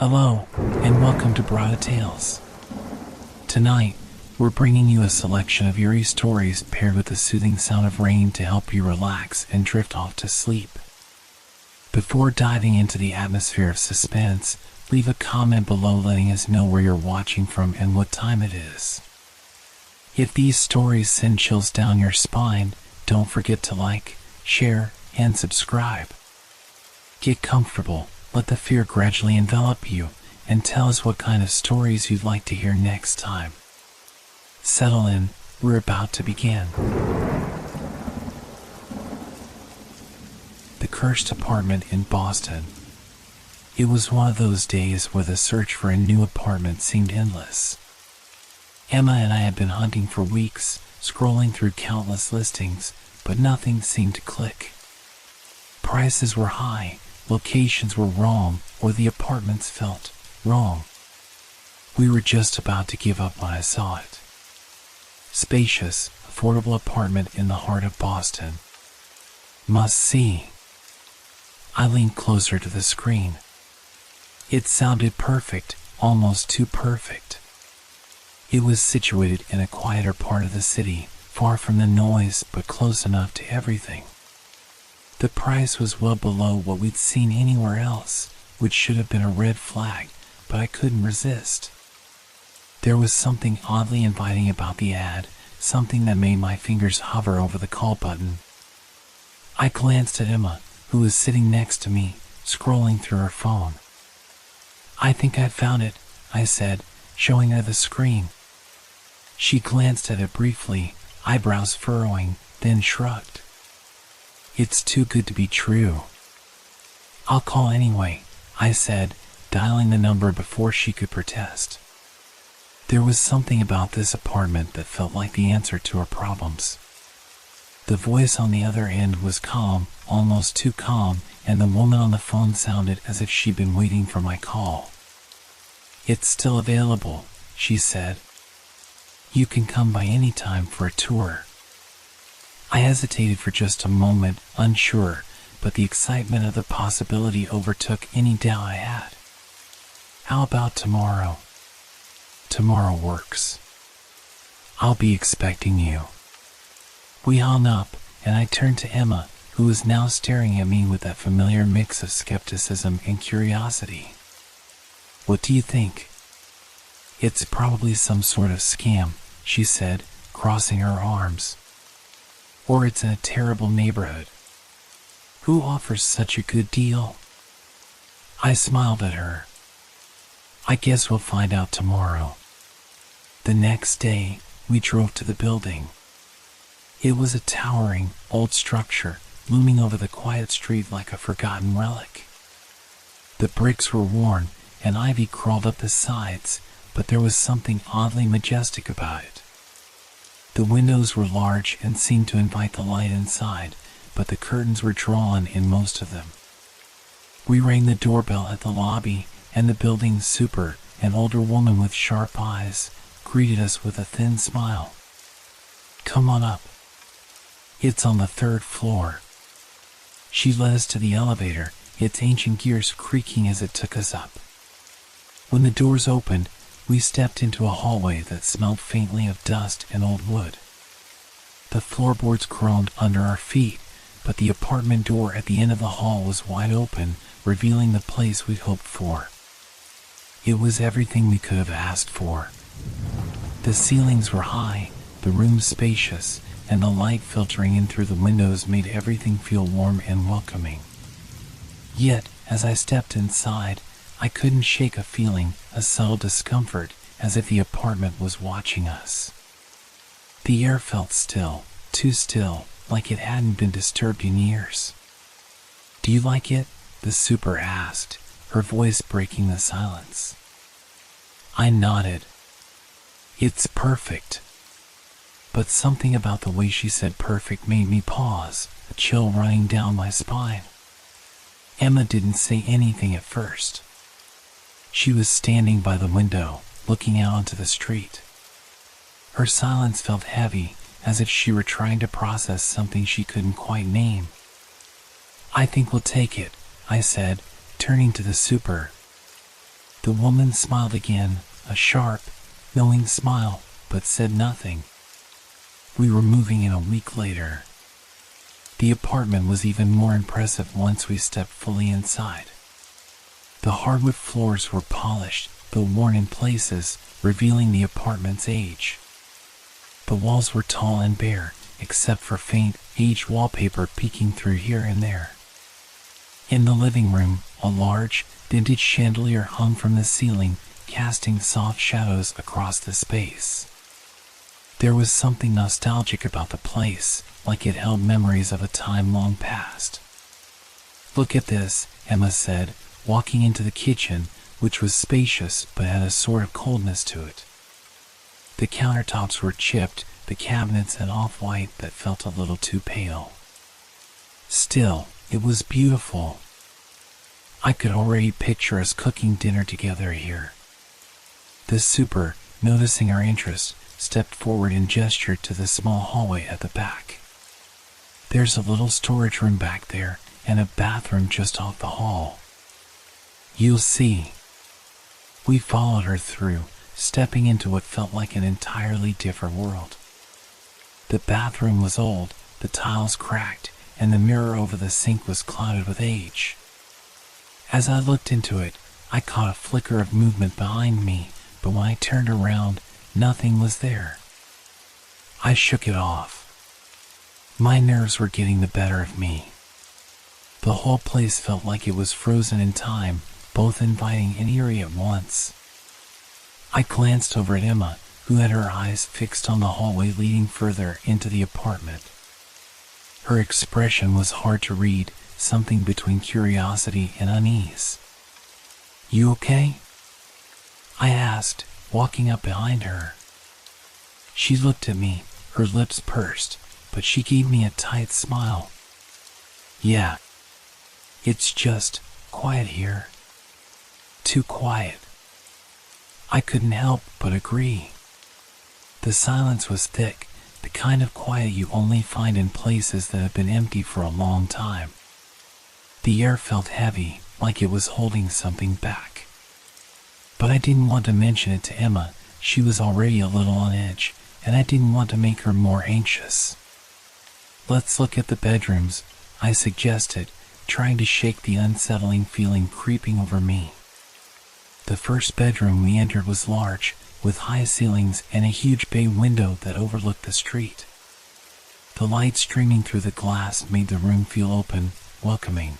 Hello, and welcome to Brada Tales. Tonight, we're bringing you a selection of eerie stories paired with the soothing sound of rain to help you relax and drift off to sleep. Before diving into the atmosphere of suspense, leave a comment below letting us know where you're watching from and what time it is. If these stories send chills down your spine, don't forget to like, share, and subscribe. Get comfortable, let the fear gradually envelop you, and tell us what kind of stories you'd like to hear next time. Settle in, we're about to begin. The Cursed Apartment in Boston. It was one of those days where the search for a new apartment seemed endless. Emma and I had been hunting for weeks, scrolling through countless listings, but nothing seemed to click. Prices were high, locations were wrong, or the apartments felt wrong. We were just about to give up when I saw it. Spacious, affordable apartment in the heart of Boston. Must see. I leaned closer to the screen. It sounded perfect, almost too perfect. It was situated in a quieter part of the city, far from the noise but close enough to everything. The price was well below what we'd seen anywhere else, which should have been a red flag, but I couldn't resist. There was something oddly inviting about the ad, something that made my fingers hover over the call button. I glanced at Emma, who was sitting next to me, scrolling through her phone. "I think I found it," I said, showing her the screen. She glanced at it briefly, eyebrows furrowing, then shrugged. "It's too good to be true." "I'll call anyway," I said, dialing the number before she could protest. There was something about this apartment that felt like the answer to our problems. The voice on the other end was calm, almost too calm, and the woman on the phone sounded as if she'd been waiting for my call. "It's still available," she said. "You can come by any time for a tour." I hesitated for just a moment, unsure, but the excitement of the possibility overtook any doubt I had. "How about tomorrow?" "Tomorrow works. I'll be expecting you." We hung up, and I turned to Emma, who was now staring at me with that familiar mix of skepticism and curiosity. "What do you think?" "It's probably some sort of scam," she said, crossing her arms. "Or it's in a terrible neighborhood. Who offers such a good deal?" I smiled at her. "I guess we'll find out tomorrow." The next day, we drove to the building. It was a towering, old structure, looming over the quiet street like a forgotten relic. The bricks were worn, and ivy crawled up the sides, but there was something oddly majestic about it. The windows were large and seemed to invite the light inside, but the curtains were drawn in most of them. We rang the doorbell at the lobby, and the building's super, an older woman with sharp eyes, greeted us with a thin smile. "Come on up. It's on the 3rd floor." She led us to the elevator, its ancient gears creaking as it took us up. When the doors opened, we stepped into a hallway that smelled faintly of dust and old wood. The floorboards groaned under our feet, but the apartment door at the end of the hall was wide open, revealing the place we'd hoped for. It was everything we could have asked for. The ceilings were high, the room spacious, and the light filtering in through the windows made everything feel warm and welcoming. Yet, as I stepped inside, I couldn't shake a feeling, a subtle discomfort, as if the apartment was watching us. The air felt still, too still, like it hadn't been disturbed in years. "Do you like it?" the super asked, her voice breaking the silence. I nodded. "It's perfect." But something about the way she said perfect made me pause, a chill running down my spine. Emma didn't say anything at first. She was standing by the window, looking out onto the street. Her silence felt heavy, as if she were trying to process something she couldn't quite name. "I think we'll take it," I said, turning to the super. The woman smiled again, a sharp, knowing smile, but said nothing. We were moving in a week later. The apartment was even more impressive once we stepped fully inside. The hardwood floors were polished, though worn in places, revealing the apartment's age. The walls were tall and bare, except for faint, aged wallpaper peeking through here and there. In the living room, a large, vintage chandelier hung from the ceiling, casting soft shadows across the space. There was something nostalgic about the place, like it held memories of a time long past. "Look at this," Emma said, walking into the kitchen, which was spacious but had a sort of coldness to it. The countertops were chipped, the cabinets an off-white that felt a little too pale. Still, it was beautiful. I could already picture us cooking dinner together here. The super, noticing our interest, stepped forward and gestured to the small hallway at the back. "There's a little storage room back there, and a bathroom just off the hall. You'll see." We followed her through, stepping into what felt like an entirely different world. The bathroom was old, the tiles cracked, and the mirror over the sink was clouded with age. As I looked into it, I caught a flicker of movement behind me, but when I turned around, nothing was there. I shook it off. My nerves were getting the better of me. The whole place felt like it was frozen in time, both inviting and eerie at once. I glanced over at Emma, who had her eyes fixed on the hallway leading further into the apartment. Her expression was hard to read, something between curiosity and unease. "You okay?" I asked, walking up behind her. She looked at me, her lips pursed, but she gave me a tight smile. "Yeah. It's just quiet here. Too quiet." I couldn't help but agree. The silence was thick, the kind of quiet you only find in places that have been empty for a long time. The air felt heavy, like it was holding something back. But I didn't want to mention it to Emma. She was already a little on edge, and I didn't want to make her more anxious. "Let's look at the bedrooms," I suggested, trying to shake the unsettling feeling creeping over me. The first bedroom we entered was large, with high ceilings and a huge bay window that overlooked the street. The light streaming through the glass made the room feel open, welcoming.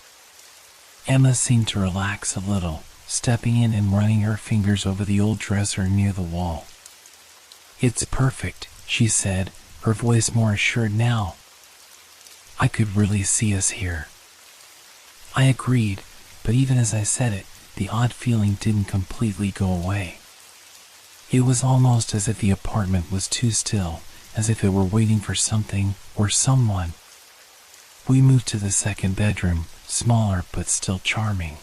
Emma seemed to relax a little, stepping in and running her fingers over the old dresser near the wall. "It's perfect," she said, her voice more assured now. I could really see us here. I agreed, but even as I said it, the odd feeling didn't completely go away. It was almost as if the apartment was too still, as if it were waiting for something or someone. We moved to the second bedroom, smaller but still charming.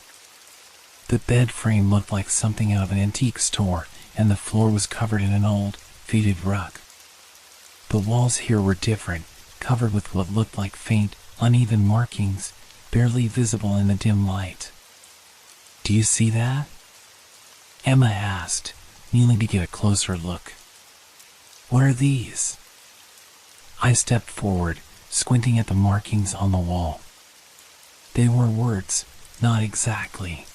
The bed frame looked like something out of an antique store, and the floor was covered in an old, faded rug. The walls here were different, covered with what looked like faint, uneven markings, barely visible in the dim light. "Do you see that?" Emma asked, kneeling to get a closer look. "What are these?" I stepped forward, squinting at the markings on the wall. They were words, not exactly.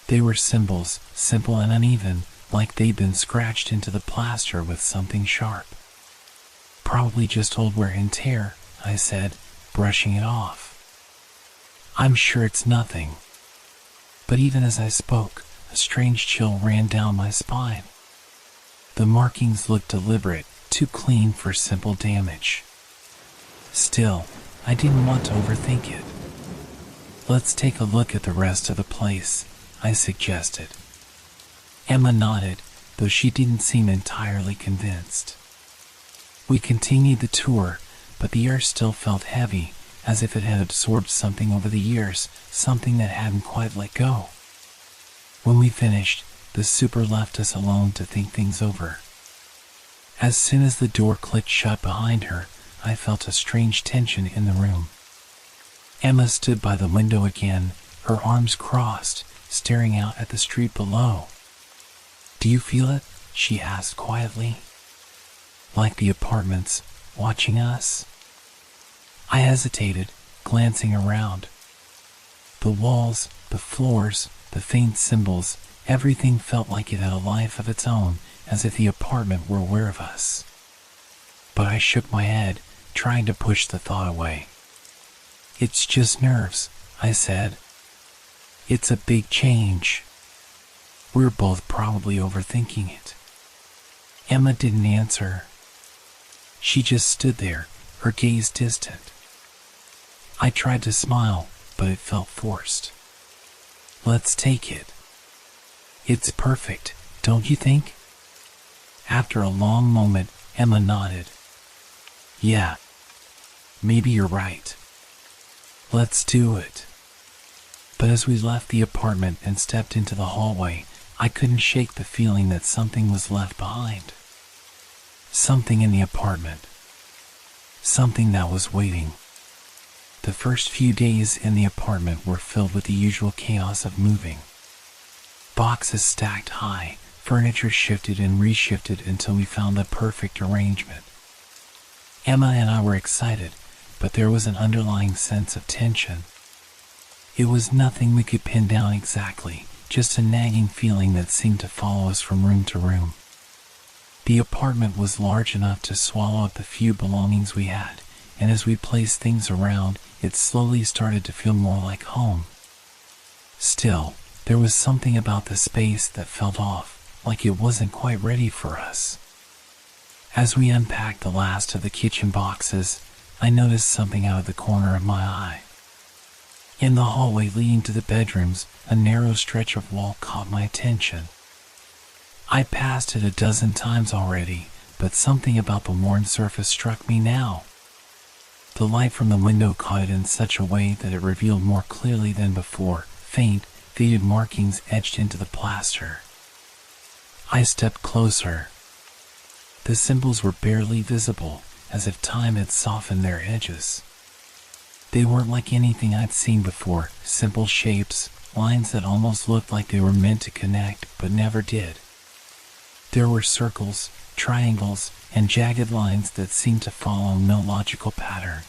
They were symbols, simple and uneven, like they'd been scratched into the plaster with something sharp. "Probably just old wear and tear," I said, brushing it off. "I'm sure it's nothing." But even as I spoke, a strange chill ran down my spine. The markings looked deliberate, too clean for simple damage. Still, I didn't want to overthink it. "Let's take a look at the rest of the place," I suggested. Emma nodded, though she didn't seem entirely convinced. We continued the tour, but the air still felt heavy, as if it had absorbed something over the years, something that hadn't quite let go. When we finished, the super left us alone to think things over. As soon as the door clicked shut behind her, I felt a strange tension in the room. Emma stood by the window again, her arms crossed, staring out at the street below. "Do you feel it?" she asked quietly. "Like the apartments watching us?" I hesitated, glancing around. The walls, the floors, the faint symbols, everything felt like it had a life of its own, as if the apartment were aware of us. But I shook my head, trying to push the thought away. "It's just nerves," I said. "It's a big change." We're both probably overthinking it. Emma didn't answer. She just stood there, her gaze distant. I tried to smile, but it felt forced. "Let's take it. It's perfect, don't you think?" After a long moment, Emma nodded. "Yeah, maybe you're right. Let's do it." But as we left the apartment and stepped into the hallway, I couldn't shake the feeling that something was left behind. Something in the apartment. Something that was waiting. The first few days in the apartment were filled with the usual chaos of moving. Boxes stacked high, furniture shifted and reshifted until we found the perfect arrangement. Emma and I were excited, but there was an underlying sense of tension. It was nothing we could pin down exactly, just a nagging feeling that seemed to follow us from room to room. The apartment was large enough to swallow up the few belongings we had, and as we placed things around, it slowly started to feel more like home. Still, there was something about the space that felt off, like it wasn't quite ready for us. As we unpacked the last of the kitchen boxes, I noticed something out of the corner of my eye. In the hallway leading to the bedrooms, a narrow stretch of wall caught my attention. I passed it a dozen times already, but something about the worn surface struck me now. The light from the window caught it in such a way that it revealed more clearly than before, faint, faded markings etched into the plaster. I stepped closer. The symbols were barely visible, as if time had softened their edges. They weren't like anything I'd seen before, simple shapes, lines that almost looked like they were meant to connect, but never did. There were circles, triangles, and jagged lines that seemed to follow no logical pattern.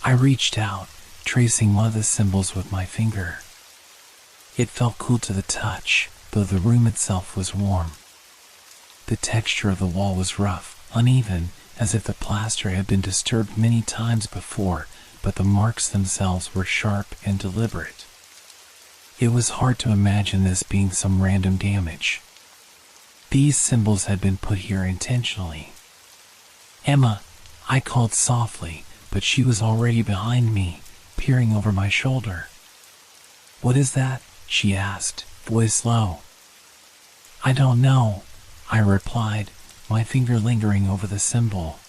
I reached out, tracing one of the symbols with my finger. It felt cool to the touch, though the room itself was warm. The texture of the wall was rough, uneven, as if the plaster had been disturbed many times before, but the marks themselves were sharp and deliberate. It was hard to imagine this being some random damage. These symbols had been put here intentionally. "Emma," I called softly, but she was already behind me, peering over my shoulder. "What is that?" she asked, voice low. "I don't know," I replied, my finger lingering over the symbol.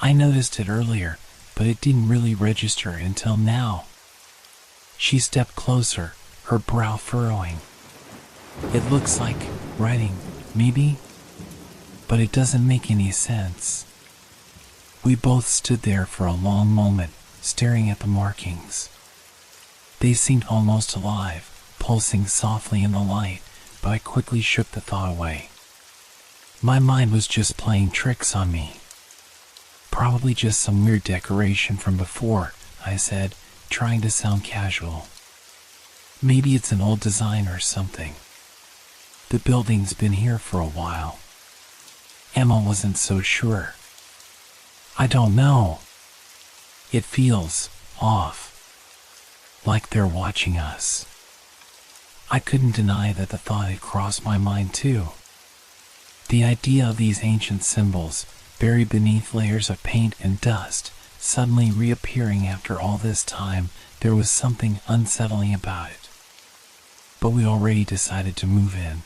I noticed it earlier, but it didn't really register until now. She stepped closer, her brow furrowing. "It looks like writing, maybe? But it doesn't make any sense." We both stood there for a long moment, staring at the markings. They seemed almost alive, pulsing softly in the light, but I quickly shook the thought away. My mind was just playing tricks on me. "Probably just some weird decoration from before," I said, trying to sound casual. "Maybe it's an old design or something. The building's been here for a while." Emma wasn't so sure. "I don't know. It feels off. Like they're watching us." I couldn't deny that the thought had crossed my mind too. The idea of these ancient symbols, buried beneath layers of paint and dust, suddenly reappearing after all this time, there was something unsettling about it. But we already decided to move in.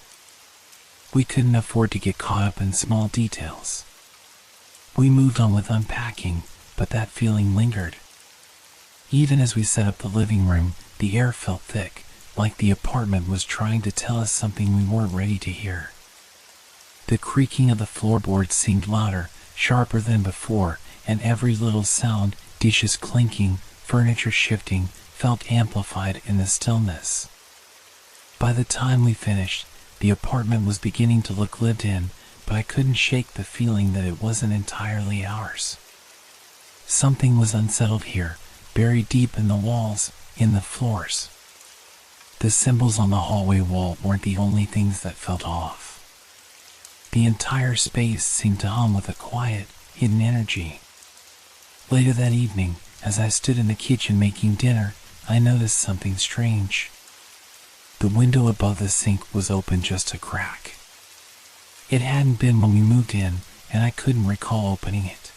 We couldn't afford to get caught up in small details. We moved on with unpacking, but that feeling lingered. Even as we set up the living room, the air felt thick, like the apartment was trying to tell us something we weren't ready to hear. The creaking of the floorboards seemed louder, sharper than before, and every little sound, dishes clinking, furniture shifting, felt amplified in the stillness. By the time we finished, the apartment was beginning to look lived in, but I couldn't shake the feeling that it wasn't entirely ours. Something was unsettled here, buried deep in the walls, in the floors. The symbols on the hallway wall weren't the only things that felt off. The entire space seemed to hum with a quiet, hidden energy. Later that evening, as I stood in the kitchen making dinner, I noticed something strange. The window above the sink was open just a crack. It hadn't been when we moved in, and I couldn't recall opening it.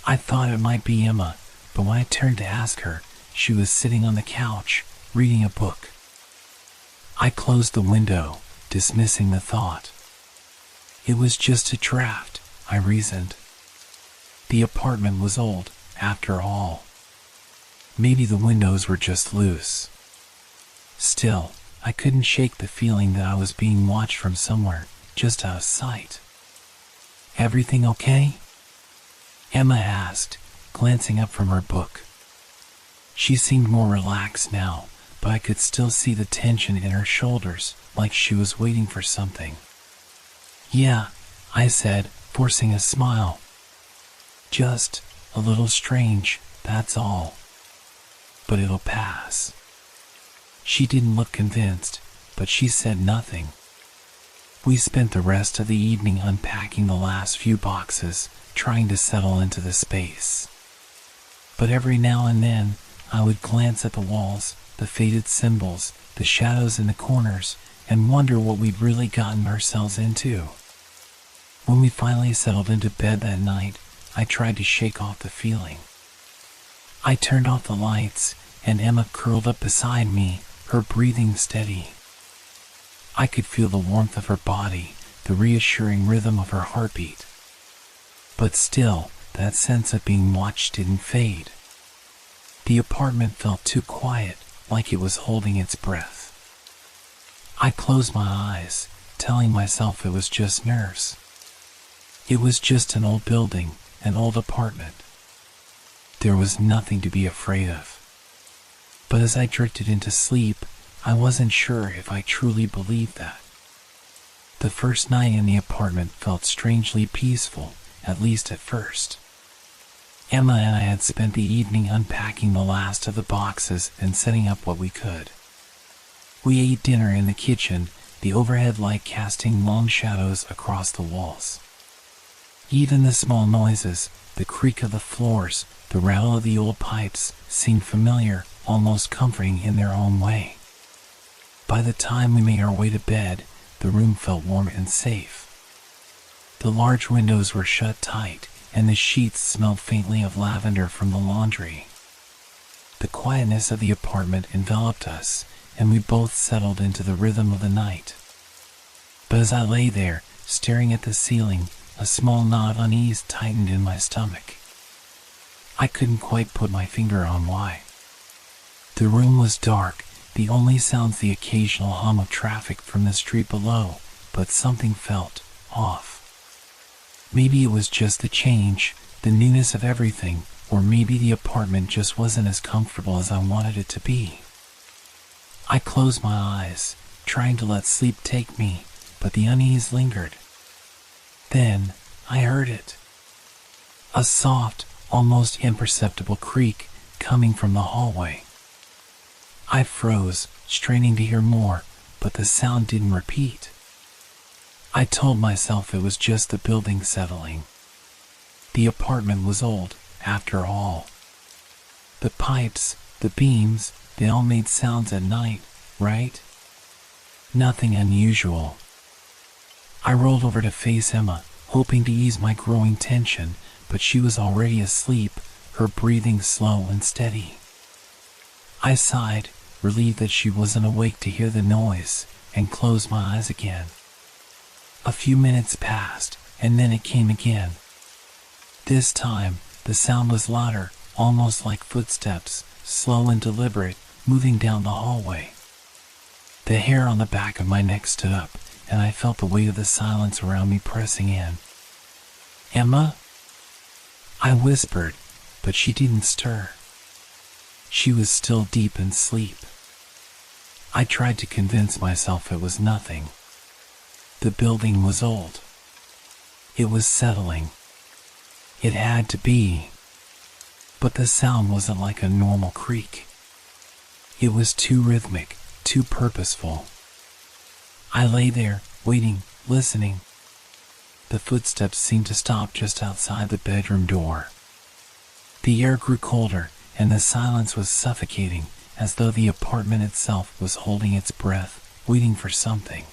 I thought it might be Emma, but when I turned to ask her, she was sitting on the couch, reading a book. I closed the window, dismissing the thought. It was just a draft, I reasoned. The apartment was old, after all. Maybe the windows were just loose. Still, I couldn't shake the feeling that I was being watched from somewhere, just out of sight. "Everything okay?" Emma asked, glancing up from her book. She seemed more relaxed now, but I could still see the tension in her shoulders, like she was waiting for something. "Yeah," I said, forcing a smile. "Just a little strange, that's all. But it'll pass." She didn't look convinced, but she said nothing. We spent the rest of the evening unpacking the last few boxes, trying to settle into the space. But every now and then, I would glance at the walls, the faded symbols, the shadows in the corners, and wonder what we'd really gotten ourselves into. When we finally settled into bed that night, I tried to shake off the feeling. I turned off the lights, and Emma curled up beside me, her breathing steady. I could feel the warmth of her body, the reassuring rhythm of her heartbeat. But still, that sense of being watched didn't fade. The apartment felt too quiet, like it was holding its breath. I closed my eyes, telling myself it was just nerves. It was just an old building, an old apartment. There was nothing to be afraid of. But as I drifted into sleep, I wasn't sure if I truly believed that. The first night in the apartment felt strangely peaceful, at least at first. Emma and I had spent the evening unpacking the last of the boxes and setting up what we could. We ate dinner in the kitchen, the overhead light casting long shadows across the walls. Even the small noises, the creak of the floors, the rattle of the old pipes, seemed familiar, almost comforting in their own way. By the time we made our way to bed, the room felt warm and safe. The large windows were shut tight, and the sheets smelled faintly of lavender from the laundry. The quietness of the apartment enveloped us, and we both settled into the rhythm of the night. But as I lay there, staring at the ceiling, a small knot of unease tightened in my stomach. I couldn't quite put my finger on why. The room was dark, the only sounds the occasional hum of traffic from the street below, but something felt off. Maybe it was just the change, the newness of everything, or maybe the apartment just wasn't as comfortable as I wanted it to be. I closed my eyes, trying to let sleep take me, but the unease lingered. Then, I heard it. A soft, almost imperceptible creak coming from the hallway. I froze, straining to hear more, but the sound didn't repeat. I told myself it was just the building settling. The apartment was old, after all. The pipes, the beams, they all made sounds at night, right? Nothing unusual. I rolled over to face Emma, hoping to ease my growing tension, but she was already asleep, her breathing slow and steady. I sighed, relieved that she wasn't awake to hear the noise, and closed my eyes again. A few minutes passed, and then it came again. This time, the sound was louder, almost like footsteps, slow and deliberate, moving down the hallway. The hair on the back of my neck stood up, and I felt the weight of the silence around me pressing in. "Emma?" I whispered, but she didn't stir. She was still deep in sleep. I tried to convince myself it was nothing. The building was old. It was settling. It had to be. But the sound wasn't like a normal creak. It was too rhythmic, too purposeful. I lay there, waiting, listening. The footsteps seemed to stop just outside the bedroom door. The air grew colder, and the silence was suffocating, as though the apartment itself was holding its breath, waiting for something.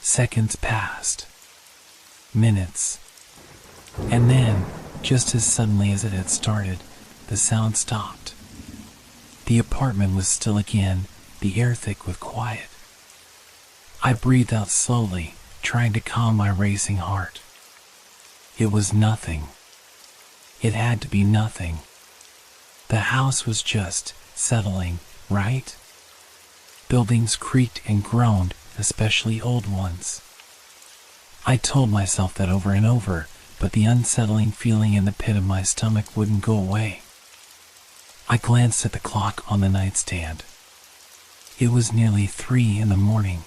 Seconds passed. Minutes. And then, just as suddenly as it had started, the sound stopped. The apartment was still again, the air thick with quiet. I breathed out slowly, trying to calm my racing heart. It was nothing. It had to be nothing. The house was just settling, right? Buildings creaked and groaned, especially old ones. I told myself that over and over, but the unsettling feeling in the pit of my stomach wouldn't go away. I glanced at the clock on the nightstand. It was nearly 3 in the morning.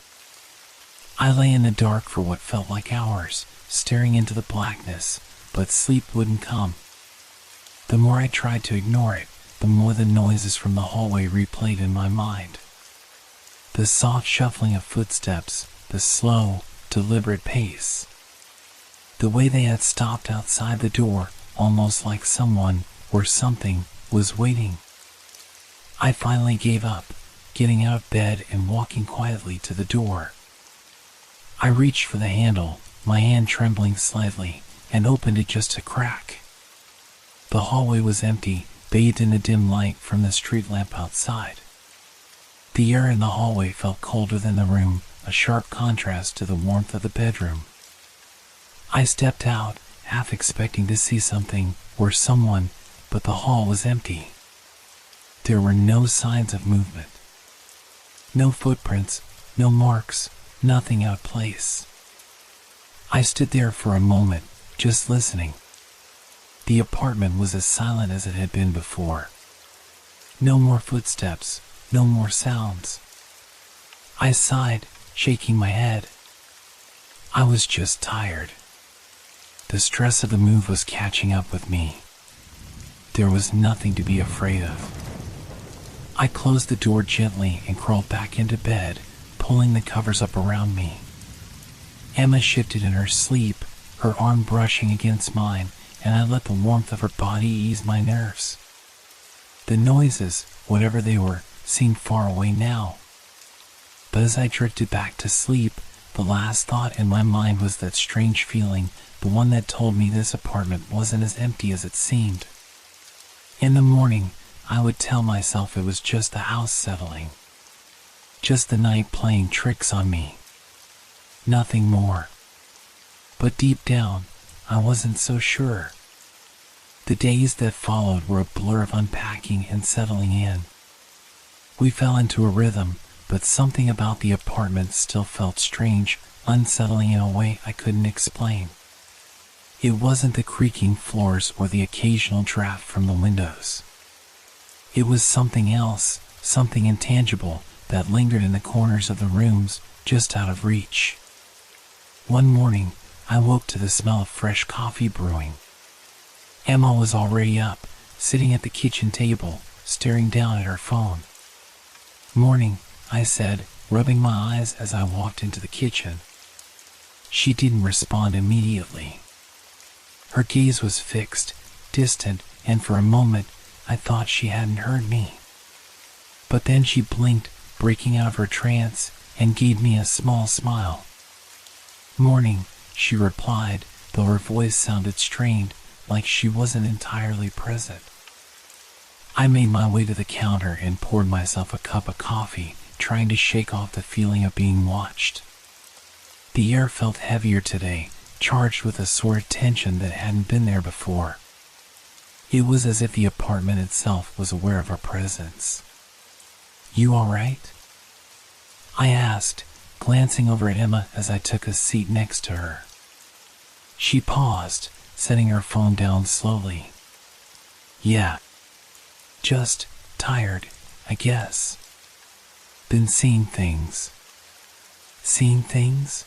I lay in the dark for what felt like hours, staring into the blackness, but sleep wouldn't come. The more I tried to ignore it, the more the noises from the hallway replayed in my mind. The soft shuffling of footsteps, the slow, deliberate pace. The way they had stopped outside the door, almost like someone, or something, was waiting. I finally gave up, getting out of bed and walking quietly to the door. I reached for the handle, my hand trembling slightly, and opened it just a crack. The hallway was empty, bathed in the dim light from the street lamp outside. The air in the hallway felt colder than the room, a sharp contrast to the warmth of the bedroom. I stepped out, half expecting to see something, or someone, but the hall was empty. There were no signs of movement. No footprints, no marks, nothing out of place. I stood there for a moment, just listening. The apartment was as silent as it had been before. No more footsteps, no more sounds. I sighed, shaking my head. I was just tired. The stress of the move was catching up with me. There was nothing to be afraid of. I closed the door gently and crawled back into bed, pulling the covers up around me. Emma shifted in her sleep, her arm brushing against mine, and I let the warmth of her body ease my nerves. The noises, whatever they were, seemed far away now. But as I drifted back to sleep, the last thought in my mind was that strange feeling, the one that told me this apartment wasn't as empty as it seemed. In the morning, I would tell myself it was just the house settling. Just the night playing tricks on me. Nothing more. But deep down, I wasn't so sure. The days that followed were a blur of unpacking and settling in. We fell into a rhythm, but something about the apartment still felt strange, unsettling in a way I couldn't explain. It wasn't the creaking floors or the occasional draft from the windows. It was something else, something intangible, that lingered in the corners of the rooms, just out of reach. One morning, I woke to the smell of fresh coffee brewing. Emma was already up, sitting at the kitchen table, staring down at her phone. "Morning," I said, rubbing my eyes as I walked into the kitchen. She didn't respond immediately. Her gaze was fixed, distant, and for a moment, I thought she hadn't heard me. But then she blinked, breaking out of her trance, and gave me a small smile. "Morning," she replied, though her voice sounded strained, like she wasn't entirely present. I made my way to the counter and poured myself a cup of coffee, trying to shake off the feeling of being watched. The air felt heavier today, charged with a sort of tension that hadn't been there before. It was as if the apartment itself was aware of our presence. "You all right?" I asked, glancing over at Emma as I took a seat next to her. She paused, setting her phone down slowly. "Yeah. Just tired, I guess." been seeing things. Seeing things?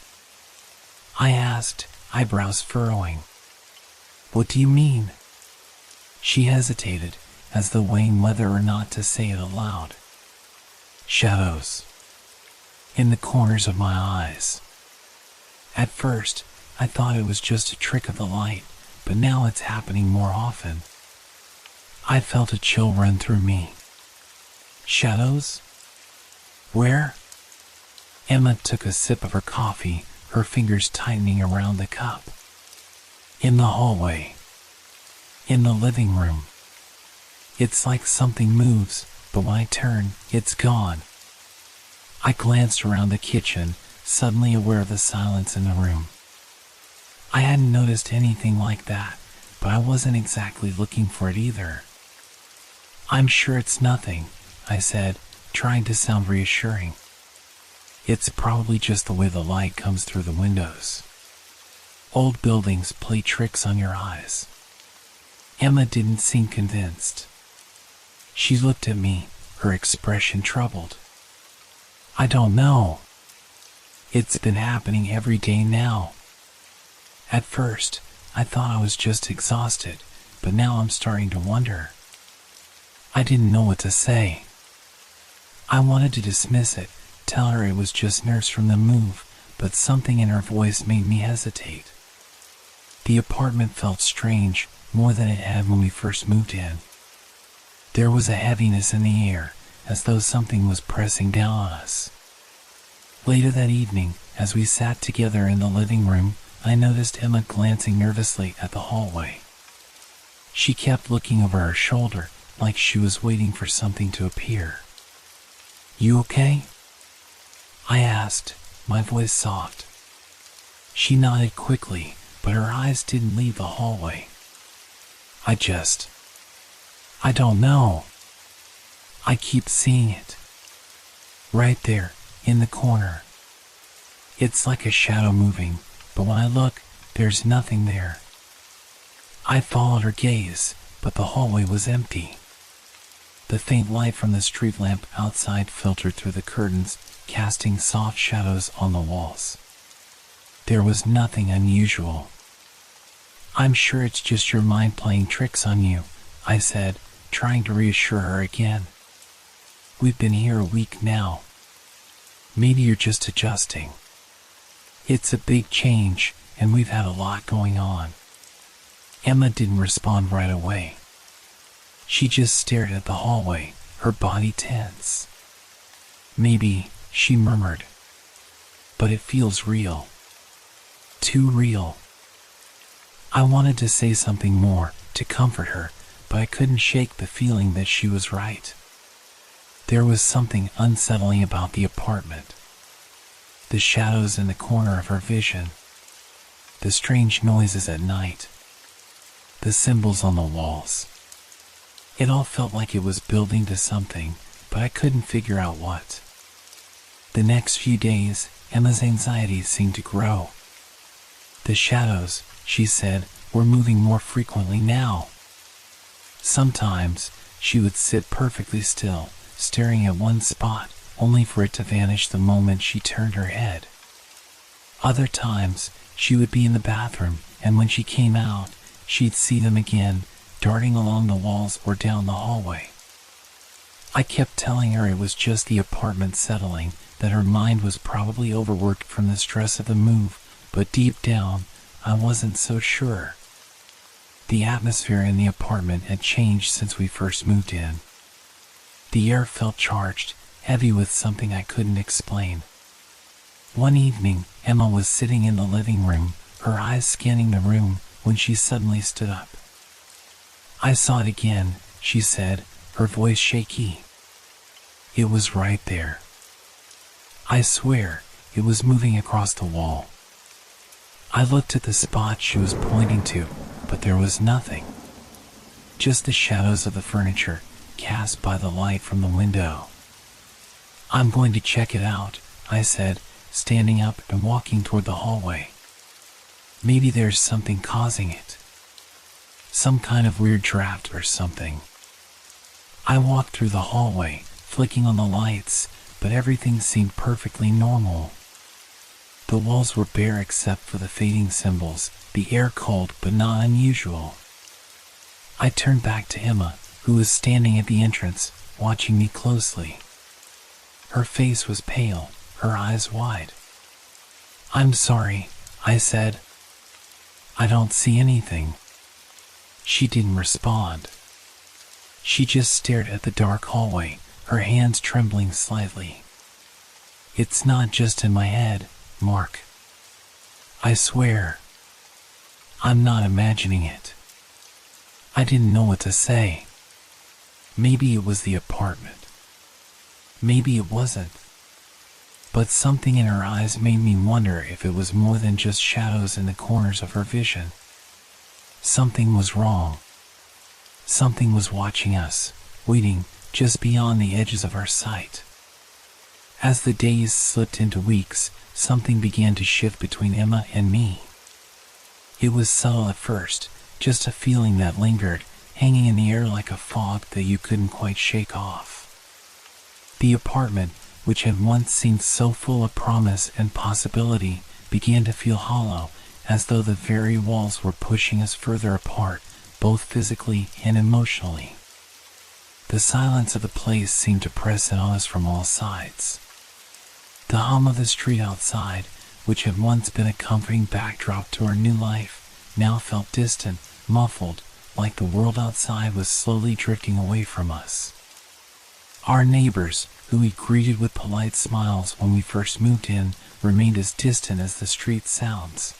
I asked, eyebrows furrowing. What do you mean? She hesitated, as though weighing whether or not to say it aloud. Shadows. In the corners of my eyes. At first, I thought it was just a trick of the light, but now it's happening more often. I felt a chill run through me. Shadows? Where? Emma took a sip of her coffee, her fingers tightening around the cup. In the hallway. In the living room. It's like something moves, but when I turn, it's gone. I glanced around the kitchen, suddenly aware of the silence in the room. I hadn't noticed anything like that, but I wasn't exactly looking for it either. I'm sure it's nothing, I said, trying to sound reassuring. It's probably just the way the light comes through the windows. Old buildings play tricks on your eyes. Emma didn't seem convinced. She looked at me, her expression troubled. I don't know. It's been happening every day now. At first, I thought I was just exhausted, but now I'm starting to wonder. I didn't know what to say. I wanted to dismiss it, tell her it was just nerves from the move, but something in her voice made me hesitate. The apartment felt strange, more than it had when we first moved in. There was a heaviness in the air, as though something was pressing down on us. Later that evening, as we sat together in the living room, I noticed Emma glancing nervously at the hallway. She kept looking over her shoulder, like she was waiting for something to appear. You okay? I asked, my voice soft. She nodded quickly, but her eyes didn't leave the hallway. I don't know. I keep seeing it. Right there, in the corner. It's like a shadow moving, but when I look, there's nothing there. I followed her gaze, but the hallway was empty. The faint light from the street lamp outside filtered through the curtains, casting soft shadows on the walls. There was nothing unusual. I'm sure it's just your mind playing tricks on you, I said, trying to reassure her again. We've been here a week now. Maybe you're just adjusting. It's a big change, and we've had a lot going on. Emma didn't respond right away. She just stared at the hallway, her body tense. Maybe, she murmured. But it feels real. Too real. I wanted to say something more, to comfort her, but I couldn't shake the feeling that she was right. There was something unsettling about the apartment. The shadows in the corner of her vision. The strange noises at night. The symbols on the walls. It all felt like it was building to something, but I couldn't figure out what. The next few days, Emma's anxiety seemed to grow. The shadows, she said, were moving more frequently now. Sometimes, she would sit perfectly still, staring at one spot, only for it to vanish the moment she turned her head. Other times, she would be in the bathroom, and when she came out, she'd see them again, darting along the walls or down the hallway. I kept telling her it was just the apartment settling, that her mind was probably overworked from the stress of the move, but deep down, I wasn't so sure. The atmosphere in the apartment had changed since we first moved in. The air felt charged, heavy with something I couldn't explain. One evening, Emma was sitting in the living room, her eyes scanning the room, when she suddenly stood up. I saw it again, she said, her voice shaky. It was right there. I swear, it was moving across the wall. I looked at the spot she was pointing to, but there was nothing. Just the shadows of the furniture, cast by the light from the window. I'm going to check it out, I said, standing up and walking toward the hallway. Maybe there's something causing it. Some kind of weird draft or something. I walked through the hallway, flicking on the lights, but everything seemed perfectly normal. The walls were bare except for the fading symbols, the air cold but not unusual. I turned back to Emma, who was standing at the entrance, watching me closely. Her face was pale, her eyes wide. "I'm sorry," I said. "I don't see anything." She didn't respond. She just stared at the dark hallway, her hands trembling slightly. "It's not just in my head, Mark. I swear. I'm not imagining it." I didn't know what to say. Maybe it was the apartment. Maybe it wasn't. But something in her eyes made me wonder if it was more than just shadows in the corners of her vision. Something was wrong. Something was watching us, waiting just beyond the edges of our sight. As the days slipped into weeks, something began to shift between Emma and me. It was subtle at first, just a feeling that lingered, hanging in the air like a fog that you couldn't quite shake off. The apartment, which had once seemed so full of promise and possibility, began to feel hollow, as though the very walls were pushing us further apart, both physically and emotionally. The silence of the place seemed to press in on us from all sides. The hum of the street outside, which had once been a comforting backdrop to our new life, now felt distant, muffled, like the world outside was slowly drifting away from us. Our neighbors, who we greeted with polite smiles when we first moved in, remained as distant as the street sounds.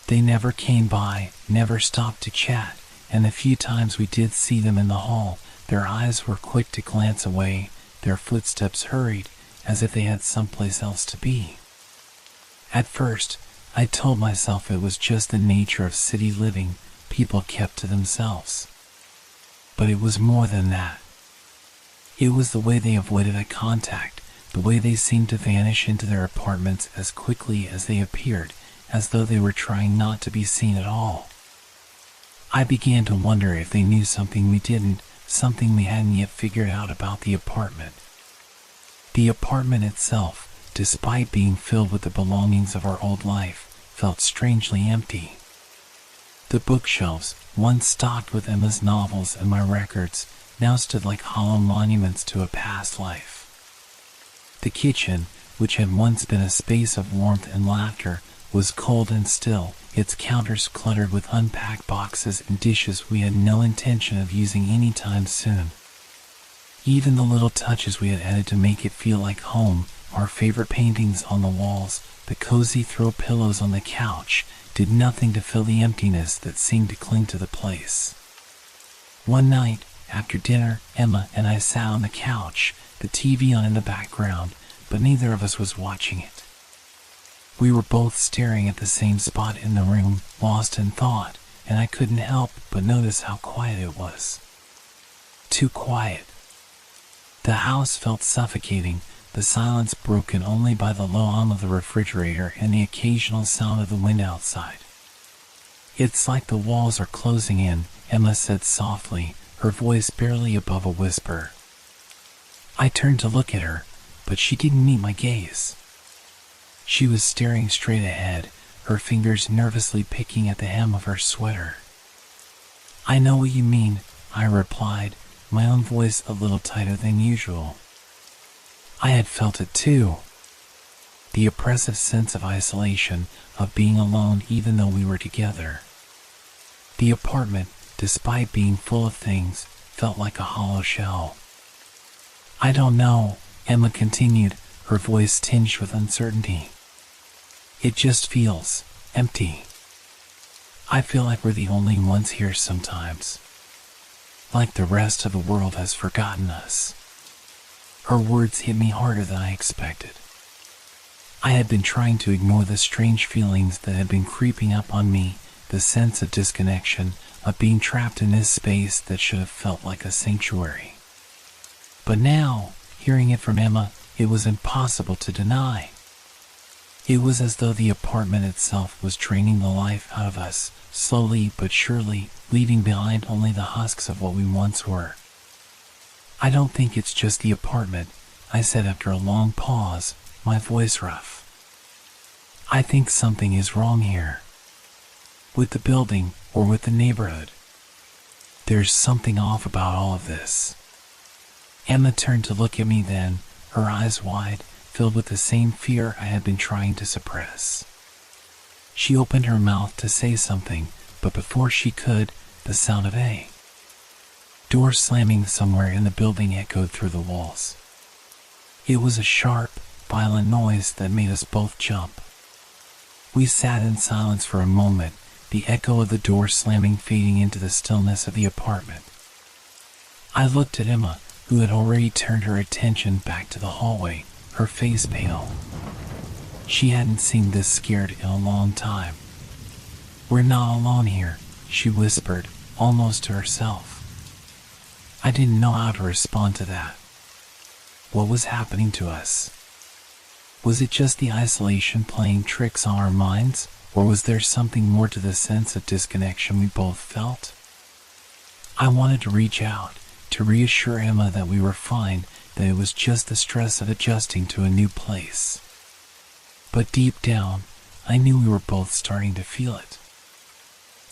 They never came by, never stopped to chat, and the few times we did see them in the hall, their eyes were quick to glance away, their footsteps hurried, as if they had someplace else to be. At first, I told myself it was just the nature of city living, people kept to themselves. But it was more than that. It was the way they avoided eye contact, the way they seemed to vanish into their apartments as quickly as they appeared, as though they were trying not to be seen at all. I began to wonder if they knew something we didn't, something we hadn't yet figured out about the apartment. The apartment itself, despite being filled with the belongings of our old life, felt strangely empty. The bookshelves, once stocked with Emma's novels and my records, now stood like hollow monuments to a past life. The kitchen, which had once been a space of warmth and laughter, was cold and still, its counters cluttered with unpacked boxes and dishes we had no intention of using any time soon. Even the little touches we had added to make it feel like home, our favorite paintings on the walls, the cozy throw pillows on the couch, did nothing to fill the emptiness that seemed to cling to the place. One night, after dinner, Emma and I sat on the couch, the TV on in the background, but neither of us was watching it. We were both staring at the same spot in the room, lost in thought, and I couldn't help but notice how quiet it was. Too quiet. The house felt suffocating, the silence broken only by the low hum of the refrigerator and the occasional sound of the wind outside. "It's like the walls are closing in," Emma said softly, her voice barely above a whisper. I turned to look at her, but she didn't meet my gaze. She was staring straight ahead, her fingers nervously picking at the hem of her sweater. "I know what you mean," I replied, my own voice a little tighter than usual. I had felt it too. The oppressive sense of isolation, of being alone even though we were together. The apartment, despite being full of things, felt like a hollow shell. "I don't know," Emma continued, her voice tinged with uncertainty. "It just feels empty. I feel like we're the only ones here sometimes. Like the rest of the world has forgotten us." Her words hit me harder than I expected. I had been trying to ignore the strange feelings that had been creeping up on me, the sense of disconnection, of being trapped in this space that should have felt like a sanctuary. But now, hearing it from Emma, it was impossible to deny. It was as though the apartment itself was draining the life out of us, slowly but surely, leaving behind only the husks of what we once were. "I don't think it's just the apartment," I said after a long pause, my voice rough. I think something is wrong here. With the building, or with the neighborhood. There's something off about all of this. Emma turned to look at me then, her eyes wide, filled with the same fear I had been trying to suppress. She opened her mouth to say something, but before she could, the sound of a door slamming somewhere in the building echoed through the walls. It was a sharp, violent noise that made us both jump. We sat in silence for a moment, the echo of the door slamming fading into the stillness of the apartment. I looked at Emma, who had already turned her attention back to the hallway, her face pale. She hadn't seemed this scared in a long time. "We're not alone here," she whispered, almost to herself. I didn't know how to respond to that. What was happening to us? Was it just the isolation playing tricks on our minds, or was there something more to the sense of disconnection we both felt? I wanted to reach out, to reassure Emma that we were fine, that it was just the stress of adjusting to a new place. But deep down, I knew we were both starting to feel it.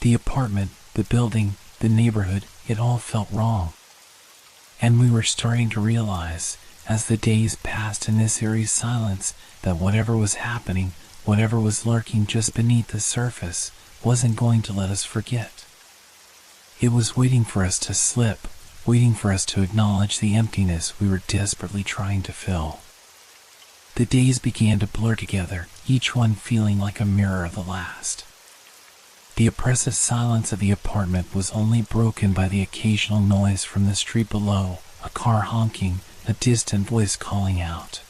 The apartment, the building, the neighborhood, it all felt wrong. And we were starting to realize, as the days passed in this eerie silence, that whatever was happening, whatever was lurking just beneath the surface, wasn't going to let us forget. It was waiting for us to slip, waiting for us to acknowledge the emptiness we were desperately trying to fill. The days began to blur together, each one feeling like a mirror of the last. The oppressive silence of the apartment was only broken by the occasional noise from the street below, a car honking, a distant voice calling out.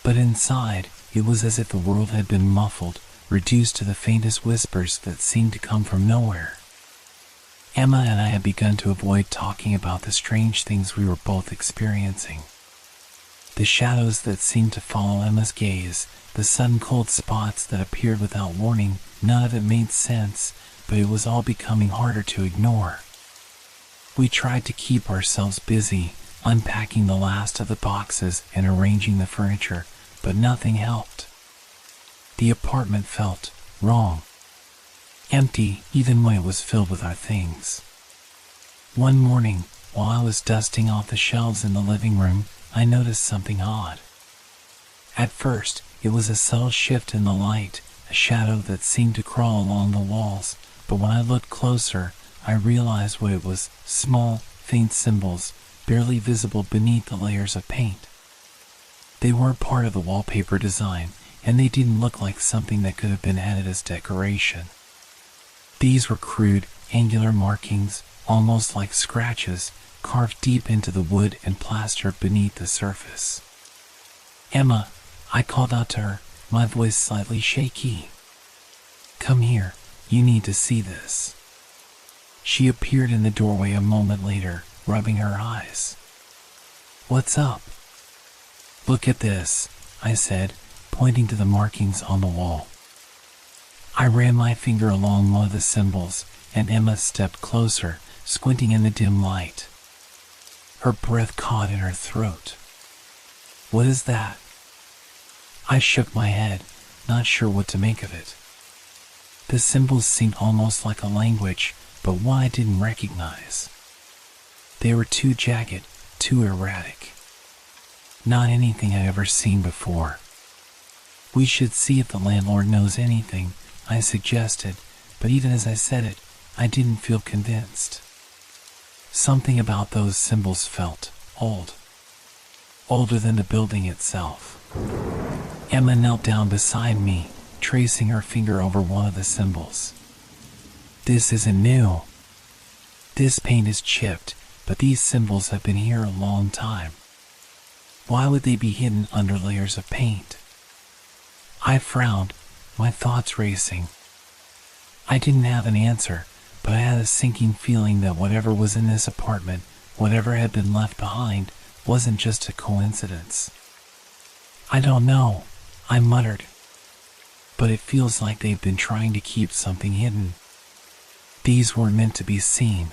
But inside, it was as if the world had been muffled, reduced to the faintest whispers that seemed to come from nowhere. Emma and I had begun to avoid talking about the strange things we were both experiencing. The shadows that seemed to follow Emma's gaze, the sudden cold spots that appeared without warning, none of it made sense, but it was all becoming harder to ignore. We tried to keep ourselves busy, unpacking the last of the boxes and arranging the furniture, but nothing helped. The apartment felt wrong. Empty, even when it was filled with our things. One morning, while I was dusting off the shelves in the living room, I noticed something odd. At first, it was a subtle shift in the light, a shadow that seemed to crawl along the walls, but when I looked closer, I realized what it was: small, faint symbols, barely visible beneath the layers of paint. They weren't part of the wallpaper design, and they didn't look like something that could have been added as decoration. These were crude, angular markings, almost like scratches, carved deep into the wood and plaster beneath the surface. "Emma," I called out to her, my voice slightly shaky. "Come here, you need to see this." She appeared in the doorway a moment later, rubbing her eyes. "What's up?" "Look at this," I said, pointing to the markings on the wall. I ran my finger along one of the symbols, and Emma stepped closer, squinting in the dim light. Her breath caught in her throat. "What is that?" I shook my head, not sure what to make of it. The symbols seemed almost like a language, but one I didn't recognize. They were too jagged, too erratic. Not anything I'd ever seen before. "We should see if the landlord knows anything," I suggested, but even as I said it, I didn't feel convinced. Something about those symbols felt old. Older than the building itself. Emma knelt down beside me, tracing her finger over one of the symbols. "This isn't new. This paint is chipped, but these symbols have been here a long time. Why would they be hidden under layers of paint?" I frowned, my thoughts racing. I didn't have an answer, but I had a sinking feeling that whatever was in this apartment, whatever had been left behind, wasn't just a coincidence. "I don't know," I muttered. "But it feels like they've been trying to keep something hidden. These weren't meant to be seen."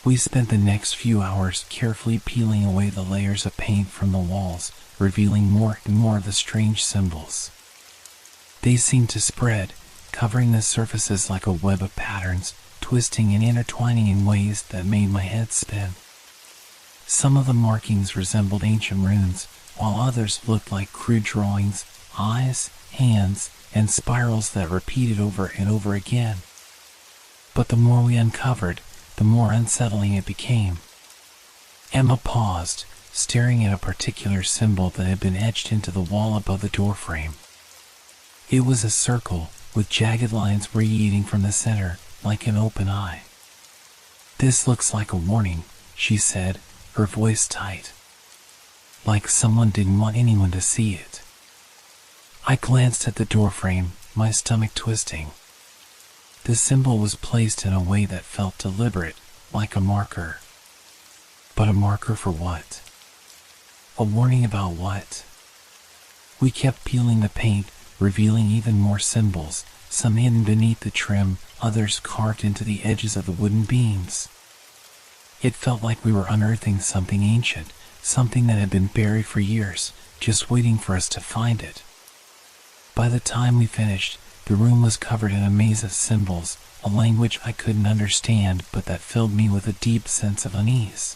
We spent the next few hours carefully peeling away the layers of paint from the walls, revealing more and more of the strange symbols. They seemed to spread, covering the surfaces like a web of patterns, twisting and intertwining in ways that made my head spin. Some of the markings resembled ancient runes, while others looked like crude drawings, eyes, hands, and spirals that repeated over and over again. But the more we uncovered, the more unsettling it became. Emma paused, staring at a particular symbol that had been etched into the wall above the doorframe. It was a circle, with jagged lines radiating from the center, like an open eye. "This looks like a warning," she said, her voice tight. Like someone didn't want anyone to see it. I glanced at the doorframe, my stomach twisting. The symbol was placed in a way that felt deliberate, like a marker. But a marker for what? A warning about what? We kept peeling the paint, revealing even more symbols, some hidden beneath the trim, others carved into the edges of the wooden beams. It felt like we were unearthing something ancient, something that had been buried for years, just waiting for us to find it. By the time we finished, the room was covered in a maze of symbols, a language I couldn't understand but that filled me with a deep sense of unease.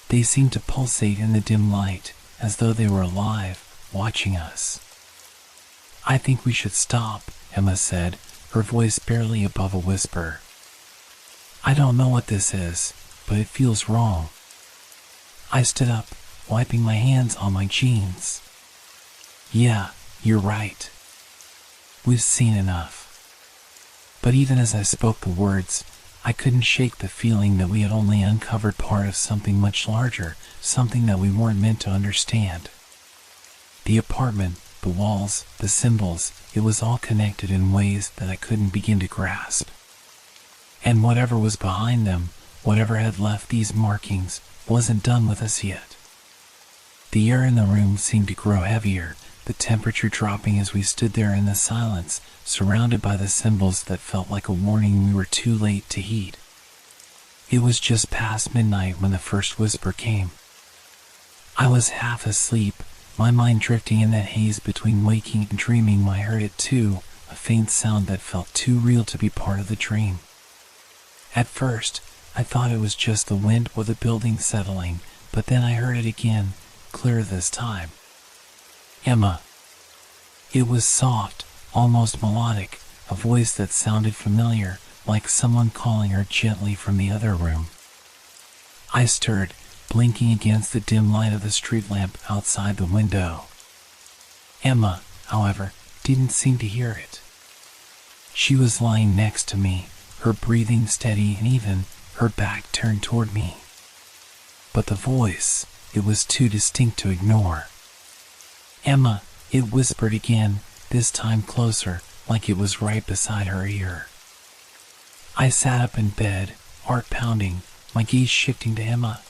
They seemed to pulsate in the dim light, as though they were alive, watching us. "I think we should stop," Emma said, her voice barely above a whisper. "I don't know what this is, but it feels wrong." I stood up, wiping my hands on my jeans. "Yeah, you're right. We've seen enough." But even as I spoke the words, I couldn't shake the feeling that we had only uncovered part of something much larger, something that we weren't meant to understand. The apartment, the walls, the symbols, it was all connected in ways that I couldn't begin to grasp. And whatever was behind them, whatever had left these markings, wasn't done with us yet. The air in the room seemed to grow heavier, the temperature dropping as we stood there in the silence, surrounded by the symbols that felt like a warning we were too late to heed. It was just past midnight when the first whisper came. I was half asleep, my mind drifting in that haze between waking and dreaming when I heard it too, a faint sound that felt too real to be part of the dream. At first, I thought it was just the wind or the building settling, but then I heard it again, clearer this time. "Emma." It was soft, almost melodic, a voice that sounded familiar, like someone calling her gently from the other room. I stirred, blinking against the dim light of the street lamp outside the window. Emma, however, didn't seem to hear it. She was lying next to me, her breathing steady and even, her back turned toward me. But the voice, it was too distinct to ignore. "Emma," it whispered again, this time closer, like it was right beside her ear. I sat up in bed, heart pounding, my gaze shifting to Emma.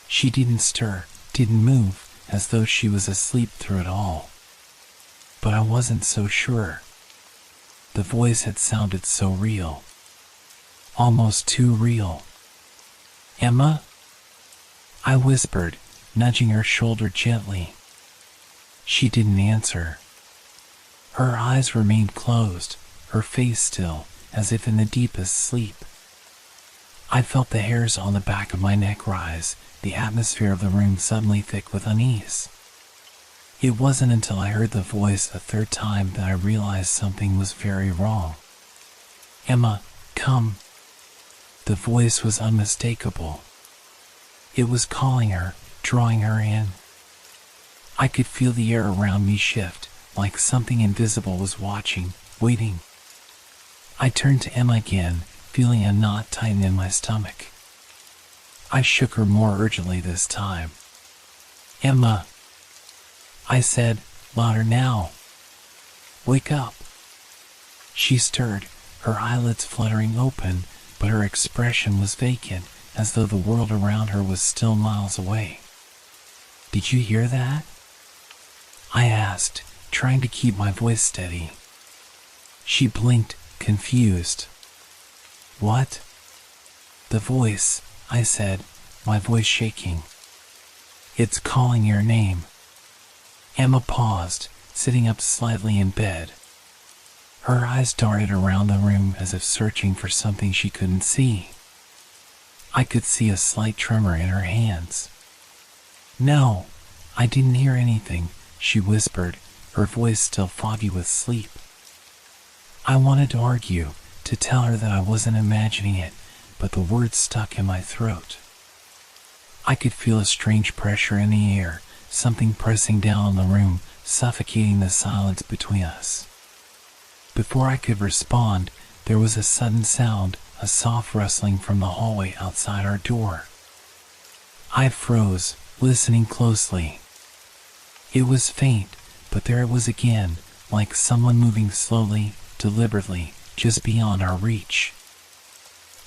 She didn't stir, didn't move, as though she was asleep through it all. But I wasn't so sure. The voice had sounded so real. Almost too real. "Emma?" I whispered, nudging her shoulder gently. She didn't answer. Her eyes remained closed, her face still, as if in the deepest sleep. I felt the hairs on the back of my neck rise, the atmosphere of the room suddenly thick with unease. It wasn't until I heard the voice a third time that I realized something was very wrong. "Emma, come." The voice was unmistakable. It was calling her, drawing her in. I could feel the air around me shift, like something invisible was watching, waiting. I turned to Emma again, feeling a knot tighten in my stomach. I shook her more urgently this time. "Emma," I said, louder now. "Wake up." She stirred, her eyelids fluttering open, but her expression was vacant, as though the world around her was still miles away. "Did you hear that?" I asked, trying to keep my voice steady. She blinked, confused. "What?" The voice, I said, my voice shaking. It's calling your name. Emma paused, sitting up slightly in bed. Her eyes darted around the room as if searching for something she couldn't see. I could see a slight tremor in her hands. No, I didn't hear anything, she whispered, her voice still foggy with sleep. I wanted to argue, to tell her that I wasn't imagining it, but the words stuck in my throat. I could feel a strange pressure in the air, something pressing down on the room, suffocating the silence between us. Before I could respond, there was a sudden sound, a soft rustling from the hallway outside our door. I froze, listening closely. It was faint, but there it was again, like someone moving slowly, deliberately, just beyond our reach.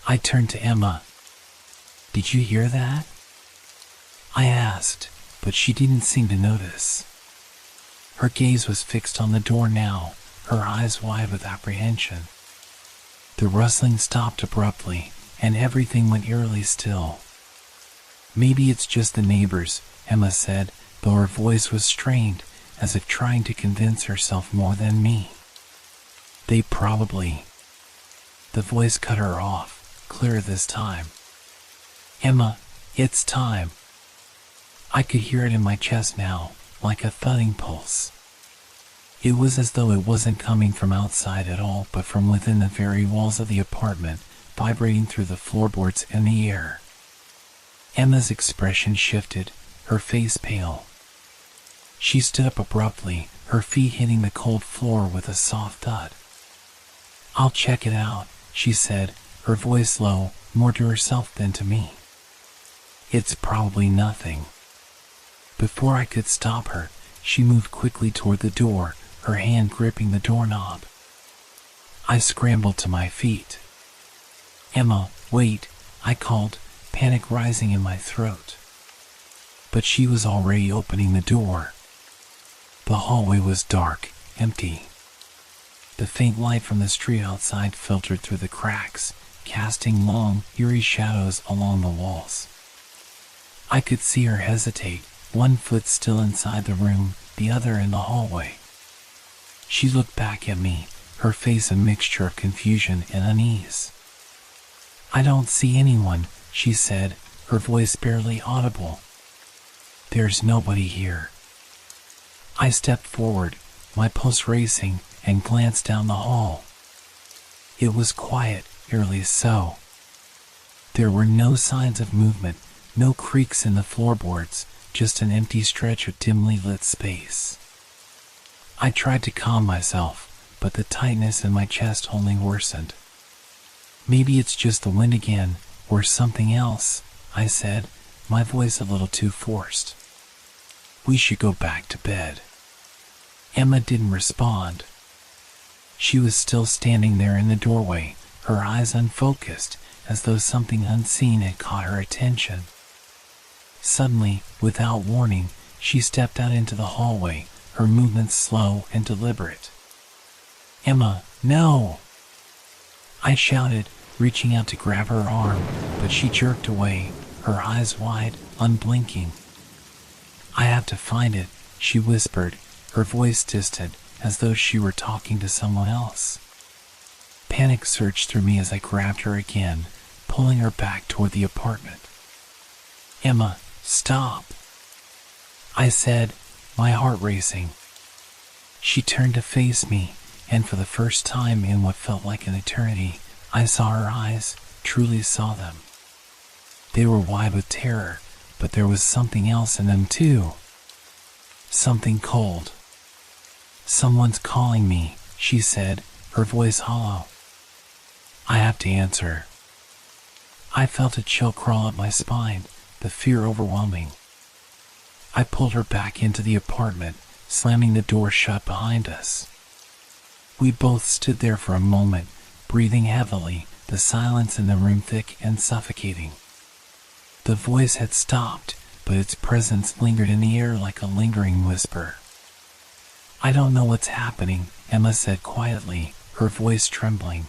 I turned to Emma. Did you hear that? I asked, but she didn't seem to notice. Her gaze was fixed on the door now, her eyes wide with apprehension. The rustling stopped abruptly, and everything went eerily still. Maybe it's just the neighbors, Emma said, though her voice was strained, as if trying to convince herself more than me. They probably... The voice cut her off, clear this time. Emma, it's time. I could hear it in my chest now, like a thudding pulse. It was as though it wasn't coming from outside at all, but from within the very walls of the apartment, vibrating through the floorboards and the air. Emma's expression shifted, her face pale. She stood up abruptly, her feet hitting the cold floor with a soft thud. I'll check it out, she said, her voice low, more to herself than to me. It's probably nothing. Before I could stop her, she moved quickly toward the door, her hand gripping the doorknob. I scrambled to my feet. Emma, wait, I called, panic rising in my throat. But she was already opening the door. The hallway was dark, empty. The faint light from the street outside filtered through the cracks, casting long, eerie shadows along the walls. I could see her hesitate, one foot still inside the room, the other in the hallway. She looked back at me, her face a mixture of confusion and unease. I don't see anyone, she said, her voice barely audible. There's nobody here. I stepped forward, my pulse racing, and glanced down the hall. It was quiet, eerily so. There were no signs of movement, no creaks in the floorboards, just an empty stretch of dimly lit space. I tried to calm myself, but the tightness in my chest only worsened. Maybe it's just the wind again, or something else, I said, my voice a little too forced. We should go back to bed. Emma didn't respond. She was still standing there in the doorway, her eyes unfocused, as though something unseen had caught her attention. Suddenly, without warning, she stepped out into the hallway, her movements slow and deliberate. Emma, no! I shouted, reaching out to grab her arm, but she jerked away, her eyes wide, unblinking. I have to find it, she whispered, her voice distant, as though she were talking to someone else. Panic surged through me as I grabbed her again, pulling her back toward the apartment. Emma, stop! I said, my heart racing. She turned to face me, and for the first time in what felt like an eternity, I saw her eyes, truly saw them. They were wide with terror, but there was something else in them too. Something cold. Someone's calling me, she said, her voice hollow. I have to answer. I felt a chill crawl up my spine, the fear overwhelming. I pulled her back into the apartment, slamming the door shut behind us. We both stood there for a moment, breathing heavily, the silence in the room thick and suffocating. The voice had stopped, but its presence lingered in the air like a lingering whisper. I don't know what's happening, Emma said quietly, her voice trembling.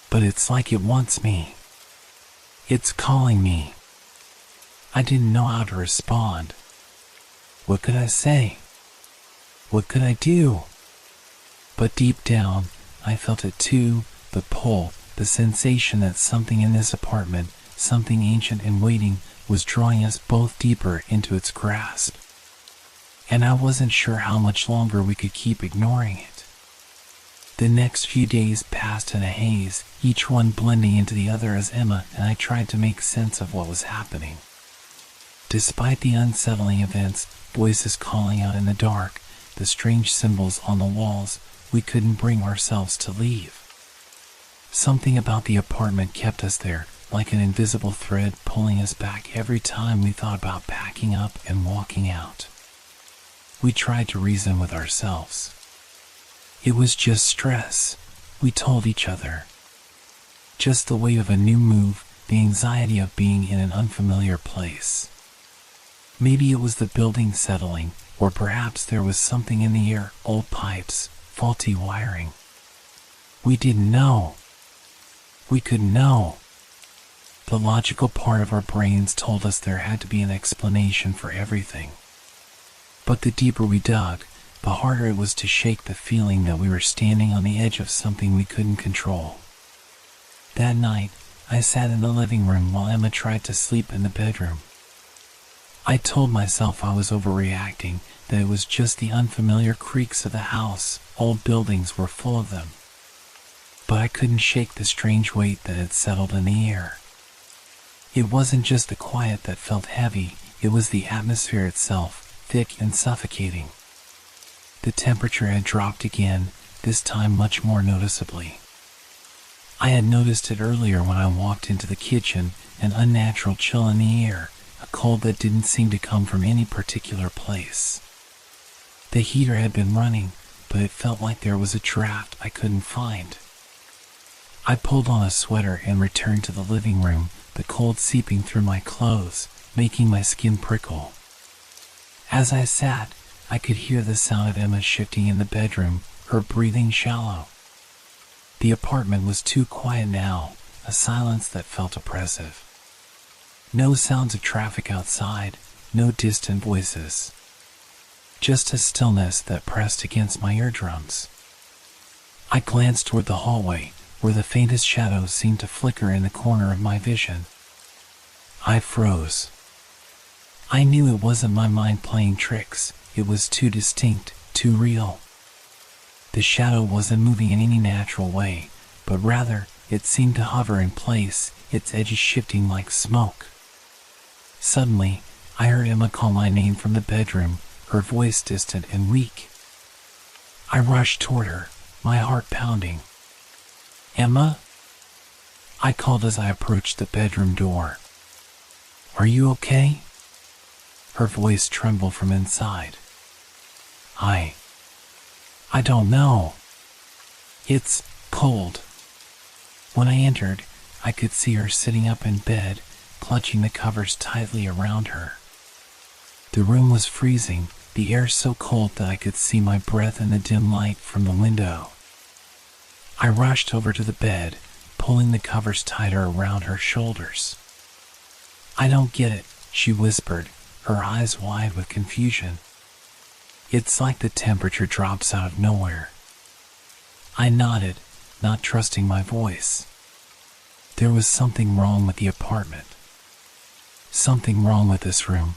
But it's like it wants me. It's calling me. I didn't know how to respond. What could I say? What could I do? But deep down, I felt it too, the pull, the sensation that something in this apartment, something ancient and waiting, was drawing us both deeper into its grasp. And I wasn't sure how much longer we could keep ignoring it. The next few days passed in a haze, each one blending into the other as Emma and I tried to make sense of what was happening. Despite the unsettling events, voices calling out in the dark, the strange symbols on the walls, we couldn't bring ourselves to leave. Something about the apartment kept us there, like an invisible thread pulling us back every time we thought about packing up and walking out. We tried to reason with ourselves. It was just stress, we told each other. Just the weight of a new move, the anxiety of being in an unfamiliar place. Maybe it was the building settling, or perhaps there was something in the air, old pipes, faulty wiring. We didn't know. We couldn't know. The logical part of our brains told us there had to be an explanation for everything. But the deeper we dug, the harder it was to shake the feeling that we were standing on the edge of something we couldn't control. That night, I sat in the living room while Emma tried to sleep in the bedroom. I told myself I was overreacting, that it was just the unfamiliar creaks of the house, old buildings were full of them. But I couldn't shake the strange weight that had settled in the air. It wasn't just the quiet that felt heavy, it was the atmosphere itself, thick and suffocating. The temperature had dropped again, this time much more noticeably. I had noticed it earlier when I walked into the kitchen, an unnatural chill in the air, a cold that didn't seem to come from any particular place. The heater had been running, but it felt like there was a draft I couldn't find. I pulled on a sweater and returned to the living room, the cold seeping through my clothes, making my skin prickle. As I sat, I could hear the sound of Emma shifting in the bedroom, her breathing shallow. The apartment was too quiet now, a silence that felt oppressive. No sounds of traffic outside, no distant voices. Just a stillness that pressed against my eardrums. I glanced toward the hallway, where the faintest shadows seemed to flicker in the corner of my vision. I froze. I knew it wasn't my mind playing tricks, it was too distinct, too real. The shadow wasn't moving in any natural way, but rather, it seemed to hover in place, its edges shifting like smoke. Suddenly, I heard Emma call my name from the bedroom, her voice distant and weak. I rushed toward her, my heart pounding. "Emma?" I called as I approached the bedroom door. "Are you okay?" Her voice trembled from inside. I don't know. It's cold." When I entered, I could see her sitting up in bed, clutching the covers tightly around her. The room was freezing, the air so cold that I could see my breath in the dim light from the window. I rushed over to the bed, pulling the covers tighter around her shoulders. "I don't get it," she whispered, her eyes wide with confusion. "It's like the temperature drops out of nowhere." I nodded, not trusting my voice. There was something wrong with the apartment. Something wrong with this room.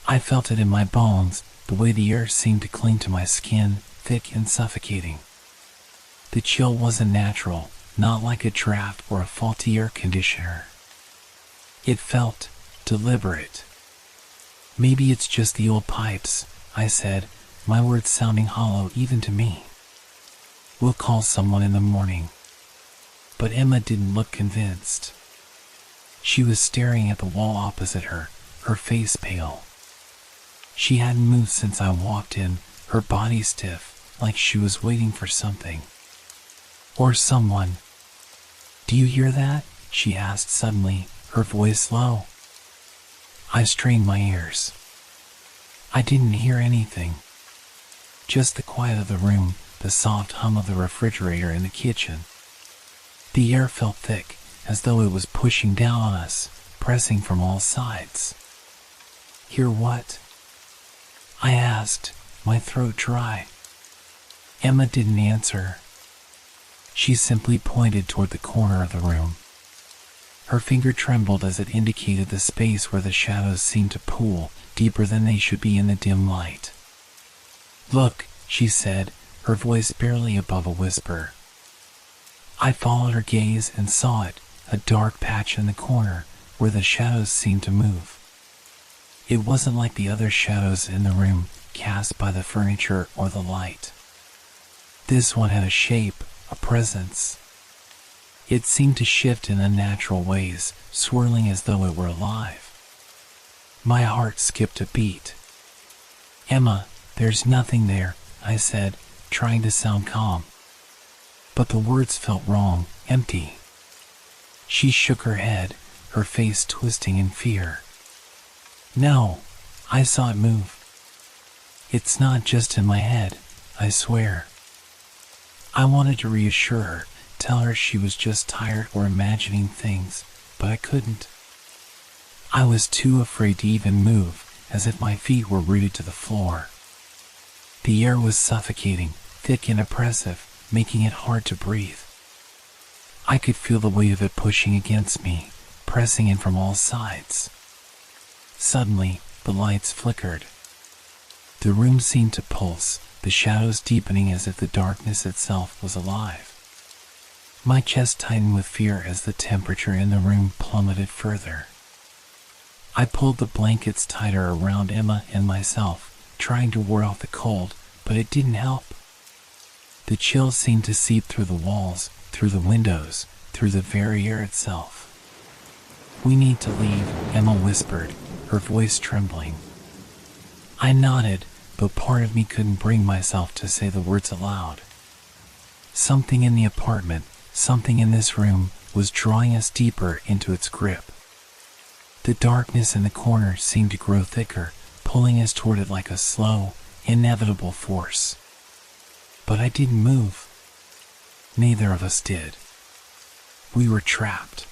I felt it in my bones, the way the air seemed to cling to my skin, thick and suffocating. The chill wasn't natural, not like a draft or a faulty air conditioner. It felt deliberate. "Maybe it's just the old pipes," I said, my words sounding hollow even to me. "We'll call someone in the morning." But Emma didn't look convinced. She was staring at the wall opposite her, her face pale. She hadn't moved since I walked in, her body stiff, like she was waiting for something. Or someone. "Do you hear that?" she asked suddenly, her voice low. I strained my ears. I didn't hear anything. Just the quiet of the room, the soft hum of the refrigerator in the kitchen. The air felt thick, as though it was pushing down on us, pressing from all sides. "Hear what?" I asked, my throat dry. Emma didn't answer. She simply pointed toward the corner of the room. Her finger trembled as it indicated the space where the shadows seemed to pool deeper than they should be in the dim light. "Look," she said, her voice barely above a whisper. I followed her gaze and saw it, a dark patch in the corner where the shadows seemed to move. It wasn't like the other shadows in the room cast by the furniture or the light. This one had a shape, a presence. It seemed to shift in unnatural ways, swirling as though it were alive. My heart skipped a beat. "Emma, there's nothing there," I said, trying to sound calm. But the words felt wrong, empty. She shook her head, her face twisting in fear. "No, I saw it move. It's not just in my head, I swear." I wanted to reassure her, tell her she was just tired or imagining things, but I couldn't. I was too afraid to even move, as if my feet were rooted to the floor. The air was suffocating, thick and oppressive, making it hard to breathe. I could feel the weight of it pushing against me, pressing in from all sides. Suddenly, the lights flickered. The room seemed to pulse, the shadows deepening as if the darkness itself was alive. My chest tightened with fear as the temperature in the room plummeted further. I pulled the blankets tighter around Emma and myself, trying to ward off the cold, but it didn't help. The chill seemed to seep through the walls, through the windows, through the very air itself. "We need to leave," Emma whispered, her voice trembling. I nodded, but part of me couldn't bring myself to say the words aloud. Something in the apartment, something in this room, was drawing us deeper into its grip. The darkness in the corner seemed to grow thicker, pulling us toward it like a slow, inevitable force. But I didn't move. Neither of us did. We were trapped.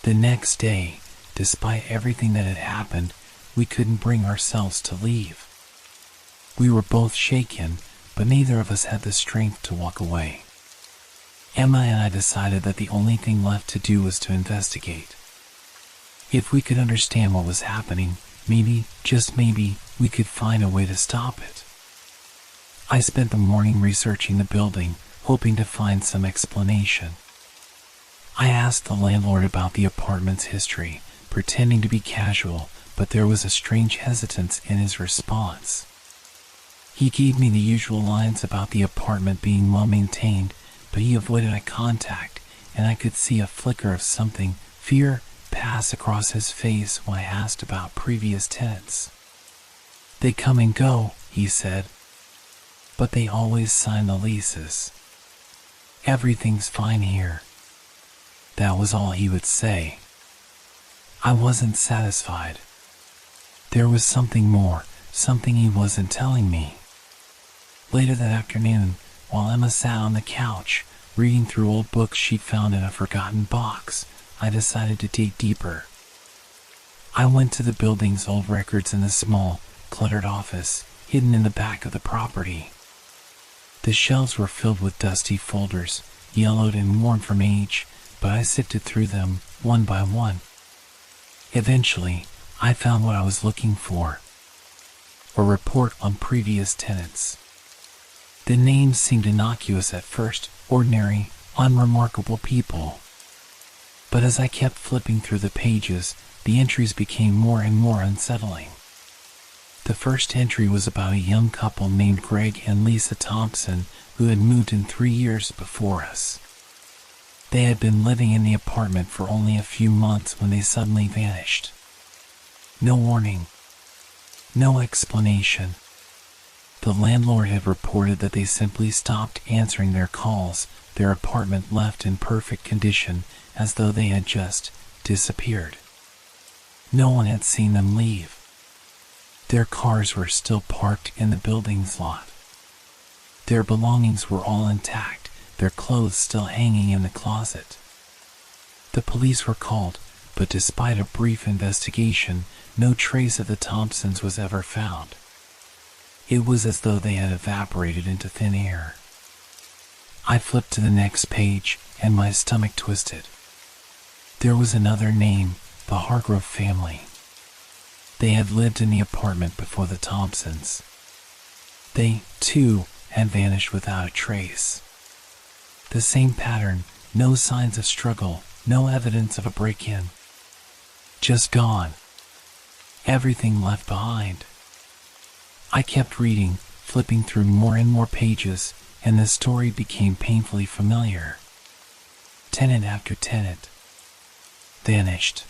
The next day, despite everything that had happened, we couldn't bring ourselves to leave. We were both shaken, but neither of us had the strength to walk away. Emma and I decided that the only thing left to do was to investigate. If we could understand what was happening, maybe, just maybe, we could find a way to stop it. I spent the morning researching the building, hoping to find some explanation. I asked the landlord about the apartment's history, pretending to be casual, but there was a strange hesitance in his response. He gave me the usual lines about the apartment being well maintained, but he avoided eye contact, and I could see a flicker of something, fear, pass across his face when I asked about previous tenants. "They come and go," he said, "but they always sign the leases. Everything's fine here." That was all he would say. I wasn't satisfied. There was something more, something he wasn't telling me. Later that afternoon, while Emma sat on the couch, reading through old books she'd found in a forgotten box, I decided to dig deeper. I went to the building's old records in the small, cluttered office, hidden in the back of the property. The shelves were filled with dusty folders, yellowed and worn from age, but I sifted through them, one by one. Eventually, I found what I was looking for. A report on previous tenants. The names seemed innocuous at first, ordinary, unremarkable people. But as I kept flipping through the pages, the entries became more and more unsettling. The first entry was about a young couple named Greg and Lisa Thompson who had moved in 3 years before us. They had been living in the apartment for only a few months when they suddenly vanished. No warning. No explanation. The landlord had reported that they simply stopped answering their calls, their apartment left in perfect condition, as though they had just disappeared. No one had seen them leave. Their cars were still parked in the building's lot. Their belongings were all intact, their clothes still hanging in the closet. The police were called, but despite a brief investigation, no trace of the Thompsons was ever found. It was as though they had evaporated into thin air. I flipped to the next page, and my stomach twisted. There was another name, the Hargrove family. They had lived in the apartment before the Thompsons. They, too, had vanished without a trace. The same pattern, no signs of struggle, no evidence of a break-in. Just gone. Everything left behind. I kept reading, flipping through more and more pages, and the story became painfully familiar. Tenant after tenant vanished,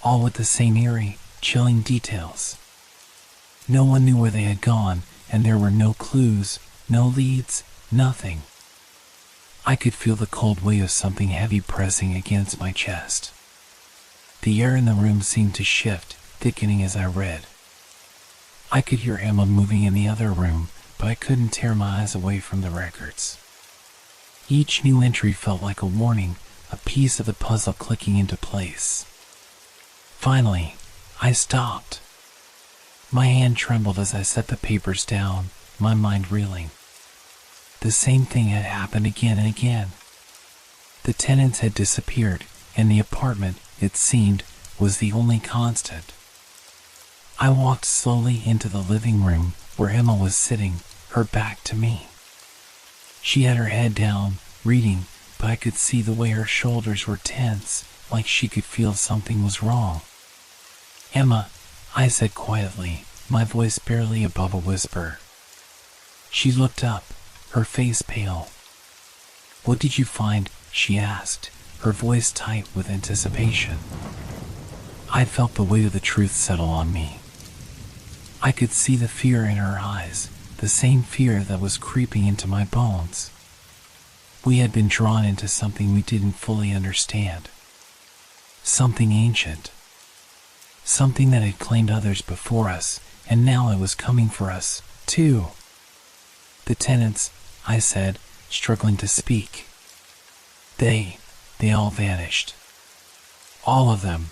all with the same eerie, chilling details. No one knew where they had gone, and there were no clues, no leads, nothing. I could feel the cold weight of something heavy pressing against my chest. The air in the room seemed to shift, thickening as I read. I could hear Emma moving in the other room, but I couldn't tear my eyes away from the records. Each new entry felt like a warning, a piece of the puzzle clicking into place. Finally, I stopped. My hand trembled as I set the papers down, my mind reeling. The same thing had happened again and again. The tenants had disappeared, and the apartment, it seemed, was the only constant. I walked slowly into the living room where Emma was sitting, her back to me. She had her head down, reading, but I could see the way her shoulders were tense, like she could feel something was wrong. "Emma," I said quietly, my voice barely above a whisper. She looked up, her face pale. "What did you find?" she asked, her voice tight with anticipation. I felt the weight of the truth settle on me. I could see the fear in her eyes, the same fear that was creeping into my bones. We had been drawn into something we didn't fully understand. Something ancient. Something that had claimed others before us, and now it was coming for us, too. "The tenants," I said, struggling to speak. They all vanished. All of them.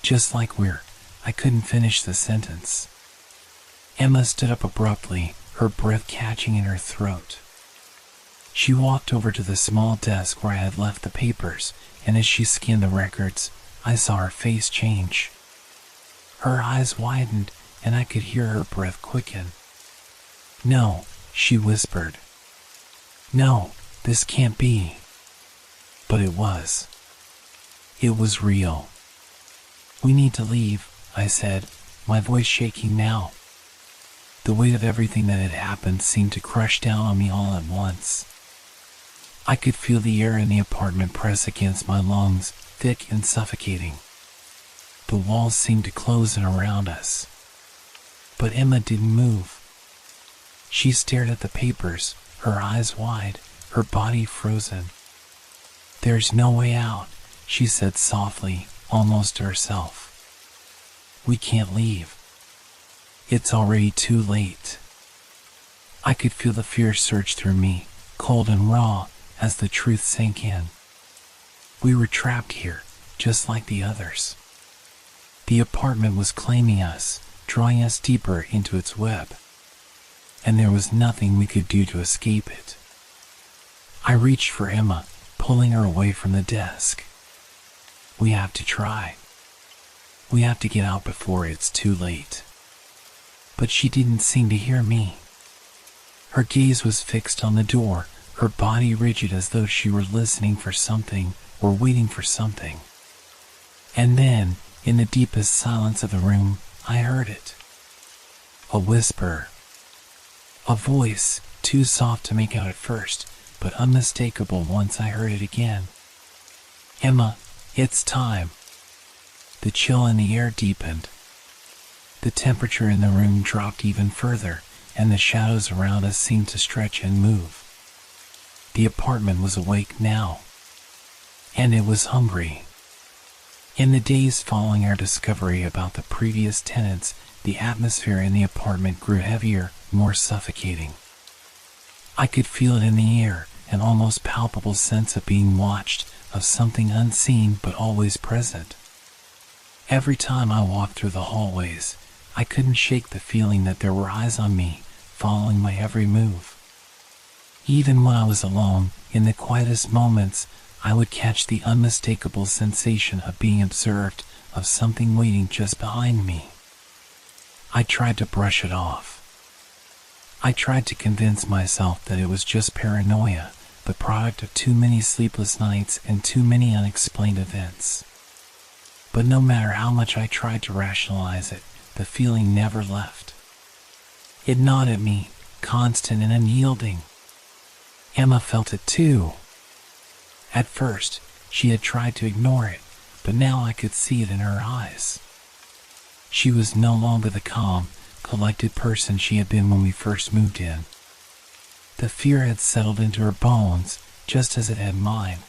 Just like I couldn't finish the sentence. Emma stood up abruptly, her breath catching in her throat. She walked over to the small desk where I had left the papers, and as she scanned the records, I saw her face change. Her eyes widened, and I could hear her breath quicken. "No," she whispered. "No, this can't be." But it was. It was real. "We need to leave," I said, my voice shaking now. The weight of everything that had happened seemed to crush down on me all at once. I could feel the air in the apartment press against my lungs, thick and suffocating. The walls seemed to close in around us. But Emma didn't move. She stared at the papers, her eyes wide, her body frozen. "There's no way out," she said softly, almost to herself. "We can't leave. It's already too late." I could feel the fear surge through me, cold and raw, as the truth sank in. We were trapped here, just like the others. The apartment was claiming us, drawing us deeper into its web. And there was nothing we could do to escape it. I reached for Emma, pulling her away from the desk. "We have to try. We have to get out before it's too late." But she didn't seem to hear me. Her gaze was fixed on the door, her body rigid as though she were listening for something or waiting for something. And then, in the deepest silence of the room, I heard it. A whisper. A voice, too soft to make out at first, but unmistakable once I heard it again. "Emma, it's time." The chill in the air deepened. The temperature in the room dropped even further, and the shadows around us seemed to stretch and move. The apartment was awake now. And it was hungry. In the days following our discovery about the previous tenants, the atmosphere in the apartment grew heavier, more suffocating. I could feel it in the air, an almost palpable sense of being watched, of something unseen but always present. Every time I walked through the hallways, I couldn't shake the feeling that there were eyes on me, following my every move. Even when I was alone, in the quietest moments, I would catch the unmistakable sensation of being observed, of something waiting just behind me. I tried to brush it off. I tried to convince myself that it was just paranoia, the product of too many sleepless nights and too many unexplained events. But no matter how much I tried to rationalize it, the feeling never left. It gnawed at me, constant and unyielding. Emma felt it too. At first, she had tried to ignore it, but now I could see it in her eyes. She was no longer the calm, collected person she had been when we first moved in. The fear had settled into her bones, just as it had mine.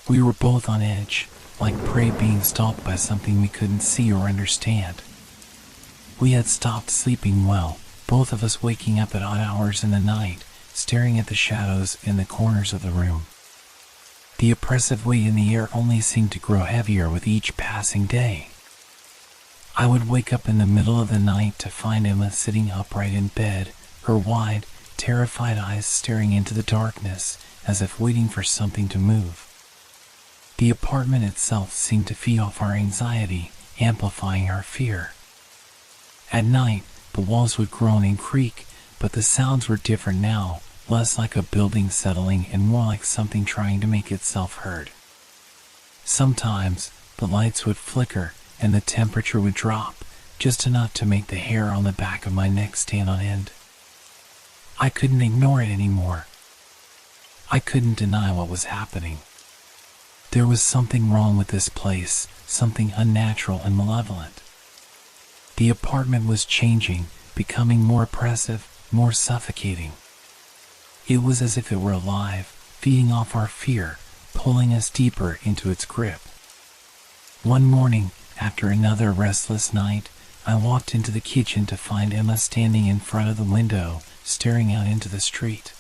We were both on edge, like prey being stalked by something we couldn't see or understand. We had stopped sleeping well, both of us waking up at odd hours in the night, staring at the shadows in the corners of the room. The oppressive weight in the air only seemed to grow heavier with each passing day. I would wake up in the middle of the night to find Emma sitting upright in bed, her wide, terrified eyes staring into the darkness, as if waiting for something to move. The apartment itself seemed to feed off our anxiety, amplifying our fear. At night, the walls would groan and creak, but the sounds were different now, less like a building settling and more like something trying to make itself heard. Sometimes, the lights would flicker, and the temperature would drop, just enough to make the hair on the back of my neck stand on end. I couldn't ignore it anymore. I couldn't deny what was happening. There was something wrong with this place, something unnatural and malevolent. The apartment was changing, becoming more oppressive, more suffocating. It was as if it were alive, feeding off our fear, pulling us deeper into its grip. One morning, after another restless night, I walked into the kitchen to find Emma standing in front of the window, staring out into the street.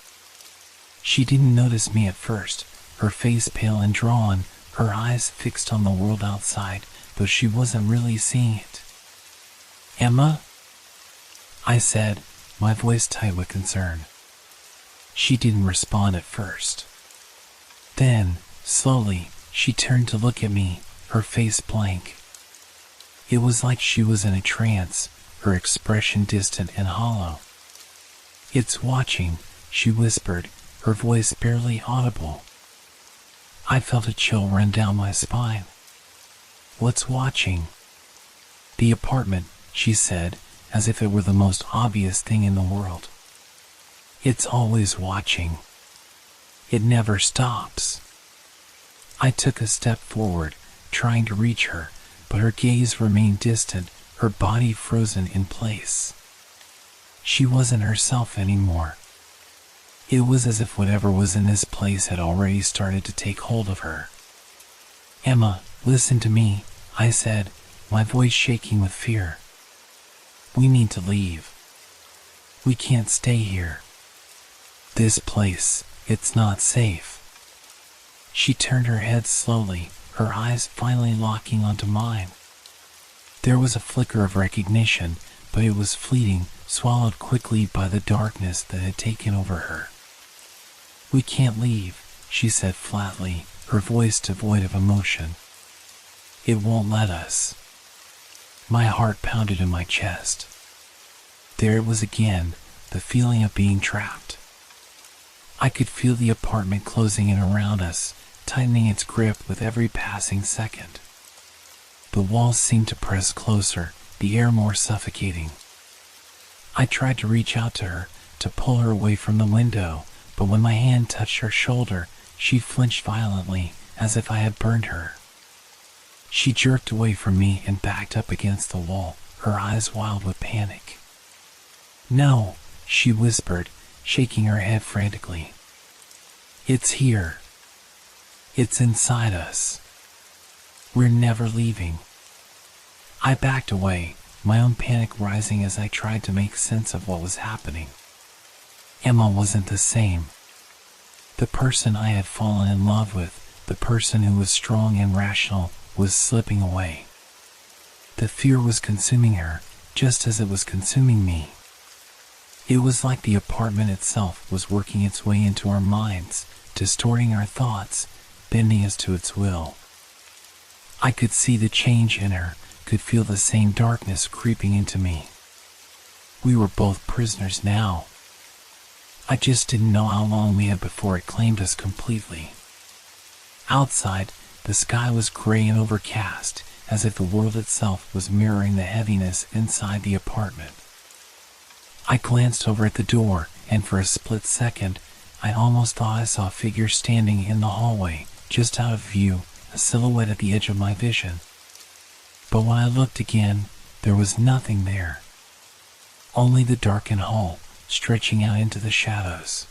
She didn't notice me at first, her face pale and drawn, her eyes fixed on the world outside, though she wasn't really seeing it. "Emma?" I said, my voice tight with concern. She didn't respond at first. Then, slowly, she turned to look at me, her face blank. It was like she was in a trance, her expression distant and hollow. "It's watching," she whispered, her voice barely audible. I felt a chill run down my spine. "What's watching?" "The apartment," she said, as if it were the most obvious thing in the world. "It's always watching. It never stops." I took a step forward, trying to reach her, but her gaze remained distant, her body frozen in place. She wasn't herself anymore. It was as if whatever was in this place had already started to take hold of her. "Emma, listen to me," I said, my voice shaking with fear. "We need to leave. We can't stay here. This place, it's not safe." She turned her head slowly, her eyes finally locking onto mine. There was a flicker of recognition, but it was fleeting, swallowed quickly by the darkness that had taken over her. "We can't leave," she said flatly, her voice devoid of emotion. "It won't let us." My heart pounded in my chest. There it was again, the feeling of being trapped. I could feel the apartment closing in around us, tightening its grip with every passing second. The walls seemed to press closer, the air more suffocating. I tried to reach out to her, to pull her away from the window, but when my hand touched her shoulder, she flinched violently, as if I had burned her. She jerked away from me and backed up against the wall, her eyes wild with panic. "No," she whispered, shaking her head frantically. "It's here. It's inside us. We're never leaving." I backed away, my own panic rising as I tried to make sense of what was happening. Emma wasn't the same. The person I had fallen in love with, The person who was strong and rational was slipping away. The fear was consuming her, just as it was consuming me. It was like the apartment itself was working its way into our minds, distorting our thoughts, bending us to its will. I could see the change in her, could feel the same darkness creeping into me. We were both prisoners now. I just didn't know how long we had before it claimed us completely. Outside, the sky was gray and overcast, as if the world itself was mirroring the heaviness inside the apartment. I glanced over at the door, and for a split second, I almost thought I saw a figure standing in the hallway, just out of view, a silhouette at the edge of my vision. But when I looked again, there was nothing there. Only the darkened hall, stretching out into the shadows.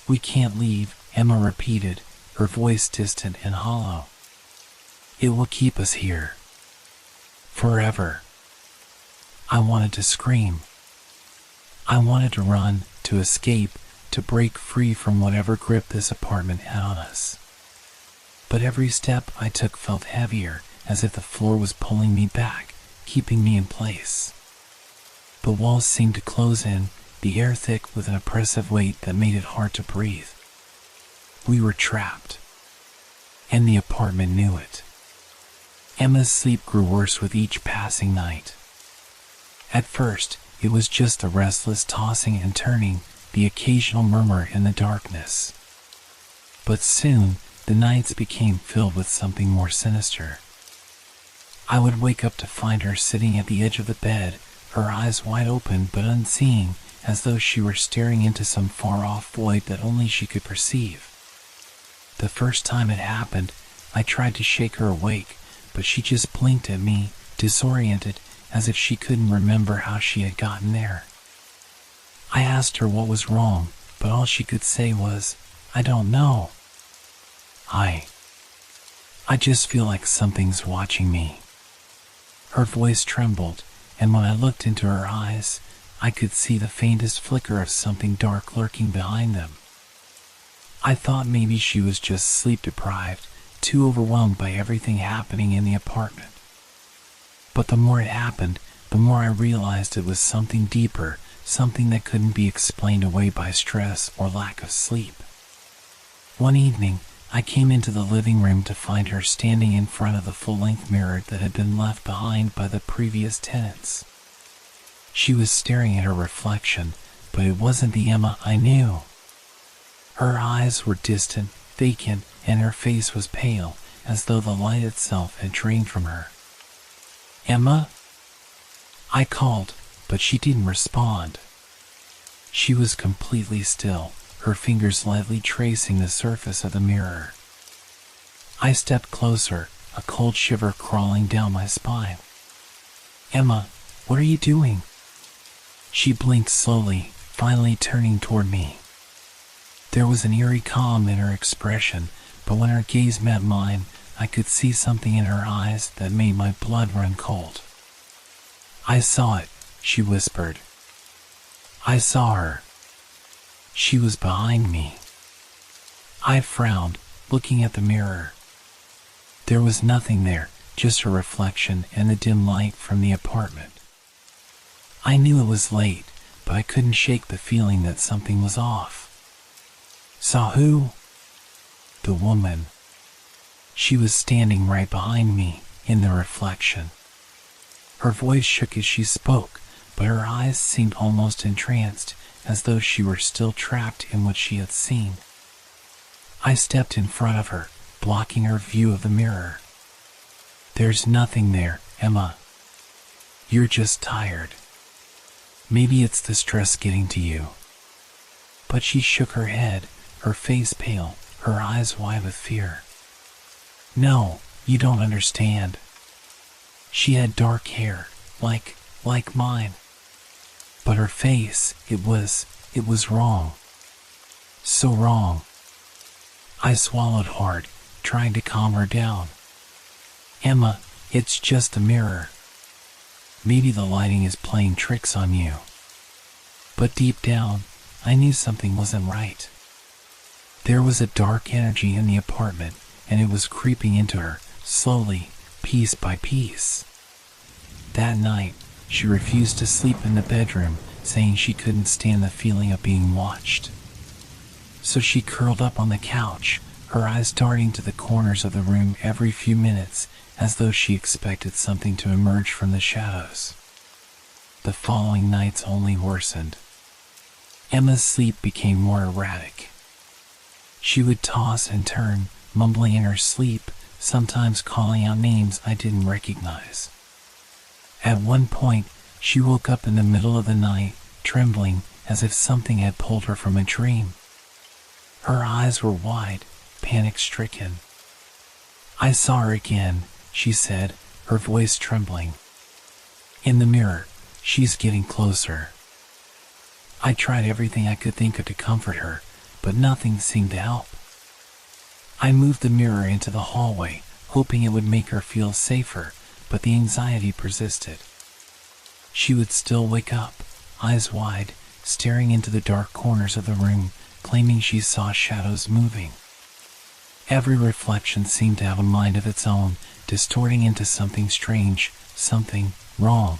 "We can't leave," Emma repeated, her voice distant and hollow. "It will keep us here. Forever." I wanted to scream. I wanted to run, to escape, to break free from whatever grip this apartment had on us. But every step I took felt heavier, as if the floor was pulling me back, keeping me in place. The walls seemed to close in, the air thick with an oppressive weight that made it hard to breathe. We were trapped. And the apartment knew it. Emma's sleep grew worse with each passing night. At first, it was just the restless tossing and turning, the occasional murmur in the darkness. But soon, the nights became filled with something more sinister. I would wake up to find her sitting at the edge of the bed, her eyes wide open but unseeing, as though she were staring into some far-off void that only she could perceive. The first time it happened, I tried to shake her awake, but she just blinked at me, disoriented, as if she couldn't remember how she had gotten there. I asked her what was wrong, but all she could say was, "I don't know. I just feel like something's watching me." Her voice trembled, and when I looked into her eyes, I could see the faintest flicker of something dark lurking behind them. I thought maybe she was just sleep-deprived, too overwhelmed by everything happening in the apartment. But the more it happened, the more I realized it was something deeper, something that couldn't be explained away by stress or lack of sleep. One evening, I came into the living room to find her standing in front of the full-length mirror that had been left behind by the previous tenants. She was staring at her reflection, but it wasn't the Emma I knew. Her eyes were distant, vacant, and her face was pale, as though the light itself had drained from her. "Emma?" I called, but she didn't respond. She was completely still, her fingers lightly tracing the surface of the mirror. I stepped closer, a cold shiver crawling down my spine. "Emma, what are you doing?" She blinked slowly, finally turning toward me. There was an eerie calm in her expression, but when her gaze met mine, I could see something in her eyes that made my blood run cold. "I saw it," she whispered. "I saw her. She was behind me." I frowned, looking at the mirror. There was nothing there, just her reflection and the dim light from the apartment. I knew it was late, but I couldn't shake the feeling that something was off. "Saw who?" "The woman." She was standing right behind me, in the reflection. Her voice shook as she spoke, but her eyes seemed almost entranced, as though she were still trapped in what she had seen. I stepped in front of her, blocking her view of the mirror. "There's nothing there, Emma. You're just tired. Maybe it's the stress getting to you." But she shook her head, her face pale, her eyes wide with fear. "No, you don't understand." She had dark hair, like mine. But her face, it was wrong. So wrong. I swallowed hard, trying to calm her down. "Emma, it's just a mirror. Maybe the lighting is playing tricks on you." But deep down, I knew something wasn't right. There was a dark energy in the apartment, and it was creeping into her, slowly, piece by piece. That night, she refused to sleep in the bedroom, saying she couldn't stand the feeling of being watched. So she curled up on the couch, her eyes darting to the corners of the room every few minutes, as though she expected something to emerge from the shadows. The following nights only worsened. Emma's sleep became more erratic. She would toss and turn, mumbling in her sleep, sometimes calling out names I didn't recognize. At one point, she woke up in the middle of the night, trembling as if something had pulled her from a dream. Her eyes were wide, panic-stricken. "I saw her again," she said, her voice trembling. "In the mirror, she's getting closer." I tried everything I could think of to comfort her, but nothing seemed to help. I moved the mirror into the hallway, hoping it would make her feel safer, but the anxiety persisted. She would still wake up, eyes wide, staring into the dark corners of the room, claiming she saw shadows moving. Every reflection seemed to have a mind of its own, distorting into something strange, something wrong.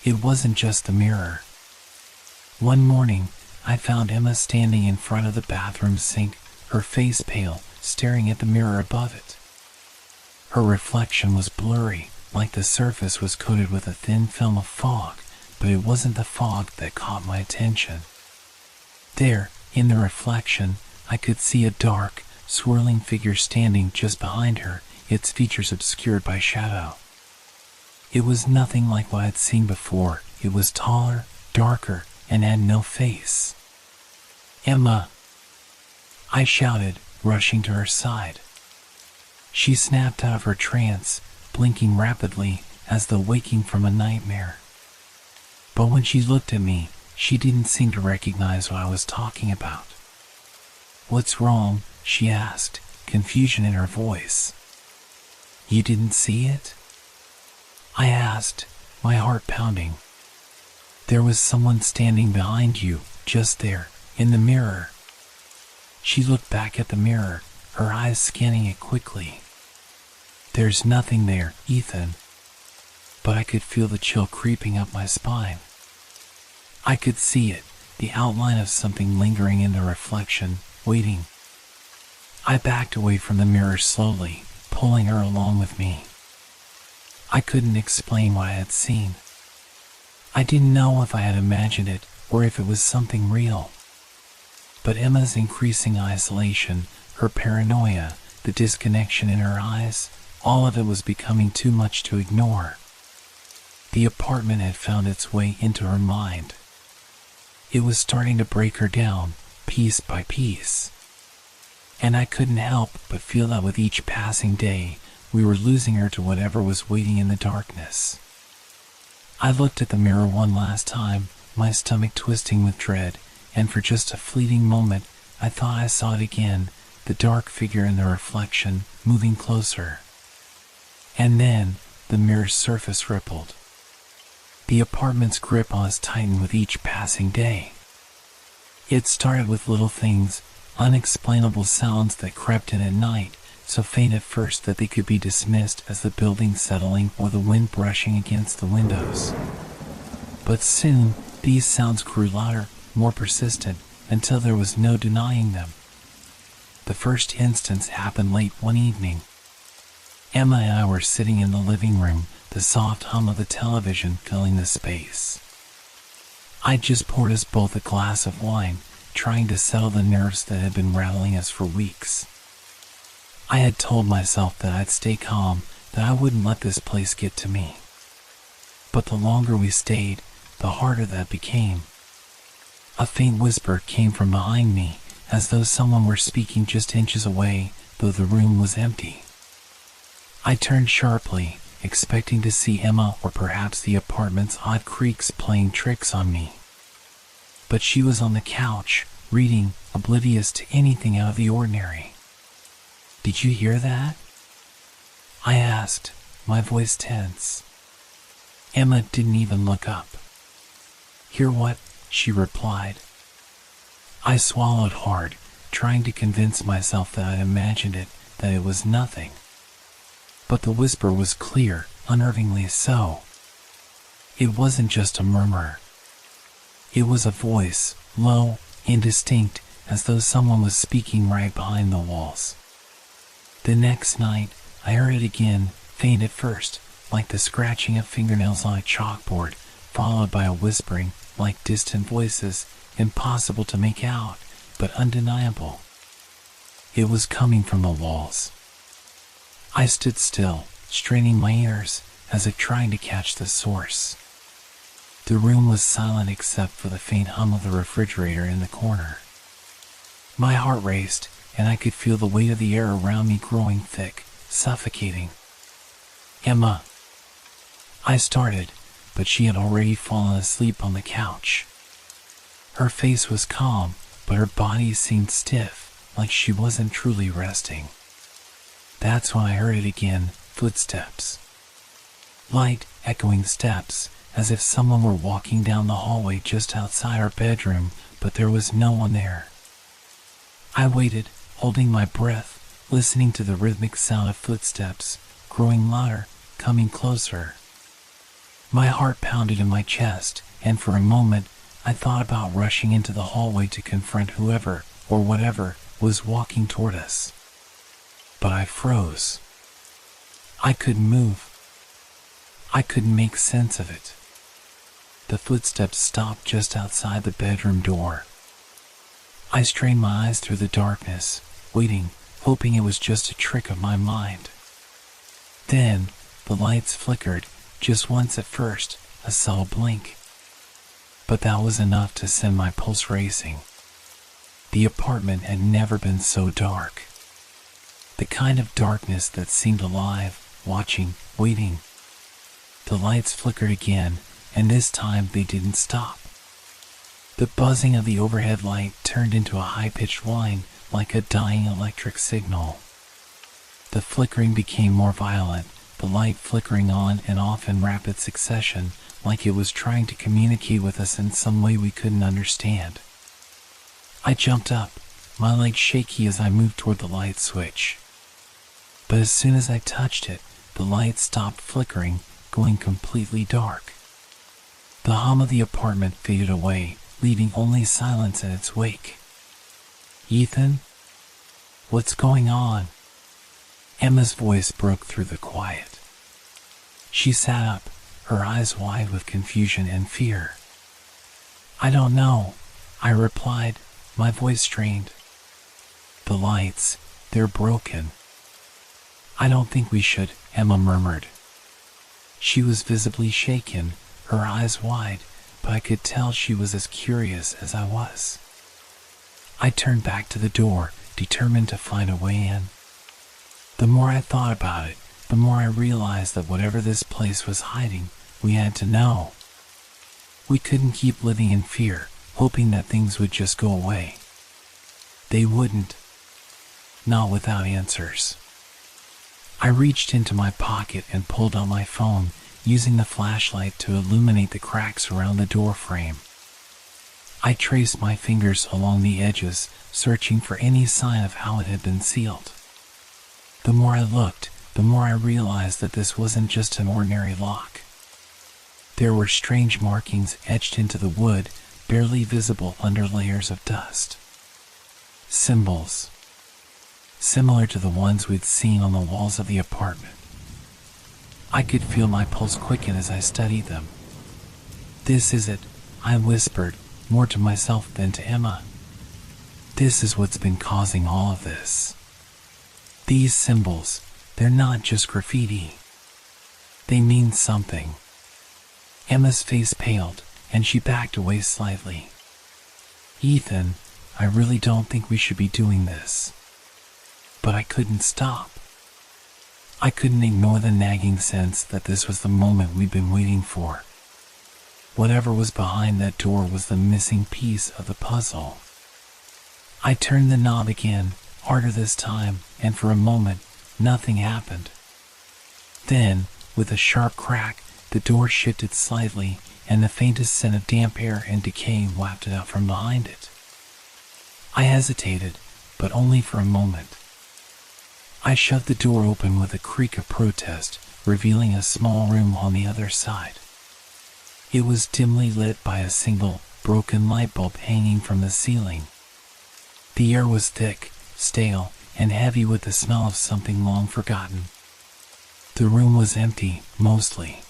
It wasn't just the mirror. One morning, I found Emma standing in front of the bathroom sink, her face pale, staring at the mirror above it. Her reflection was blurry, like the surface was coated with a thin film of fog, but it wasn't the fog that caught my attention. There, in the reflection, I could see a dark, swirling figure standing just behind her, its features obscured by shadow. It was nothing like what I'd seen before. It was taller, darker, and had no face. "Emma!" I shouted, rushing to her side. She snapped out of her trance, blinking rapidly, as though waking from a nightmare. But when she looked at me, she didn't seem to recognize what I was talking about. "What's wrong?" she asked, confusion in her voice. "You didn't see it?" I asked, my heart pounding. "There was someone standing behind you, just there, in the mirror." She looked back at the mirror, her eyes scanning it quickly. "There's nothing there, Ethan." But I could feel the chill creeping up my spine. I could see it, the outline of something lingering in the reflection, waiting. I backed away from the mirror slowly, pulling her along with me. I couldn't explain what I had seen. I didn't know if I had imagined it or if it was something real. But Emma's increasing isolation, her paranoia, the disconnection in her eyes, all of it was becoming too much to ignore. The apartment had found its way into her mind. It was starting to break her down, piece by piece. And I couldn't help but feel that with each passing day, we were losing her to whatever was waiting in the darkness. I looked at the mirror one last time, my stomach twisting with dread, and for just a fleeting moment, I thought I saw it again, the dark figure in the reflection, moving closer. And then, the mirror's surface rippled. The apartment's grip on us tightened with each passing day. It started with little things, unexplainable sounds that crept in at night, so faint at first that they could be dismissed as the building settling or the wind brushing against the windows. But soon, these sounds grew louder, more persistent, until there was no denying them. The first instance happened late one evening. Emma and I were sitting in the living room, the soft hum of the television filling the space. I'd just poured us both a glass of wine, trying to settle the nerves that had been rattling us for weeks. I had told myself that I'd stay calm, that I wouldn't let this place get to me. But the longer we stayed, the harder that became. A faint whisper came from behind me, as though someone were speaking just inches away, though the room was empty. I turned sharply, expecting to see Emma or perhaps the apartment's odd creaks playing tricks on me. But she was on the couch, reading, oblivious to anything out of the ordinary. "Did you hear that?" I asked, my voice tense. Emma didn't even look up. "Hear what?" she replied. I swallowed hard, trying to convince myself that I imagined it, that it was nothing. But the whisper was clear, unnervingly so. It wasn't just a murmur. It was a voice, low, indistinct, as though someone was speaking right behind the walls. The next night, I heard it again, faint at first, like the scratching of fingernails on a chalkboard, followed by a whispering, like distant voices, impossible to make out, but undeniable. It was coming from the walls. I stood still, straining my ears, as if trying to catch the source. The room was silent except for the faint hum of the refrigerator in the corner. My heart raced, and I could feel the weight of the air around me growing thick, suffocating. "Emma!" I started, but she had already fallen asleep on the couch. Her face was calm, but her body seemed stiff, like she wasn't truly resting. That's when I heard it again, footsteps. Light, echoing steps, as if someone were walking down the hallway just outside our bedroom, but there was no one there. I waited, holding my breath, listening to the rhythmic sound of footsteps, growing louder, coming closer. My heart pounded in my chest, and for a moment, I thought about rushing into the hallway to confront whoever, or whatever, was walking toward us. But I froze. I couldn't move. I couldn't make sense of it. The footsteps stopped just outside the bedroom door. I strained my eyes through the darkness, waiting, hoping it was just a trick of my mind. Then, the lights flickered, just once at first, a subtle blink. But that was enough to send my pulse racing. The apartment had never been so dark. The kind of darkness that seemed alive, watching, waiting. The lights flickered again, and this time they didn't stop. The buzzing of the overhead light turned into a high-pitched whine, like a dying electric signal. The flickering became more violent, the light flickering on and off in rapid succession, like it was trying to communicate with us in some way we couldn't understand. I jumped up, my legs shaky as I moved toward the light switch. But as soon as I touched it, the light stopped flickering, going completely dark. The hum of the apartment faded away, leaving only silence in its wake. "Ethan? What's going on?" Emma's voice broke through the quiet. She sat up, her eyes wide with confusion and fear. "I don't know," I replied, my voice strained. "The lights, they're broken." "I don't think we should," Emma murmured. She was visibly shaken, her eyes wide, but I could tell she was as curious as I was. I turned back to the door, determined to find a way in. The more I thought about it, the more I realized that whatever this place was hiding, we had to know. We couldn't keep living in fear, hoping that things would just go away. They wouldn't. Not without answers. I reached into my pocket and pulled out my phone, using the flashlight to illuminate the cracks around the door frame. I traced my fingers along the edges, searching for any sign of how it had been sealed. The more I looked, the more I realized that this wasn't just an ordinary lock. There were strange markings etched into the wood, barely visible under layers of dust. Symbols, similar to the ones we'd seen on the walls of the apartment. I could feel my pulse quicken as I studied them. "This is it," I whispered, more to myself than to Emma. "This is what's been causing all of this. These symbols, they're not just graffiti. They mean something." Emma's face paled, and she backed away slightly. "Ethan, I really don't think we should be doing this." But I couldn't stop. I couldn't ignore the nagging sense that this was the moment we'd been waiting for. Whatever was behind that door was the missing piece of the puzzle. I turned the knob again, harder this time, and for a moment, nothing happened. Then, with a sharp crack, the door shifted slightly, and the faintest scent of damp air and decay wafted out from behind it. I hesitated, but only for a moment. I shoved the door open with a creak of protest, revealing a small room on the other side. It was dimly lit by a single, broken light bulb hanging from the ceiling. The air was thick, stale, and heavy with the smell of something long forgotten. The room was empty, mostly.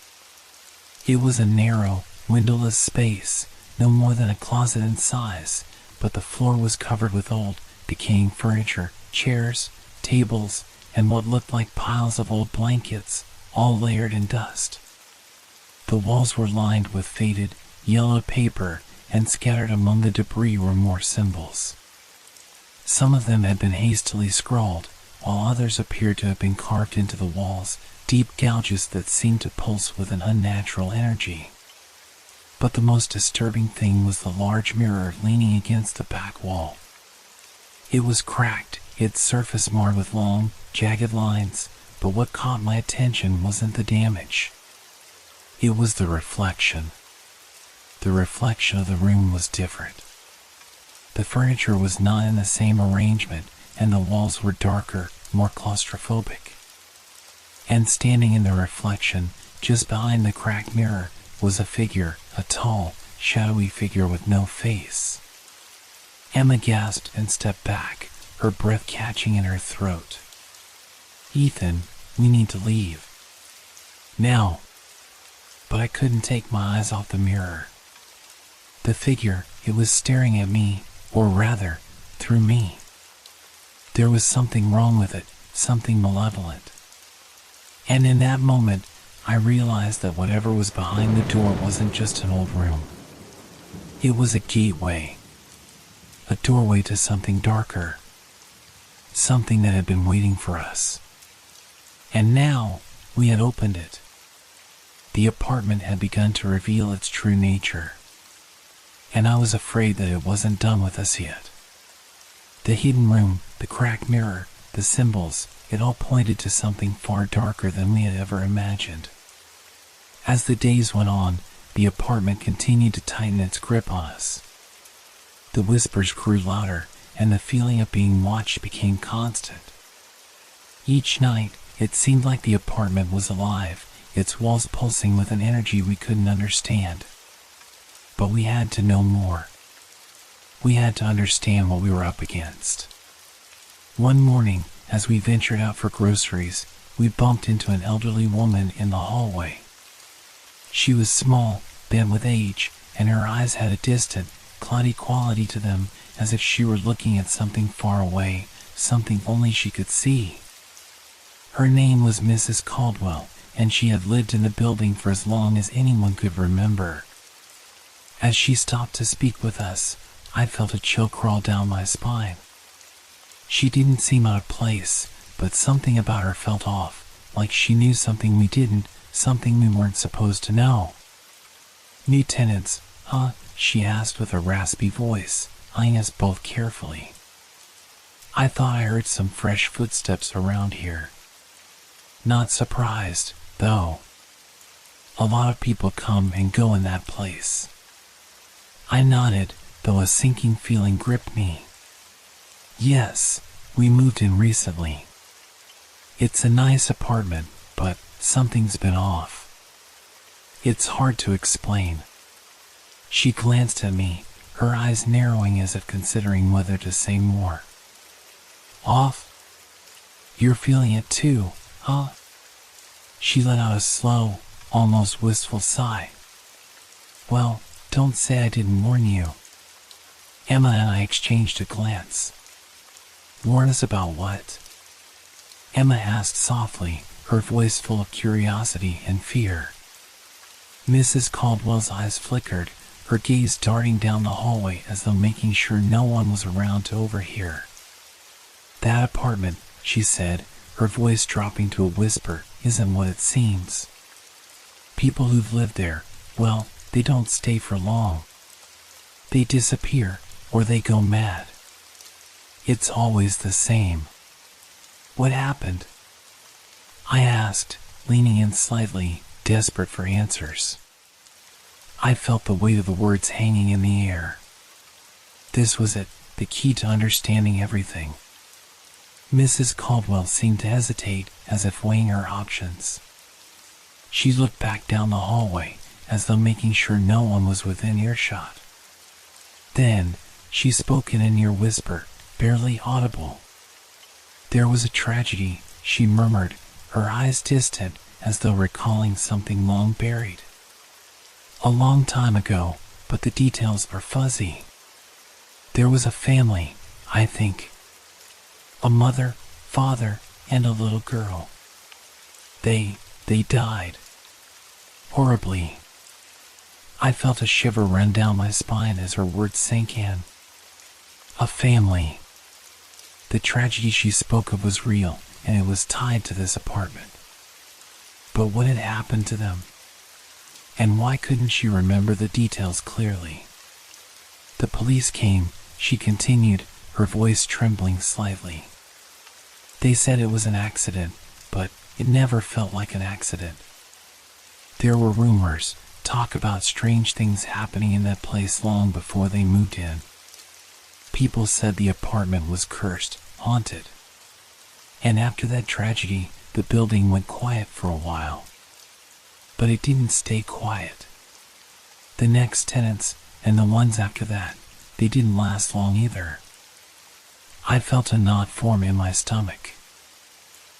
It was a narrow, windowless space, no more than a closet in size, but the floor was covered with old, decaying furniture, chairs, tables, and what looked like piles of old blankets, all layered in dust. The walls were lined with faded, yellow paper, and scattered among the debris were more symbols. Some of them had been hastily scrawled, while others appeared to have been carved into the walls, deep gouges that seemed to pulse with an unnatural energy. But the most disturbing thing was the large mirror leaning against the back wall. It was cracked, its surface marred with long, jagged lines, but what caught my attention wasn't the damage. It was the reflection. The reflection of the room was different. The furniture was not in the same arrangement, and the walls were darker, more claustrophobic. And standing in the reflection, just behind the cracked mirror, was a figure, a tall, shadowy figure with no face. Emma gasped and stepped back, her breath catching in her throat. "Ethan, we need to leave. Now." But I couldn't take my eyes off the mirror. The figure, it was staring at me, or rather, through me. There was something wrong with it, something malevolent. And in that moment, I realized that whatever was behind the door wasn't just an old room. It was a gateway. A doorway to something darker. Something that had been waiting for us. And now, we had opened it. The apartment had begun to reveal its true nature. And I was afraid that it wasn't done with us yet. The hidden room, the cracked mirror, the symbols, it all pointed to something far darker than we had ever imagined. As the days went on, the apartment continued to tighten its grip on us. The whispers grew louder, and the feeling of being watched became constant. Each night, it seemed like the apartment was alive, its walls pulsing with an energy we couldn't understand. But we had to know more. We had to understand what we were up against. One morning, as we ventured out for groceries, we bumped into an elderly woman in the hallway. She was small, bent with age, and her eyes had a distant, cloudy quality to them, as if she were looking at something far away, something only she could see. Her name was Mrs. Caldwell, and she had lived in the building for as long as anyone could remember. As she stopped to speak with us, I felt a chill crawl down my spine. She didn't seem out of place, but something about her felt off, like she knew something we didn't, something we weren't supposed to know. "New tenants, huh?" she asked with a raspy voice, eyeing us both carefully. I thought I heard some fresh footsteps around here. Not surprised, though. A lot of people come and go in that place. I nodded, though a sinking feeling gripped me. Yes, we moved in recently. It's a nice apartment, but something's been off. It's hard to explain. She glanced at me, her eyes narrowing as if considering whether to say more. Off? You're feeling it too, huh? She let out a slow, almost wistful sigh. Well, don't say I didn't warn you. Emma and I exchanged a glance. Warn us about what? Emma asked softly, her voice full of curiosity and fear. Mrs. Caldwell's eyes flickered, her gaze darting down the hallway as though making sure no one was around to overhear. That apartment, she said, her voice dropping to a whisper, isn't what it seems. People who've lived there, well, they don't stay for long. They disappear, or they go mad. It's always the same. What happened? I asked, leaning in slightly, desperate for answers. I felt the weight of the words hanging in the air. This was it, the key to understanding everything. Mrs. Caldwell seemed to hesitate, as if weighing her options. She looked back down the hallway, as though making sure no one was within earshot. Then, she spoke in a near whisper, barely audible. "There was a tragedy," she murmured, her eyes distant, as though recalling something long buried. "A long time ago, but the details are fuzzy. There was a family, I think. A mother, father, and a little girl. They died. Horribly." I felt a shiver run down my spine as her words sank in. A family. The tragedy she spoke of was real, and it was tied to this apartment. But what had happened to them? And why couldn't she remember the details clearly? "The police came," she continued, her voice trembling slightly. "They said it was an accident, but it never felt like an accident. There were rumors, talk about strange things happening in that place long before they moved in. People said the apartment was cursed, haunted. And after that tragedy, the building went quiet for a while. But it didn't stay quiet. The next tenants, and the ones after that, they didn't last long either." I felt a knot form in my stomach.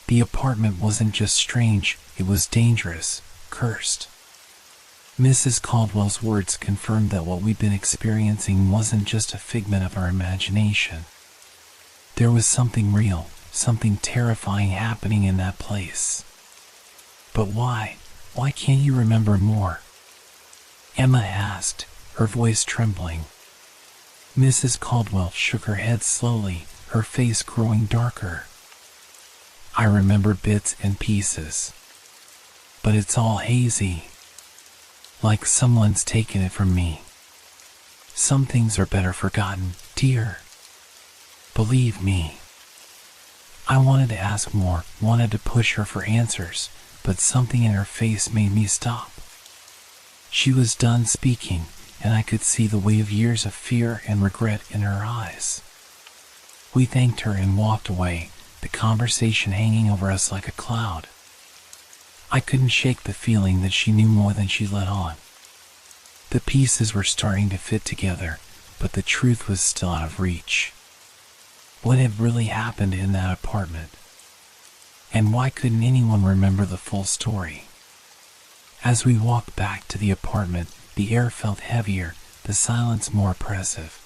The apartment wasn't just strange, it was dangerous, cursed. Mrs. Caldwell's words confirmed that what we'd been experiencing wasn't just a figment of our imagination. There was something real, something terrifying happening in that place. "But why? Why can't you remember more?" Emma asked, her voice trembling. Mrs. Caldwell shook her head slowly, her face growing darker. "I remember bits and pieces. But it's all hazy. Like someone's taken it from me. Some things are better forgotten, dear. Believe me." I wanted to ask more, wanted to push her for answers, but something in her face made me stop. She was done speaking, and I could see the weight of years of fear and regret in her eyes. We thanked her and walked away, the conversation hanging over us like a cloud. I couldn't shake the feeling that she knew more than she let on. The pieces were starting to fit together, but the truth was still out of reach. What had really happened in that apartment? And why couldn't anyone remember the full story? As we walked back to the apartment, the air felt heavier, the silence more oppressive.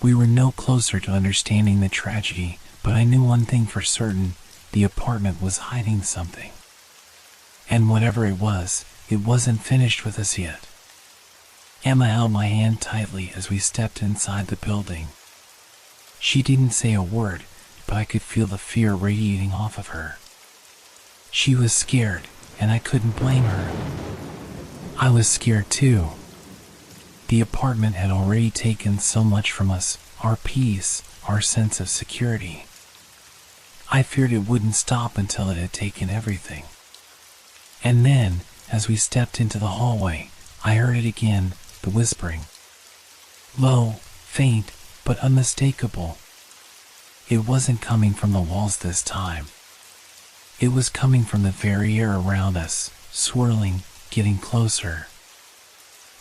We were no closer to understanding the tragedy, but I knew one thing for certain: the apartment was hiding something. And whatever it was, it wasn't finished with us yet. Emma held my hand tightly as we stepped inside the building. She didn't say a word, but I could feel the fear radiating off of her. She was scared, and I couldn't blame her. I was scared too. The apartment had already taken so much from us, our peace, our sense of security. I feared it wouldn't stop until it had taken everything. And then, as we stepped into the hallway, I heard it again, the whispering. Low, faint, but unmistakable. It wasn't coming from the walls this time. It was coming from the very air around us, swirling, getting closer.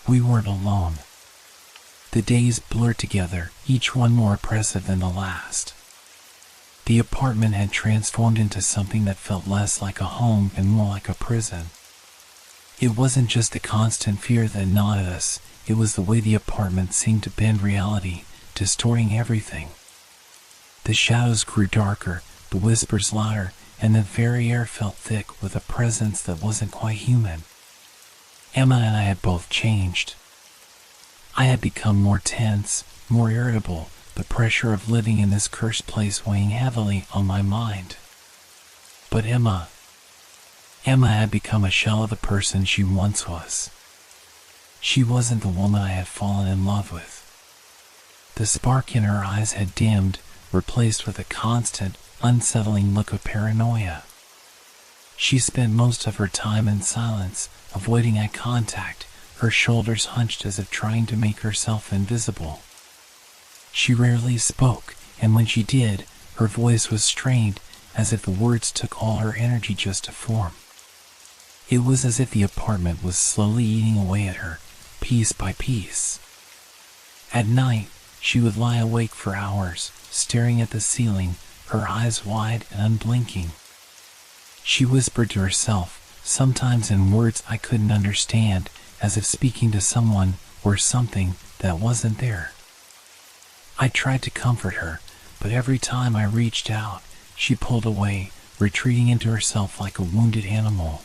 We weren't alone. The days blurred together, each one more oppressive than the last. The apartment had transformed into something that felt less like a home and more like a prison. It wasn't just the constant fear that gnawed at us, it was the way the apartment seemed to bend reality, distorting everything. The shadows grew darker, the whispers louder, and the very air felt thick with a presence that wasn't quite human. Emma and I had both changed. I had become more tense, more irritable, the pressure of living in this cursed place weighing heavily on my mind. But Emma had become a shell of the person she once was. She wasn't the woman I had fallen in love with. The spark in her eyes had dimmed, replaced with a constant, unsettling look of paranoia. She spent most of her time in silence, avoiding eye contact, her shoulders hunched as if trying to make herself invisible. She rarely spoke, and when she did, her voice was strained, as if the words took all her energy just to form. It was as if the apartment was slowly eating away at her, piece by piece. At night, she would lie awake for hours, staring at the ceiling, her eyes wide and unblinking. She whispered to herself, sometimes in words I couldn't understand, as if speaking to someone or something that wasn't there. I tried to comfort her, but every time I reached out, she pulled away, retreating into herself like a wounded animal.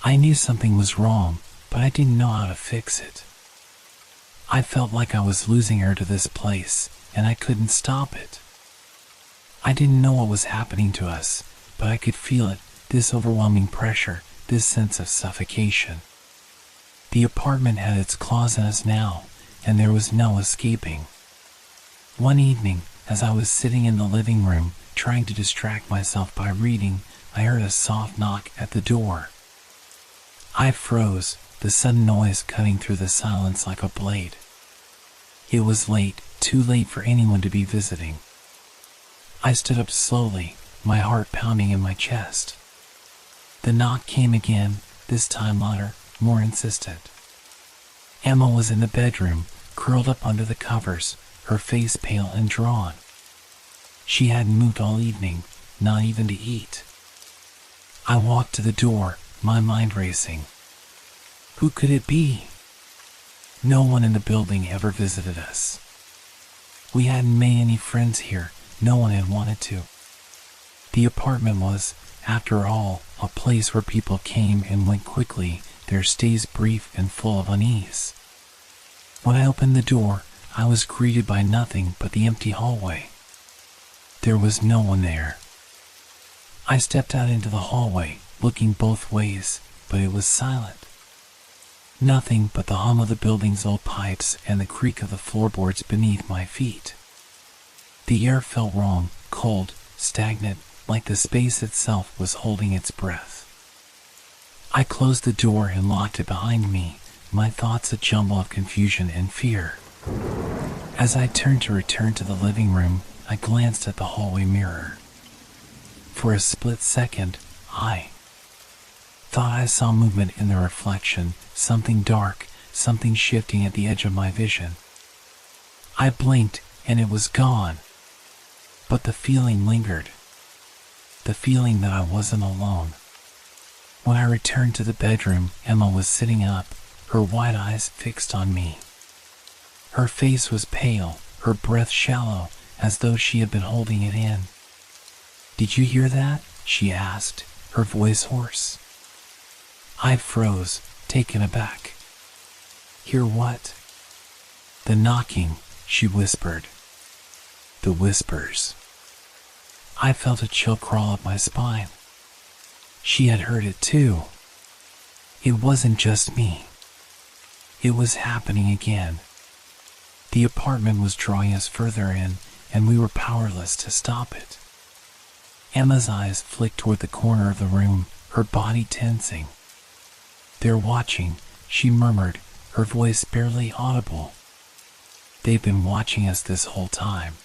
I knew something was wrong, but I didn't know how to fix it. I felt like I was losing her to this place, and I couldn't stop it. I didn't know what was happening to us, but I could feel it, this overwhelming pressure, this sense of suffocation. The apartment had its claws in us now, and there was no escaping. One evening, as I was sitting in the living room, trying to distract myself by reading, I heard a soft knock at the door. I froze, the sudden noise cutting through the silence like a blade. It was late, too late for anyone to be visiting. I stood up slowly, my heart pounding in my chest. The knock came again, this time louder, more insistent. Emma was in the bedroom, curled up under the covers, her face pale and drawn. She hadn't moved all evening, not even to eat. I walked to the door, my mind racing. Who could it be? No one in the building ever visited us. We hadn't made any friends here, no one had wanted to. The apartment was, after all, a place where people came and went quickly, their stays brief and full of unease. When I opened the door, I was greeted by nothing but the empty hallway. There was no one there. I stepped out into the hallway, looking both ways, but it was silent. Nothing but the hum of the building's old pipes and the creak of the floorboards beneath my feet. The air felt wrong, cold, stagnant, like the space itself was holding its breath. I closed the door and locked it behind me, my thoughts a jumble of confusion and fear. As I turned to return to the living room, I glanced at the hallway mirror. For a split second, I thought I saw movement in the reflection, something dark, something shifting at the edge of my vision. I blinked, and it was gone. But the feeling lingered. The feeling that I wasn't alone. When I returned to the bedroom, Emma was sitting up, her wide eyes fixed on me. Her face was pale, her breath shallow, as though she had been holding it in. "Did you hear that?" she asked, her voice hoarse. I froze, taken aback. "Hear what?" "The knocking," she whispered. The whispers. I felt a chill crawl up my spine. She had heard it too. It wasn't just me. It was happening again. The apartment was drawing us further in, and we were powerless to stop it. Emma's eyes flicked toward the corner of the room, her body tensing. "They're watching," she murmured, her voice barely audible. "They've been watching us this whole time."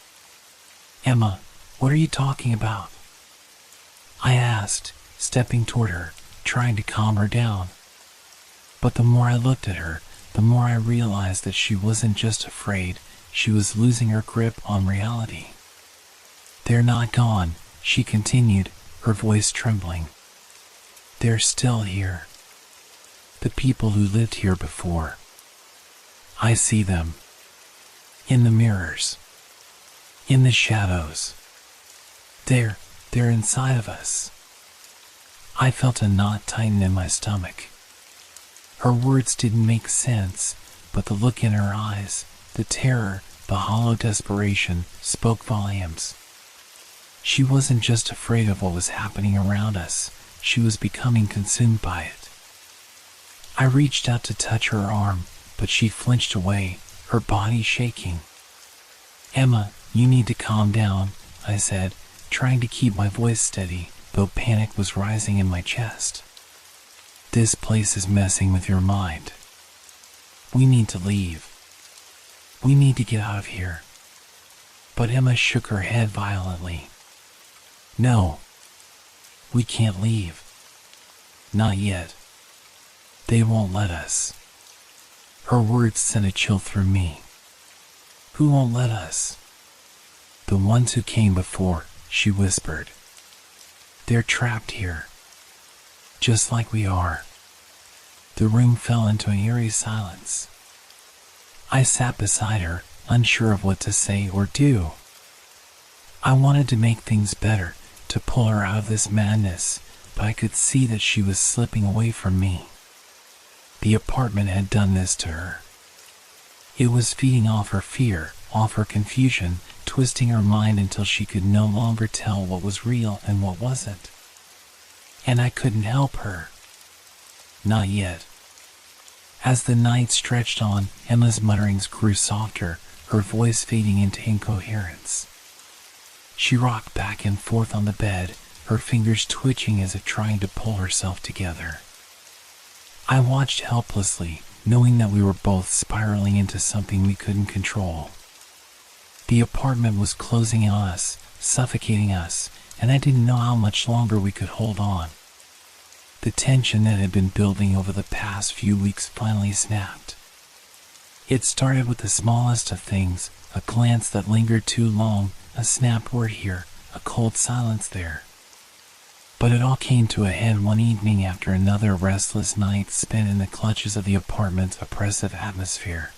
"Emma, what are you talking about?" I asked, stepping toward her, trying to calm her down. But the more I looked at her, the more I realized that she wasn't just afraid, she was losing her grip on reality. "They're not gone," she continued, her voice trembling. "They're still here. The people who lived here before. I see them. In the mirrors. In the shadows. They're inside of us." I felt a knot tighten in my stomach. Her words didn't make sense, but the look in her eyes, the terror, the hollow desperation, spoke volumes. She wasn't just afraid of what was happening around us, she was becoming consumed by it. I reached out to touch her arm, but she flinched away, her body shaking. "Emma, you need to calm down," I said, trying to keep my voice steady, though panic was rising in my chest. "This place is messing with your mind. We need to leave. We need to get out of here." But Emma shook her head violently. No, we can't leave. Not yet. They won't let us. Her words sent a chill through me. Who won't let us? The ones who came before, she whispered. They're trapped here. Just like we are. The room fell into an eerie silence. I sat beside her, unsure of what to say or do. I wanted to make things better, to pull her out of this madness, but I could see that she was slipping away from me. The apartment had done this to her. It was feeding off her fear, off her confusion, twisting her mind until she could no longer tell what was real and what wasn't. And I couldn't help her. Not yet. As the night stretched on, Emma's mutterings grew softer, her voice fading into incoherence. She rocked back and forth on the bed, her fingers twitching as if trying to pull herself together. I watched helplessly, knowing that we were both spiraling into something we couldn't control. The apartment was closing in on us, suffocating us, and I didn't know how much longer we could hold on. The tension that had been building over the past few weeks finally snapped. It started with the smallest of things, a glance that lingered too long, a snapped word here, a cold silence there. But it all came to a head one evening after another restless night spent in the clutches of the apartment's oppressive atmosphere.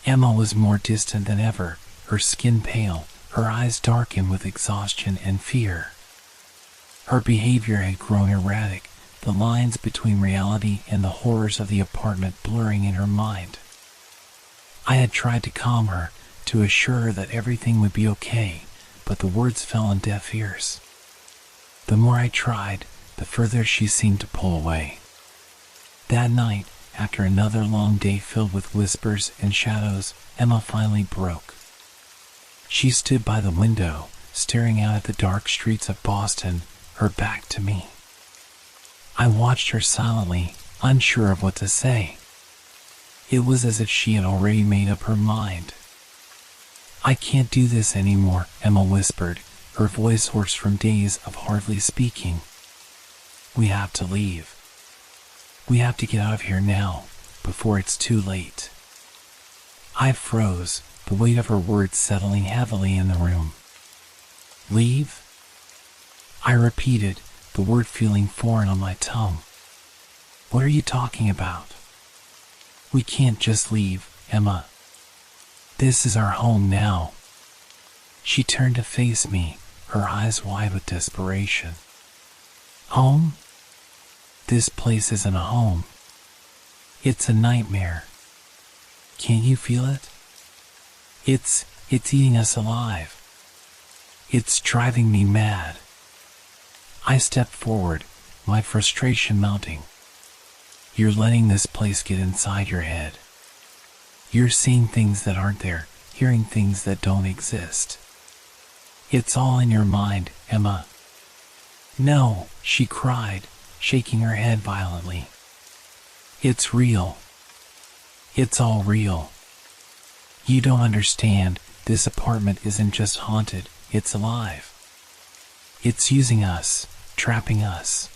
Emma was more distant than ever, her skin pale, her eyes darkened with exhaustion and fear. Her behavior had grown erratic, the lines between reality and the horrors of the apartment blurring in her mind. I had tried to calm her, to assure her that everything would be okay, but the words fell on deaf ears. The more I tried, the further she seemed to pull away. That night, after another long day filled with whispers and shadows, Emma finally broke. She stood by the window, staring out at the dark streets of Boston, her back to me. I watched her silently, unsure of what to say. It was as if she had already made up her mind. I can't do this anymore, Emma whispered, her voice hoarse from days of hardly speaking. We have to leave. We have to get out of here now, before it's too late. I froze, the weight of her words settling heavily in the room. Leave? I repeated, the word feeling foreign on my tongue. What are you talking about? We can't just leave, Emma. This is our home now. She turned to face me, her eyes wide with desperation. Home? This place isn't a home. It's a nightmare. Can't you feel it? It's eating us alive. It's driving me mad. I stepped forward, my frustration mounting. You're letting this place get inside your head. You're seeing things that aren't there, hearing things that don't exist. It's all in your mind, Emma. No, she cried, shaking her head violently. It's real. It's all real. You don't understand, this apartment isn't just haunted, it's alive. It's using us, trapping us.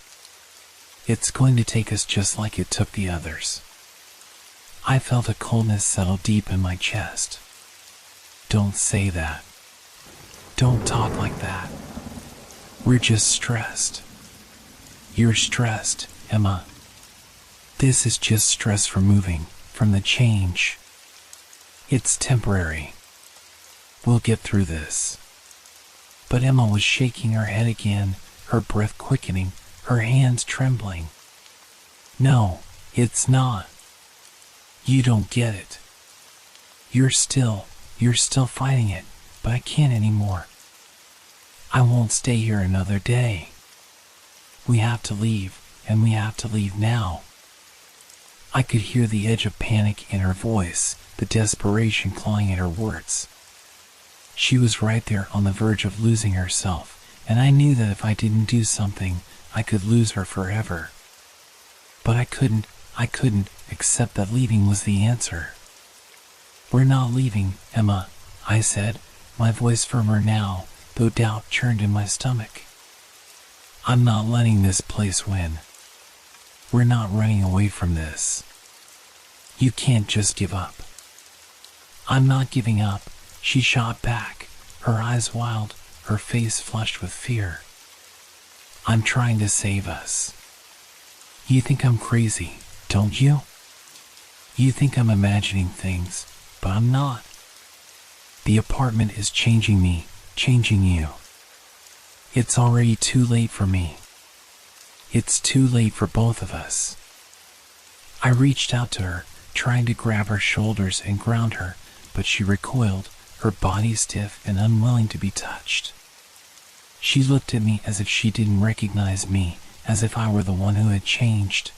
It's going to take us just like it took the others. I felt a coldness settle deep in my chest. Don't say that. Don't talk like that. We're just stressed. You're stressed, Emma. This is just stress from moving, from the change. It's temporary. We'll get through this. But Emma was shaking her head again, her breath quickening, her hands trembling. No, it's not. You don't get it. You're still fighting it, but I can't anymore. I won't stay here another day. We have to leave, and we have to leave now. I could hear the edge of panic in her voice, the desperation clawing at her words. She was right there on the verge of losing herself, and I knew that if I didn't do something, I could lose her forever. But I couldn't accept that leaving was the answer. We're not leaving, Emma, I said, my voice firmer now, though doubt churned in my stomach. I'm not letting this place win. We're not running away from this. You can't just give up. I'm not giving up, she shot back, her eyes wild, her face flushed with fear. I'm trying to save us. You think I'm crazy, don't you? You think I'm imagining things, but I'm not. The apartment is changing me, changing you. It's already too late for me. It's too late for both of us. I reached out to her, trying to grab her shoulders and ground her, but she recoiled, her body stiff and unwilling to be touched. She looked at me as if she didn't recognize me, as if I were the one who had changed.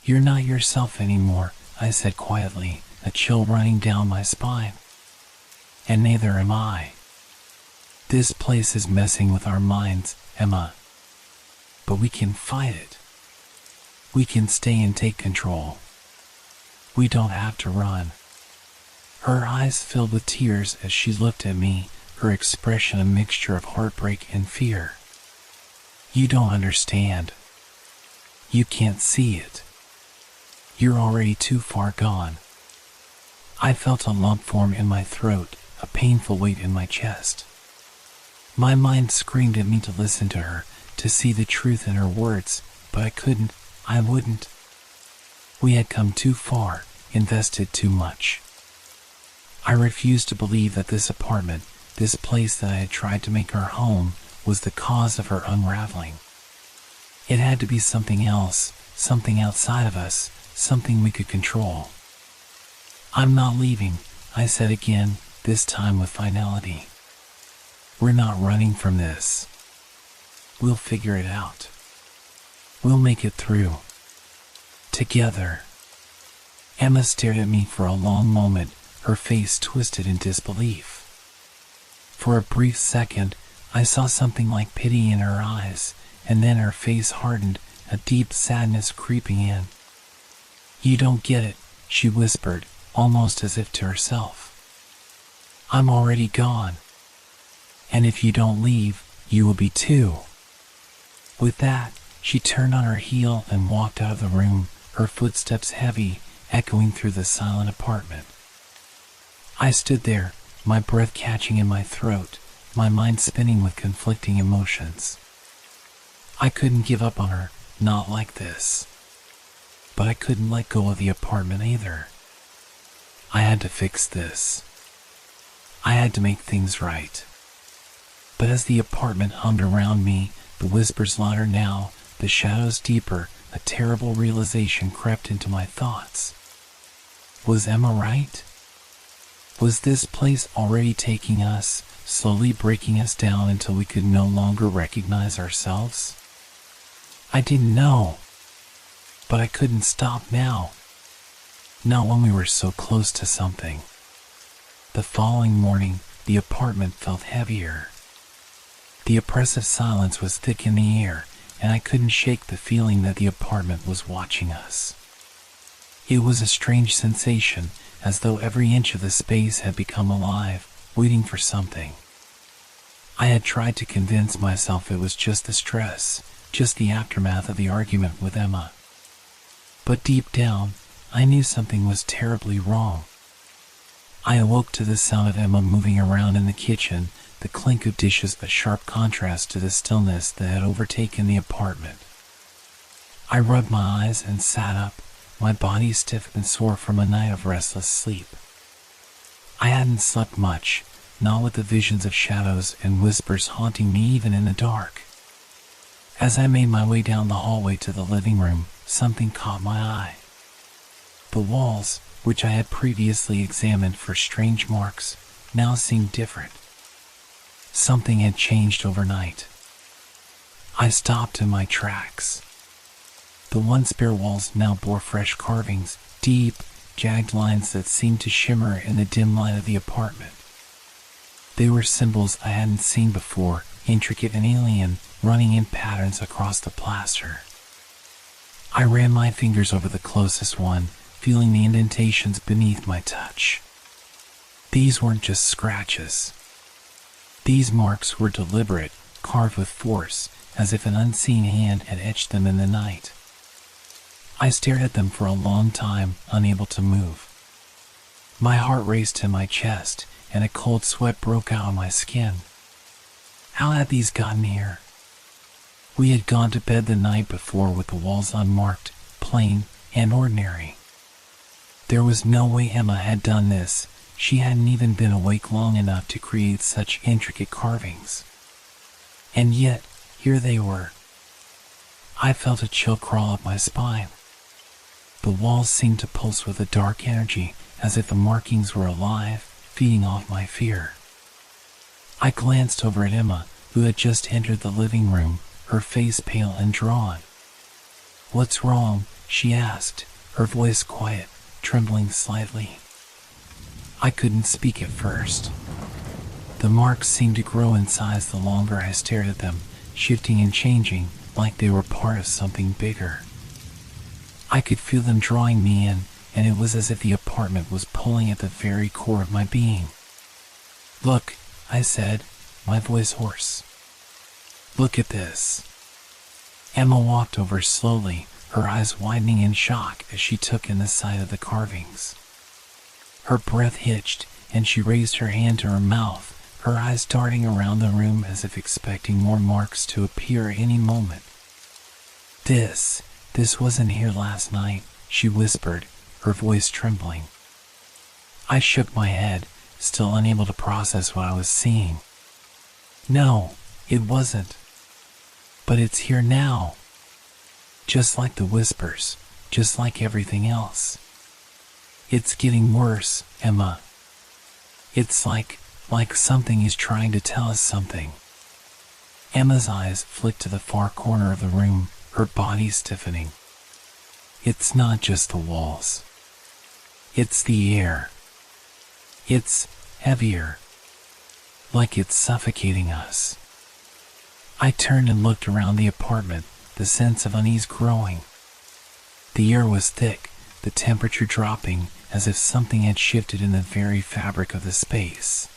You're not yourself anymore, I said quietly, a chill running down my spine. And neither am I. This place is messing with our minds, Emma. But we can fight it. We can stay and take control. We don't have to run. Her eyes filled with tears as she looked at me, her expression a mixture of heartbreak and fear. You don't understand. You can't see it. You're already too far gone. I felt a lump form in my throat, a painful weight in my chest. My mind screamed at me to listen to her, to see the truth in her words, but I couldn't, I wouldn't. We had come too far, invested too much. I refused to believe that this apartment, this place that I had tried to make our home, was the cause of her unraveling. It had to be something else, something outside of us, something we could control. I'm not leaving, I said again, this time with finality. We're not running from this. We'll figure it out. We'll make it through. Together. Emma stared at me for a long moment, her face twisted in disbelief. For a brief second, I saw something like pity in her eyes, and then her face hardened, a deep sadness creeping in. You don't get it, she whispered, almost as if to herself. I'm already gone. And if you don't leave, you will be too. With that, she turned on her heel and walked out of the room, her footsteps heavy, echoing through the silent apartment. I stood there, my breath catching in my throat, my mind spinning with conflicting emotions. I couldn't give up on her, not like this. But I couldn't let go of the apartment either. I had to fix this. I had to make things right. But as the apartment hummed around me, the whispers louder now, the shadows deeper, a terrible realization crept into my thoughts. Was Emma right? Was this place already taking us, slowly breaking us down until we could no longer recognize ourselves? I didn't know. But I couldn't stop now. Not when we were so close to something. The following morning, the apartment felt heavier. The oppressive silence was thick in the air, and I couldn't shake the feeling that the apartment was watching us. It was a strange sensation, as though every inch of the space had become alive, waiting for something. I had tried to convince myself it was just the stress, just the aftermath of the argument with Emma. But deep down, I knew something was terribly wrong. I awoke to the sound of Emma moving around in the kitchen, the clink of dishes a sharp contrast to the stillness that had overtaken the apartment. I rubbed my eyes and sat up, my body stiff and sore from a night of restless sleep. I hadn't slept much, not with the visions of shadows and whispers haunting me even in the dark. As I made my way down the hallway to the living room, something caught my eye. The walls, which I had previously examined for strange marks, now seemed different. Something had changed overnight. I stopped in my tracks. The once bare walls now bore fresh carvings, deep, jagged lines that seemed to shimmer in the dim light of the apartment. They were symbols I hadn't seen before, intricate and alien, running in patterns across the plaster. I ran my fingers over the closest one, feeling the indentations beneath my touch. These weren't just scratches. These marks were deliberate, carved with force, as if an unseen hand had etched them in the night. I stared at them for a long time, unable to move. My heart raced in my chest, and a cold sweat broke out on my skin. How had these gotten here? We had gone to bed the night before with the walls unmarked, plain, and ordinary. There was no way Emma had done this. She hadn't even been awake long enough to create such intricate carvings. And yet, here they were. I felt a chill crawl up my spine. The walls seemed to pulse with a dark energy, as if the markings were alive, feeding off my fear. I glanced over at Emma, who had just entered the living room, her face pale and drawn. "What's wrong?" she asked, her voice quiet, trembling slightly. I couldn't speak at first. The marks seemed to grow in size the longer I stared at them, shifting and changing, like they were part of something bigger. I could feel them drawing me in, and it was as if the apartment was pulling at the very core of my being. "Look," I said, my voice hoarse. "Look at this." Emma walked over slowly, her eyes widening in shock as she took in the sight of the carvings. Her breath hitched, and she raised her hand to her mouth, her eyes darting around the room as if expecting more marks to appear any moment. This wasn't here last night," she whispered, her voice trembling. I shook my head, still unable to process what I was seeing. "No, it wasn't. But it's here now. Just like the whispers, just like everything else. It's getting worse, Emma. It's like something is trying to tell us something." Emma's eyes flicked to the far corner of the room, her body stiffening. "It's not just the walls. It's the air. It's heavier. Like it's suffocating us." I turned and looked around the apartment, the sense of unease growing. The air was thick, the temperature dropping, as if something had shifted in the very fabric of the space.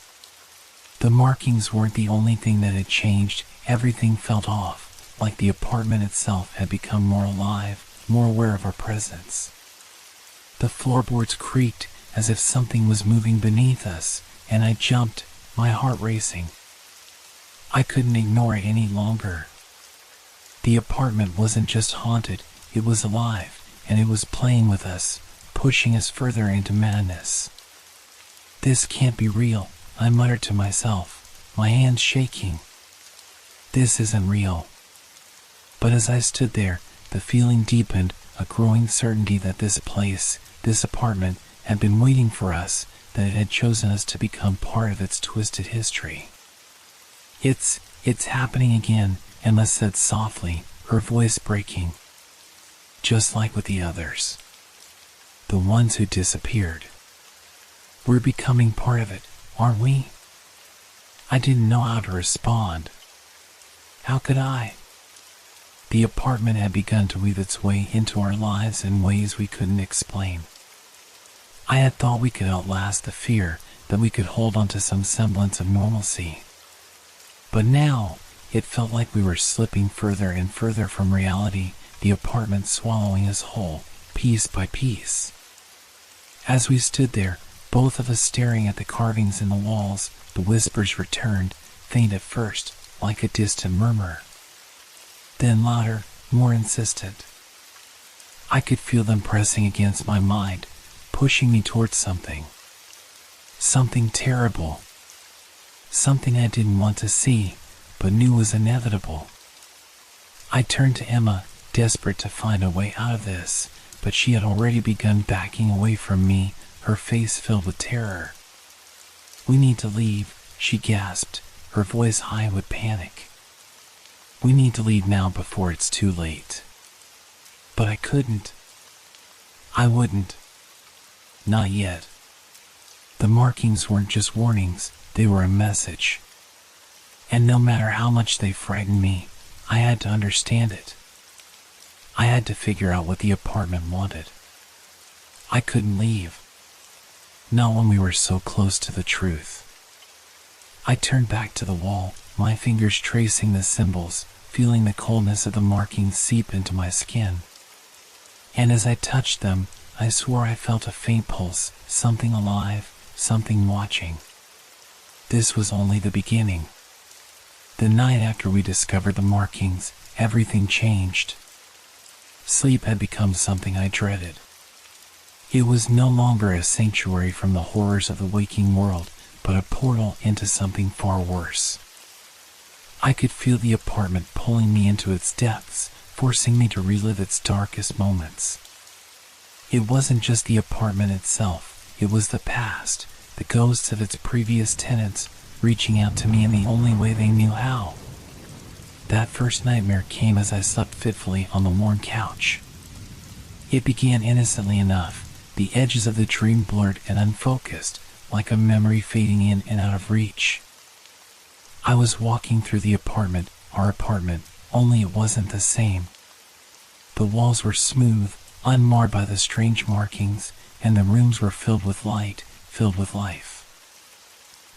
The markings weren't the only thing that had changed. Everything felt off, like the apartment itself had become more alive, more aware of our presence. The floorboards creaked, as if something was moving beneath us, and I jumped, my heart racing. I couldn't ignore it any longer. The apartment wasn't just haunted, it was alive, and it was playing with us, pushing us further into madness. "This can't be real," I muttered to myself, my hands shaking. "This isn't real." But as I stood there, the feeling deepened, a growing certainty that this place, this apartment, had been waiting for us, that it had chosen us to become part of its twisted history. It's happening again," Emma said softly, her voice breaking. "Just like with the others. The ones who disappeared. We're becoming part of it, aren't we?" I didn't know how to respond. How could I? The apartment had begun to weave its way into our lives in ways we couldn't explain. I had thought we could outlast the fear, that we could hold on to some semblance of normalcy. But now, it felt like we were slipping further and further from reality, the apartment swallowing us whole, piece by piece. As we stood there, both of us staring at the carvings in the walls, the whispers returned, faint at first, like a distant murmur. Then louder, more insistent. I could feel them pressing against my mind, pushing me towards something. Something terrible. Something I didn't want to see, but knew was inevitable. I turned to Emma, desperate to find a way out of this, but she had already begun backing away from me, her face filled with terror. "We need to leave," she gasped, her voice high with panic. "We need to leave now before it's too late." But I couldn't. I wouldn't. Not yet. The markings weren't just warnings, they were a message. And no matter how much they frightened me, I had to understand it. I had to figure out what the apartment wanted. I couldn't leave. Not when we were so close to the truth. I turned back to the wall, my fingers tracing the symbols, feeling the coldness of the markings seep into my skin. And as I touched them, I swore I felt a faint pulse, something alive, something watching. This was only the beginning. The night after we discovered the markings, everything changed. Sleep had become something I dreaded. It was no longer a sanctuary from the horrors of the waking world, but a portal into something far worse. I could feel the apartment pulling me into its depths, forcing me to relive its darkest moments. It wasn't just the apartment itself, it was the past, the ghosts of its previous tenants, reaching out to me in the only way they knew how. That first nightmare came as I slept fitfully on the worn couch. It began innocently enough, the edges of the dream blurred and unfocused, like a memory fading in and out of reach. I was walking through the apartment, our apartment, only it wasn't the same. The walls were smooth, unmarred by the strange markings, and the rooms were filled with light, filled with life.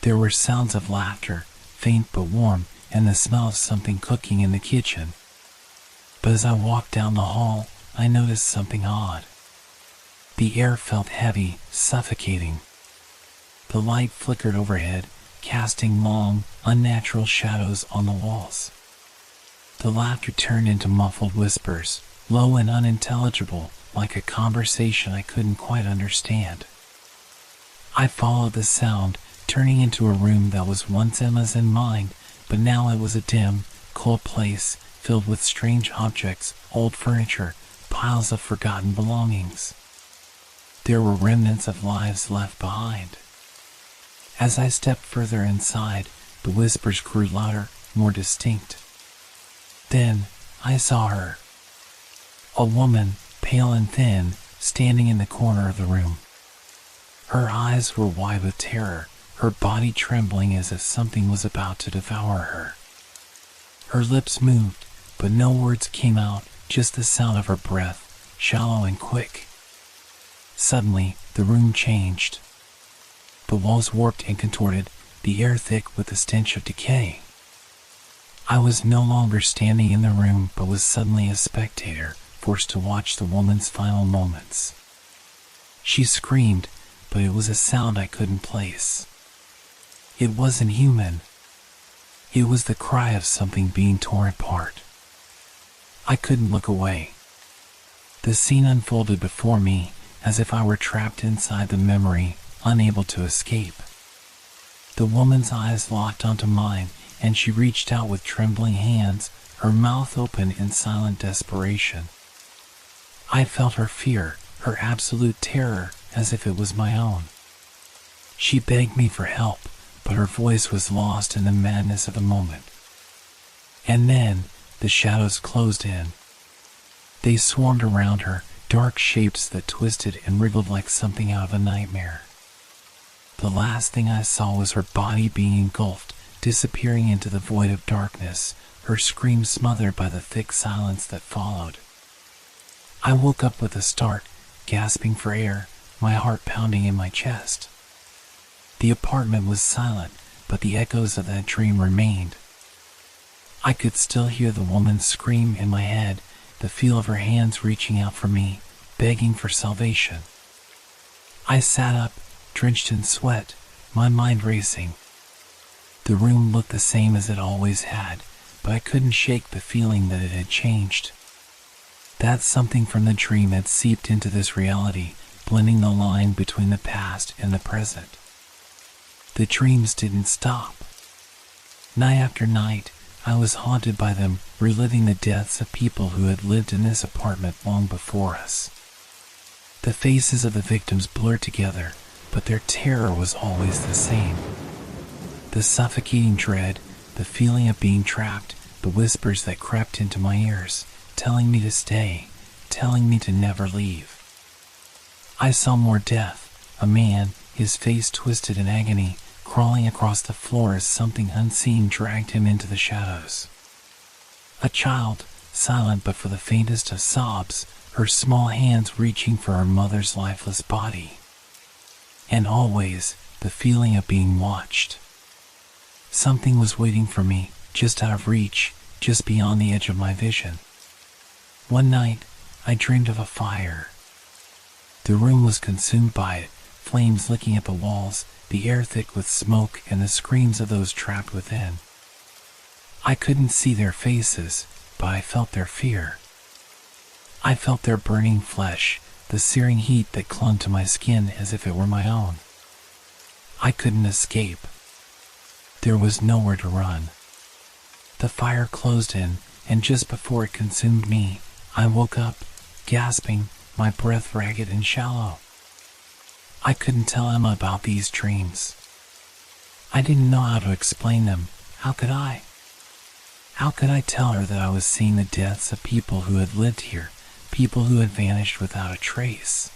There were sounds of laughter, faint but warm, and the smell of something cooking in the kitchen. But as I walked down the hall, I noticed something odd. The air felt heavy, suffocating. The light flickered overhead, casting long, unnatural shadows on the walls. The laughter turned into muffled whispers, low and unintelligible, like a conversation I couldn't quite understand. I followed the sound, turning into a room that was once Emma's and mine, but now it was a dim, cold place filled with strange objects, old furniture, piles of forgotten belongings. There were remnants of lives left behind. As I stepped further inside, the whispers grew louder, more distinct. Then I saw her. A woman, pale and thin, standing in the corner of the room. Her eyes were wide with terror, her body trembling as if something was about to devour her. Her lips moved, but no words came out, just the sound of her breath, shallow and quick. Suddenly, the room changed. The walls warped and contorted, the air thick with the stench of decay. I was no longer standing in the room, but was suddenly a spectator, forced to watch the woman's final moments. She screamed, but it was a sound I couldn't place. It wasn't human. It was the cry of something being torn apart. I couldn't look away. The scene unfolded before me, as if I were trapped inside the memory, unable to escape. The woman's eyes locked onto mine, and she reached out with trembling hands, her mouth open in silent desperation. I felt her fear, her absolute terror, as if it was my own. She begged me for help, but her voice was lost in the madness of the moment. And then, the shadows closed in. They swarmed around her, dark shapes that twisted and wriggled like something out of a nightmare. The last thing I saw was her body being engulfed, disappearing into the void of darkness, her scream smothered by the thick silence that followed. I woke up with a start, gasping for air, my heart pounding in my chest. The apartment was silent, but the echoes of that dream remained. I could still hear the woman's scream in my head, the feel of her hands reaching out for me, begging for salvation. I sat up, drenched in sweat, my mind racing. The room looked the same as it always had, but I couldn't shake the feeling that it had changed. That something from the dream had seeped into this reality, blending the line between the past and the present. The dreams didn't stop. Night after night, I was haunted by them, reliving the deaths of people who had lived in this apartment long before us. The faces of the victims blurred together, but their terror was always the same. The suffocating dread, the feeling of being trapped, the whispers that crept into my ears, telling me to stay, telling me to never leave. I saw more death, a man, his face twisted in agony, crawling across the floor as something unseen dragged him into the shadows. A child, silent but for the faintest of sobs, her small hands reaching for her mother's lifeless body. And always, the feeling of being watched. Something was waiting for me, just out of reach, just beyond the edge of my vision. One night, I dreamed of a fire. The room was consumed by it, flames licking at the walls, the air thick with smoke, and the screams of those trapped within. I couldn't see their faces, but I felt their fear. I felt their burning flesh, the searing heat that clung to my skin as if it were my own. I couldn't escape. There was nowhere to run. The fire closed in, and just before it consumed me, I woke up, gasping, my breath ragged and shallow. I couldn't tell Emma about these dreams. I didn't know how to explain them. How could I? How could I tell her that I was seeing the deaths of people who had lived here, people who had vanished without a trace?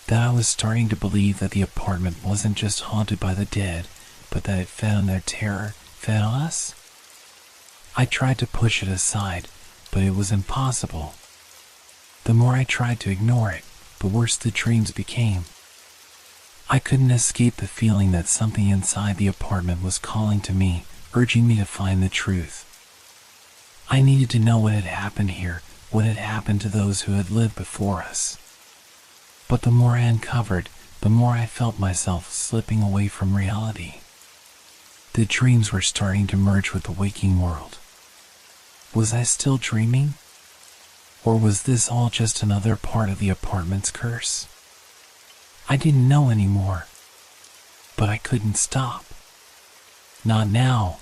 That I was starting to believe that the apartment wasn't just haunted by the dead, but that it fed on their terror, fed on us? I tried to push it aside, but it was impossible. The more I tried to ignore it, the worse the dreams became. I couldn't escape the feeling that something inside the apartment was calling to me, urging me to find the truth. I needed to know what had happened here, what had happened to those who had lived before us. But the more I uncovered, the more I felt myself slipping away from reality. The dreams were starting to merge with the waking world. Was I still dreaming? Or was this all just another part of the apartment's curse? I didn't know anymore. But I couldn't stop. Not now.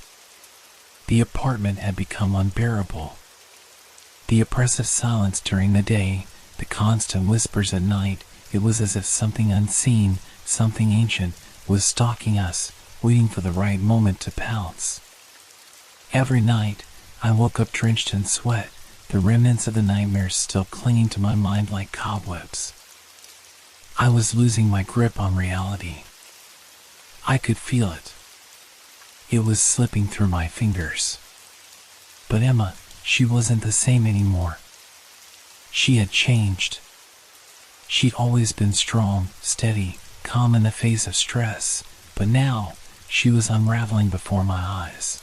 The apartment had become unbearable. The oppressive silence during the day, the constant whispers at night, it was as if something unseen, something ancient, was stalking us, waiting for the right moment to pounce. Every night, I woke up drenched in sweat, the remnants of the nightmares still clinging to my mind like cobwebs. I was losing my grip on reality. I could feel it. It was slipping through my fingers. But Emma, she wasn't the same anymore. She had changed. She'd always been strong, steady, calm in the face of stress, but now she was unraveling before my eyes.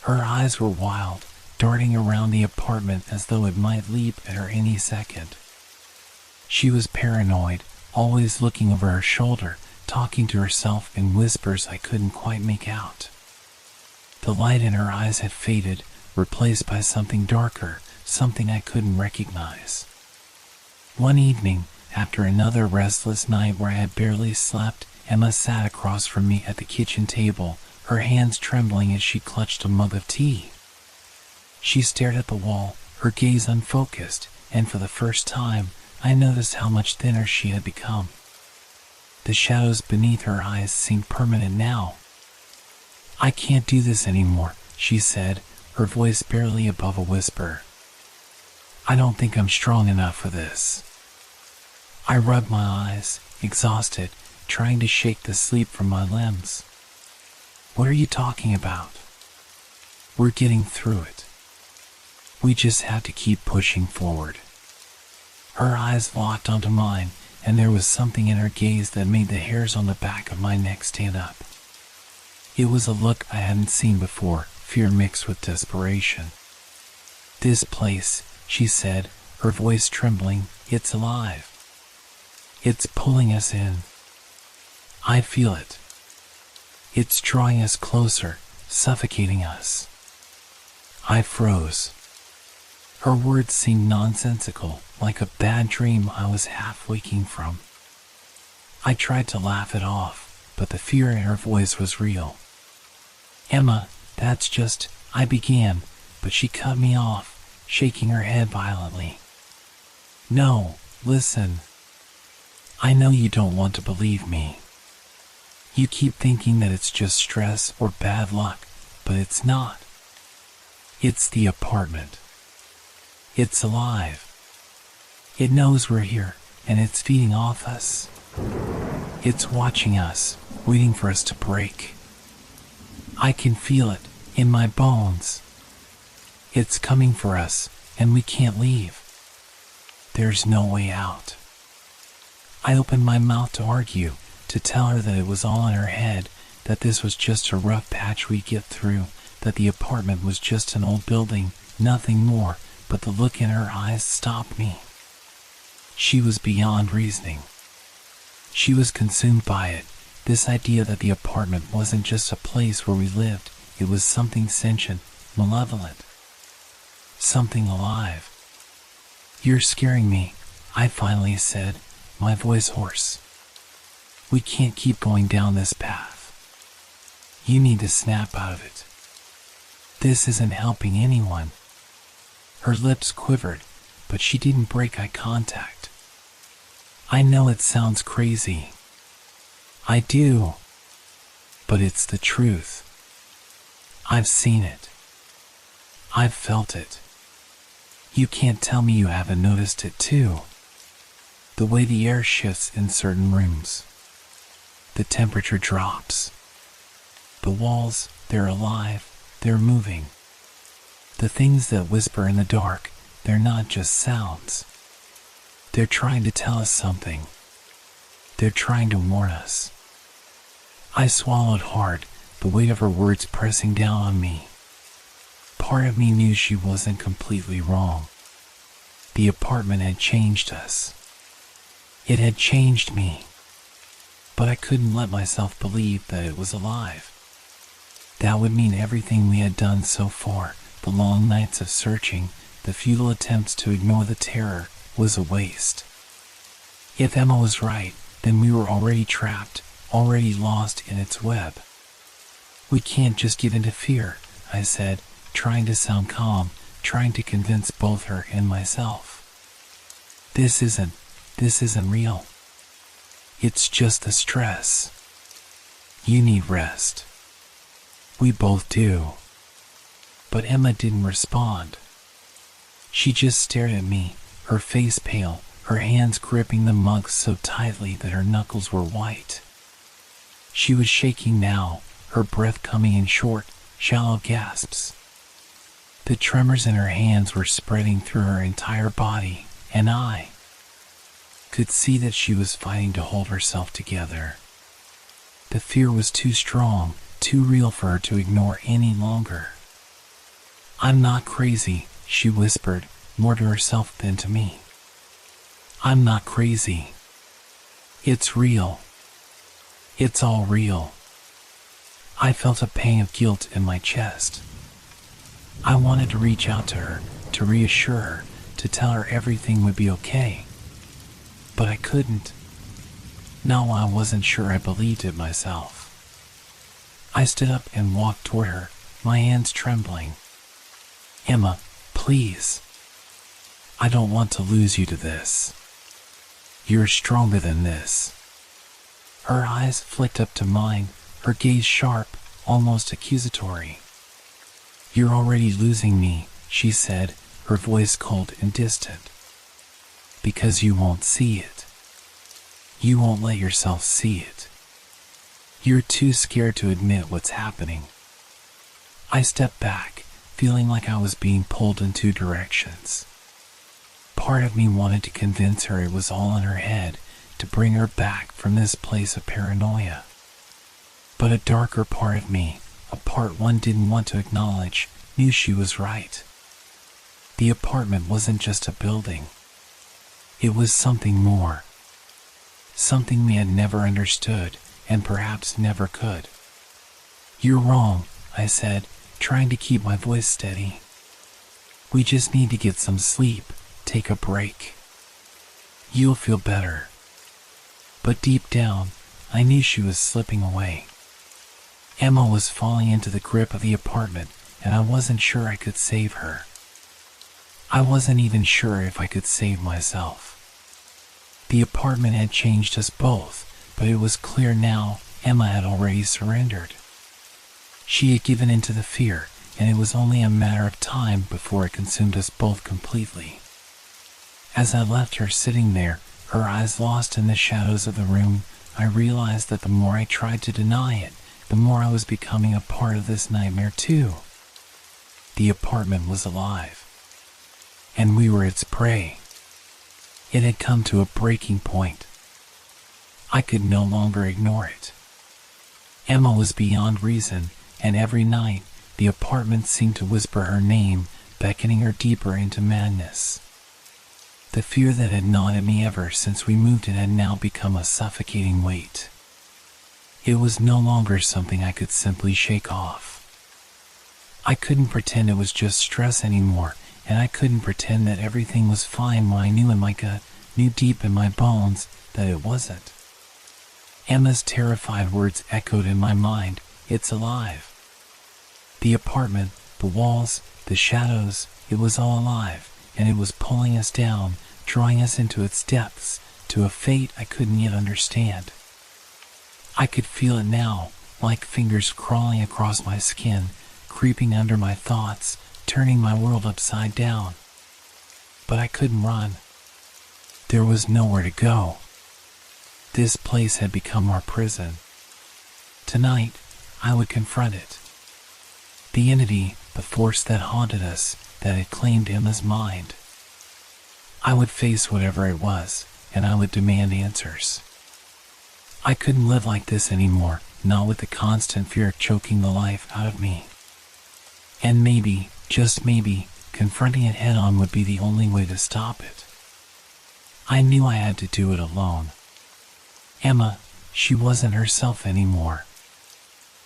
Her eyes were wild, darting around the apartment as though it might leap at her any second. She was paranoid, always looking over her shoulder, talking to herself in whispers I couldn't quite make out. The light in her eyes had faded, replaced by something darker, something I couldn't recognize. One evening, after another restless night where I had barely slept, Emma sat across from me at the kitchen table, her hands trembling as she clutched a mug of tea. She stared at the wall, her gaze unfocused, and for the first time, I noticed how much thinner she had become. The shadows beneath her eyes seemed permanent now. "I can't do this anymore," she said, her voice barely above a whisper. "I don't think I'm strong enough for this." I rubbed my eyes, exhausted, trying to shake the sleep from my limbs. "What are you talking about? We're getting through it. We just have to keep pushing forward." Her eyes locked onto mine, and there was something in her gaze that made the hairs on the back of my neck stand up. It was a look I hadn't seen before, fear mixed with desperation. "This place," she said, her voice trembling, "it's alive. It's pulling us in. I feel it. It's drawing us closer, suffocating us." I froze. Her words seemed nonsensical, like a bad dream I was half waking from. I tried to laugh it off, but the fear in her voice was real. "Emma, that's just," I began, but she cut me off, shaking her head violently. "No, listen. I know you don't want to believe me. You keep thinking that it's just stress or bad luck, but it's not. It's the apartment. It's alive. It knows we're here, and it's feeding off us. It's watching us, waiting for us to break. I can feel it in my bones. It's coming for us, and we can't leave. There's no way out." I opened my mouth to argue, to tell her that it was all in her head, that this was just a rough patch we'd get through, that the apartment was just an old building, nothing more, but the look in her eyes stopped me. She was beyond reasoning. She was consumed by it, this idea that the apartment wasn't just a place where we lived, it was something sentient, malevolent, something alive. "You're scaring me," I finally said, my voice hoarse. "We can't keep going down this path. You need to snap out of it. This isn't helping anyone." Her lips quivered, but she didn't break eye contact. "I know it sounds crazy. I do. But it's the truth. I've seen it. I've felt it. You can't tell me you haven't noticed it too. The way the air shifts in certain rooms. The temperature drops. The walls, they're alive, they're moving. The things that whisper in the dark, they're not just sounds. They're trying to tell us something. They're trying to warn us." I swallowed hard, the weight of her words pressing down on me. Part of me knew she wasn't completely wrong. The apartment had changed us. It had changed me. But I couldn't let myself believe that it was alive. That would mean everything we had done so far, the long nights of searching, the futile attempts to ignore the terror, was a waste. If Emma was right, then we were already trapped, already lost in its web. "We can't just give in to fear," I said, trying to sound calm, trying to convince both her and myself. This isn't real. It's just the stress. You need rest." "We both do." But Emma didn't respond. She just stared at me, her face pale, her hands gripping the mug so tightly that her knuckles were white. She was shaking now, her breath coming in short, shallow gasps. The tremors in her hands were spreading through her entire body, and I could see that she was fighting to hold herself together. The fear was too strong, too real for her to ignore any longer. "I'm not crazy," she whispered, more to herself than to me. "I'm not crazy. It's real. It's all real." I felt a pang of guilt in my chest. I wanted to reach out to her, to reassure her, to tell her everything would be okay. But I couldn't. No, I wasn't sure I believed it myself. I stood up and walked toward her, my hands trembling. "Emma, please. I don't want to lose you to this. You're stronger than this." Her eyes flicked up to mine, her gaze sharp, almost accusatory. "You're already losing me," she said, her voice cold and distant. "Because you won't see it. You won't let yourself see it. You're too scared to admit what's happening." I stepped back, feeling like I was being pulled in two directions. Part of me wanted to convince her it was all in her head, to bring her back from this place of paranoia. But a darker part of me, a part one didn't want to acknowledge, knew she was right. The apartment wasn't just a building. It was something more. Something we had never understood, and perhaps never could. "You're wrong," I said, trying to keep my voice steady. "We just need to get some sleep, take a break. You'll feel better." But deep down, I knew she was slipping away. Emma was falling into the grip of the apartment, and I wasn't sure I could save her. I wasn't even sure if I could save myself. The apartment had changed us both, but it was clear now Emma had already surrendered. She had given in to the fear, and it was only a matter of time before it consumed us both completely. As I left her sitting there, her eyes lost in the shadows of the room, I realized that the more I tried to deny it, the more I was becoming a part of this nightmare too. The apartment was alive, and we were its prey. It had come to a breaking point. I could no longer ignore it. Emma was beyond reason, and every night the apartment seemed to whisper her name, beckoning her deeper into madness. The fear that had gnawed at me ever since we moved in had now become a suffocating weight. It was no longer something I could simply shake off. I couldn't pretend it was just stress anymore, and I couldn't pretend that everything was fine when I knew in my gut, knew deep in my bones, that it wasn't. Emma's terrified words echoed in my mind, "It's alive." The apartment, the walls, the shadows, it was all alive, and it was pulling us down, drawing us into its depths, to a fate I couldn't yet understand. I could feel it now, like fingers crawling across my skin, creeping under my thoughts, turning my world upside down. But I couldn't run. There was nowhere to go. This place had become our prison. Tonight, I would confront it. The entity, the force that haunted us, that had claimed Emma's mind. I would face whatever it was, and I would demand answers. I couldn't live like this anymore, not with the constant fear choking the life out of me. And maybe, just maybe, confronting it head-on would be the only way to stop it. I knew I had to do it alone. Emma, she wasn't herself anymore.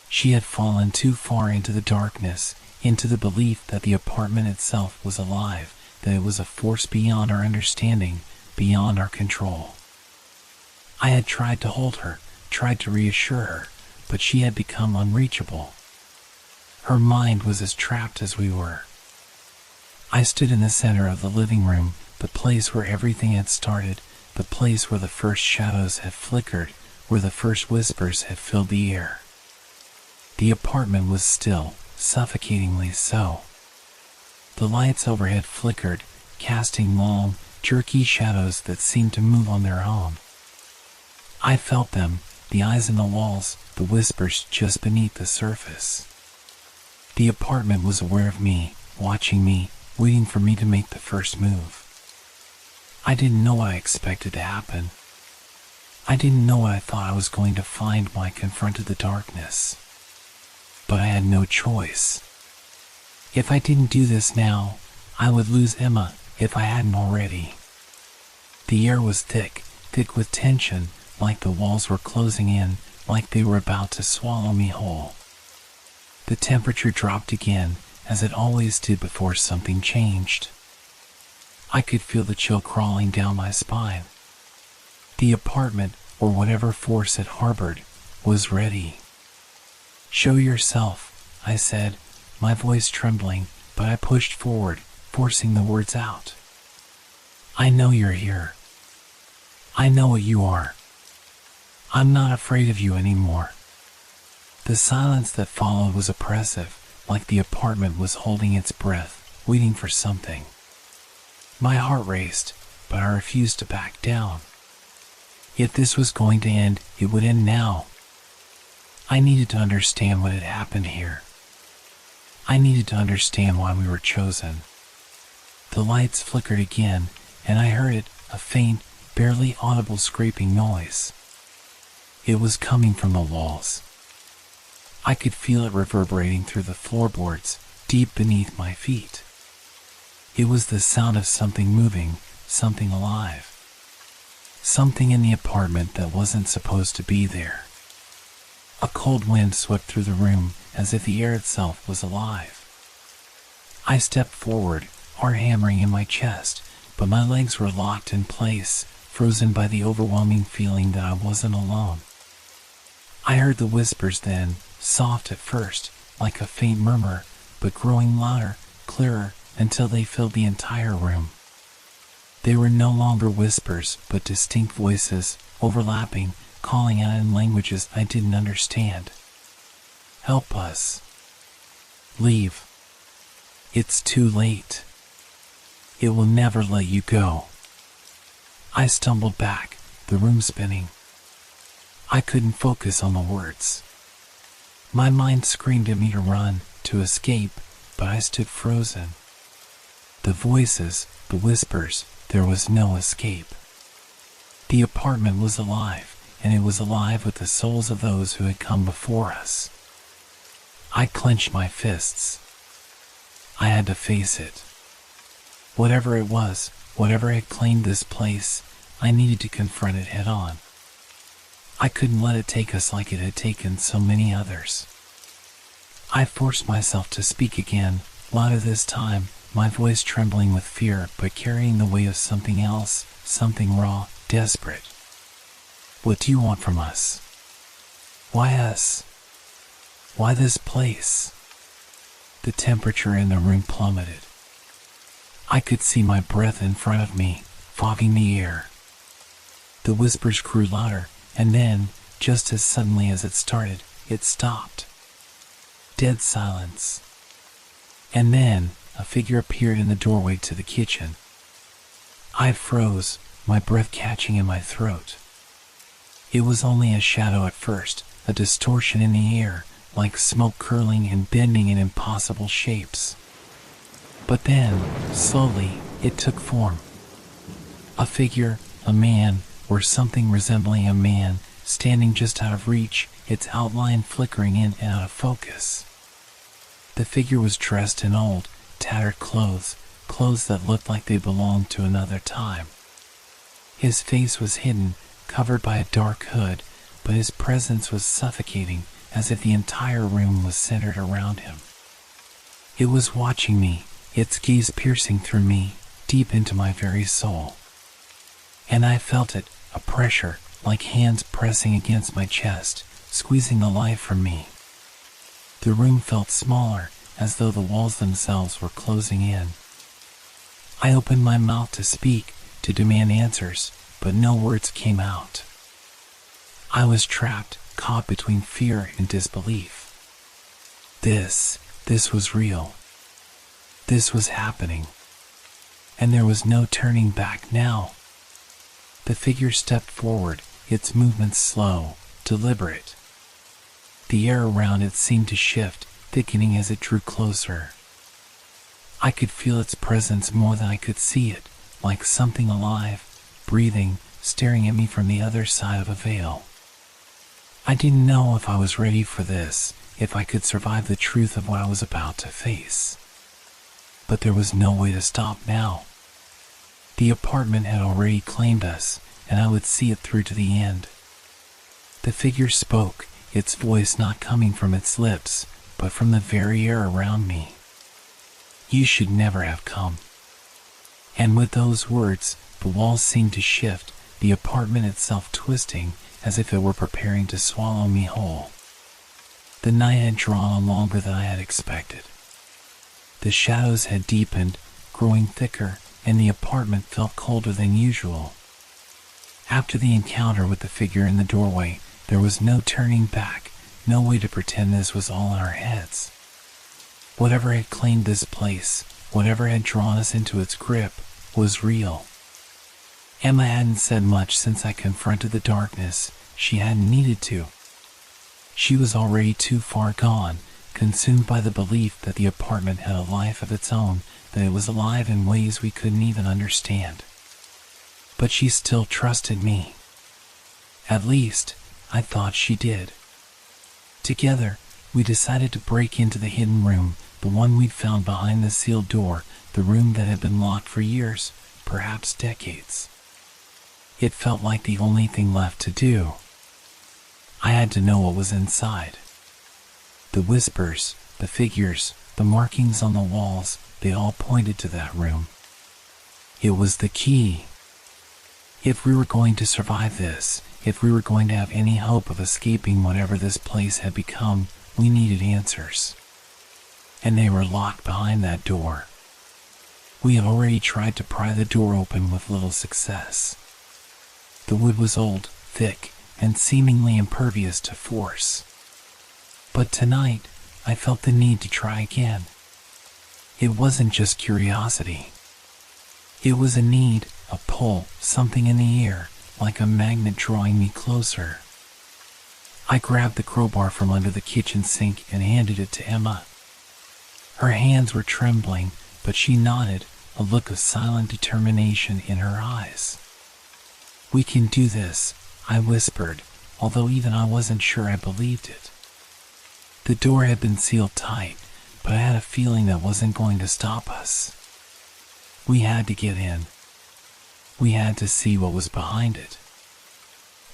She had fallen too far into the darkness, into the belief that the apartment itself was alive, that it was a force beyond our understanding, beyond our control. I had tried to hold her, tried to reassure her, but she had become unreachable. Her mind was as trapped as we were. I stood in the center of the living room, the place where everything had started, the place where the first shadows had flickered, where the first whispers had filled the air. The apartment was still, suffocatingly so. The lights overhead flickered, casting long, jerky shadows that seemed to move on their own. I felt them, the eyes in the walls, the whispers just beneath the surface. The apartment was aware of me, watching me, waiting for me to make the first move. I didn't know what I expected to happen. I didn't know what I thought I was going to find when I confronted the darkness. But I had no choice. If I didn't do this now, I would lose Emma if I hadn't already. The air was thick, thick with tension, like the walls were closing in, like they were about to swallow me whole. The temperature dropped again, as it always did before something changed. I could feel the chill crawling down my spine. The apartment, or whatever force it harbored, was ready. "Show yourself," I said, my voice trembling, but I pushed forward, forcing the words out. "I know you're here. I know what you are. I'm not afraid of you anymore." The silence that followed was oppressive, like the apartment was holding its breath, waiting for something. My heart raced, but I refused to back down. If this was going to end, it would end now. I needed to understand what had happened here. I needed to understand why we were chosen. The lights flickered again, and I heard it, a faint, barely audible scraping noise. It was coming from the walls. I could feel it reverberating through the floorboards, deep beneath my feet. It was the sound of something moving, something alive. Something in the apartment that wasn't supposed to be there. A cold wind swept through the room, as if the air itself was alive. I stepped forward, heart hammering in my chest, but my legs were locked in place, frozen by the overwhelming feeling that I wasn't alone. I heard the whispers then, soft at first, like a faint murmur, but growing louder, clearer, until they filled the entire room. They were no longer whispers, but distinct voices, overlapping, calling out in languages I didn't understand. "Help us. Leave. It's too late. It will never let you go." I stumbled back, the room spinning. I couldn't focus on the words. My mind screamed at me to run, to escape, but I stood frozen. The voices, the whispers, there was no escape. The apartment was alive, and it was alive with the souls of those who had come before us. I clenched my fists. I had to face it. Whatever it was, whatever had claimed this place, I needed to confront it head on. I couldn't let it take us like it had taken so many others. I forced myself to speak again, louder this time, my voice trembling with fear but carrying the weight of something else, something raw, desperate. What do you want from us? Why us? Why this place? The temperature in the room plummeted. I could see my breath in front of me, fogging the air. The whispers grew louder, and then, just as suddenly as it started, it stopped. Dead silence. And then, a figure appeared in the doorway to the kitchen. I froze, my breath catching in my throat. It was only a shadow at first, a distortion in the air, like smoke curling and bending in impossible shapes. But then, slowly, it took form. A figure, a man, or something resembling a man, standing just out of reach, its outline flickering in and out of focus. The figure was dressed in old, tattered clothes that looked like they belonged to another time. His face was hidden, covered by a dark hood, but his presence was suffocating, as if the entire room was centered around him. It was watching me, its gaze piercing through me, deep into my very soul. And I felt it, a pressure, like hands pressing against my chest, squeezing the life from me. The room felt smaller, as though the walls themselves were closing in. I opened my mouth to speak, to demand answers, but no words came out. I was trapped, caught between fear and disbelief. This was real. This was happening. And there was no turning back now. The figure stepped forward, its movements slow, deliberate. The air around it seemed to shift, thickening as it drew closer. I could feel its presence more than I could see it, like something alive, breathing, staring at me from the other side of a veil. I didn't know if I was ready for this, if I could survive the truth of what I was about to face. But there was no way to stop now. The apartment had already claimed us, and I would see it through to the end. The figure spoke, its voice not coming from its lips, but from the very air around me. You should never have come. And with those words, the walls seemed to shift, the apartment itself twisting, as if it were preparing to swallow me whole. The night had drawn on longer than I had expected. The shadows had deepened, growing thicker, and the apartment felt colder than usual. After the encounter with the figure in the doorway, there was no turning back, no way to pretend this was all in our heads. Whatever had claimed this place, whatever had drawn us into its grip, was real. Emma hadn't said much since I confronted the darkness. She hadn't needed to. She was already too far gone, consumed by the belief that the apartment had a life of its own, that it was alive in ways we couldn't even understand. But she still trusted me. At least, I thought she did. Together, we decided to break into the hidden room, the one we'd found behind the sealed door, the room that had been locked for years, perhaps decades. It felt like the only thing left to do. I had to know what was inside. The whispers, the figures, the markings on the walls, they all pointed to that room. It was the key. If we were going to survive this, if we were going to have any hope of escaping whatever this place had become, we needed answers. And they were locked behind that door. We had already tried to pry the door open with little success. The wood was old, thick, and seemingly impervious to force. But tonight, I felt the need to try again. It wasn't just curiosity. It was a need, a pull, something in the air, like a magnet drawing me closer. I grabbed the crowbar from under the kitchen sink and handed it to Emma. Her hands were trembling, but she nodded, a look of silent determination in her eyes. We can do this, I whispered, although even I wasn't sure I believed it. The door had been sealed tight, but I had a feeling that wasn't going to stop us. We had to get in. We had to see what was behind it.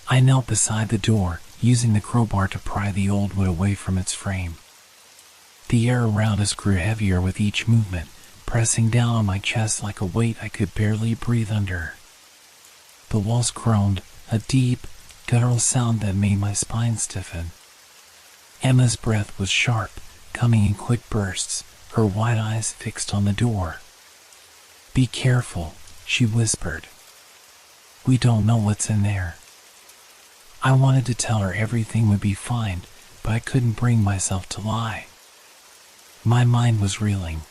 I knelt beside the door, using the crowbar to pry the old wood away from its frame. The air around us grew heavier with each movement, pressing down on my chest like a weight I could barely breathe under. The walls groaned, a deep, guttural sound that made my spine stiffen. Emma's breath was sharp, coming in quick bursts, her wide eyes fixed on the door. "Be careful," she whispered. "We don't know what's in there." I wanted to tell her everything would be fine, but I couldn't bring myself to lie. My mind was reeling.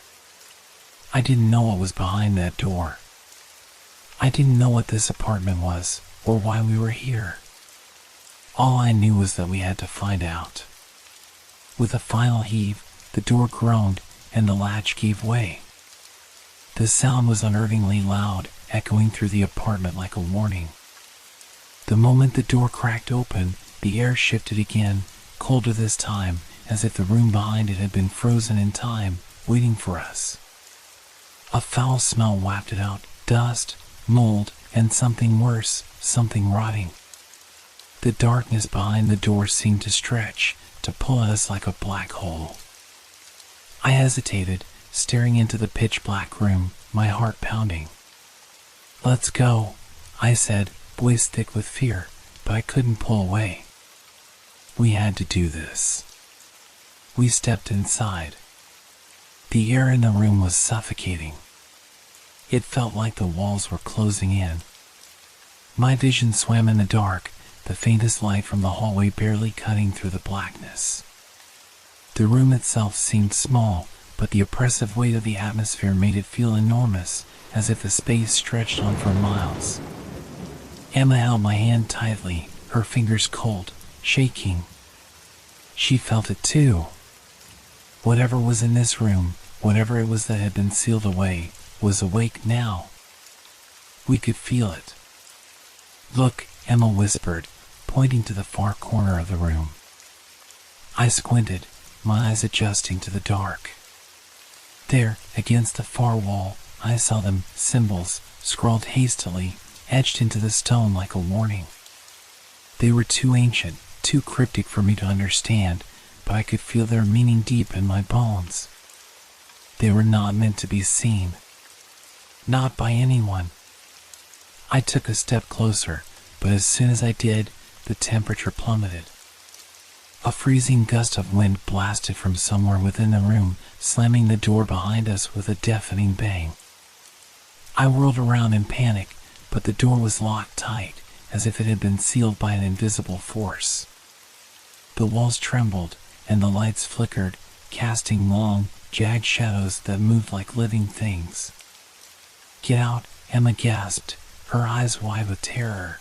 I didn't know what was behind that door. I didn't know what this apartment was, or why we were here. All I knew was that we had to find out. With a final heave, the door groaned, and the latch gave way. The sound was unnervingly loud, echoing through the apartment like a warning. The moment the door cracked open, the air shifted again, colder this time, as if the room behind it had been frozen in time, waiting for us. A foul smell wafted out, dust, mold, and something worse, something rotting. The darkness behind the door seemed to stretch, to pull at us like a black hole. I hesitated, staring into the pitch-black room, my heart pounding. "Let's go," I said, voice thick with fear, but I couldn't pull away. We had to do this. We stepped inside. The air in the room was suffocating. It felt like the walls were closing in. My vision swam in the dark, the faintest light from the hallway barely cutting through the blackness. The room itself seemed small, but the oppressive weight of the atmosphere made it feel enormous, as if the space stretched on for miles. Emma held my hand tightly, her fingers cold, shaking. She felt it too. Whatever was in this room, whatever it was that had been sealed away, was awake now. We could feel it. "Look," Emma whispered, pointing to the far corner of the room. I squinted, my eyes adjusting to the dark. There, against the far wall, I saw them, symbols, scrawled hastily, etched into the stone like a warning. They were too ancient, too cryptic for me to understand, but I could feel their meaning deep in my bones. They were not meant to be seen. Not by anyone. I took a step closer, but as soon as I did, the temperature plummeted. A freezing gust of wind blasted from somewhere within the room, slamming the door behind us with a deafening bang. I whirled around in panic, but the door was locked tight, as if it had been sealed by an invisible force. The walls trembled, and the lights flickered, casting long, jagged shadows that moved like living things. "Get out," Emma gasped, her eyes wide with terror.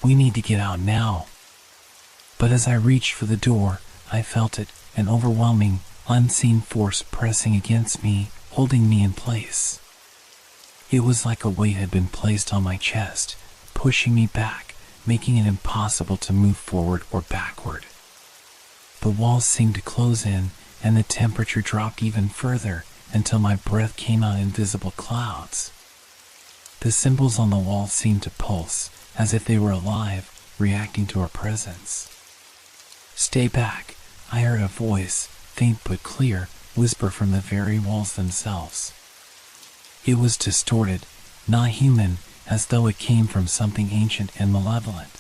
"We need to get out now." But as I reached for the door, I felt it, an overwhelming, unseen force pressing against me, holding me in place. It was like a weight had been placed on my chest, pushing me back, making it impossible to move forward or backward. The walls seemed to close in, and the temperature dropped even further, until my breath came out in visible clouds. The symbols on the wall seemed to pulse, as if they were alive, reacting to our presence. "Stay back," I heard a voice, faint but clear, whisper from the very walls themselves. It was distorted, not human, as though it came from something ancient and malevolent.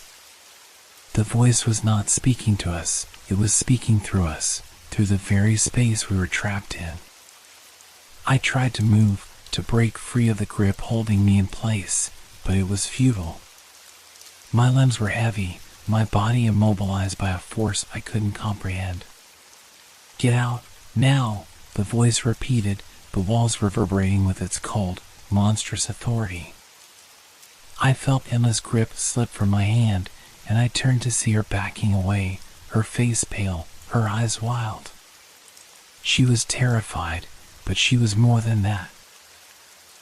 The voice was not speaking to us, it was speaking through us, through the very space we were trapped in. I tried to move, to break free of the grip holding me in place, but it was futile. My limbs were heavy, my body immobilized by a force I couldn't comprehend. "Get out, now," the voice repeated, the walls reverberating with its cold, monstrous authority. I felt Emma's grip slip from my hand, and I turned to see her backing away, her face pale, her eyes wild. She was terrified, but she was more than that.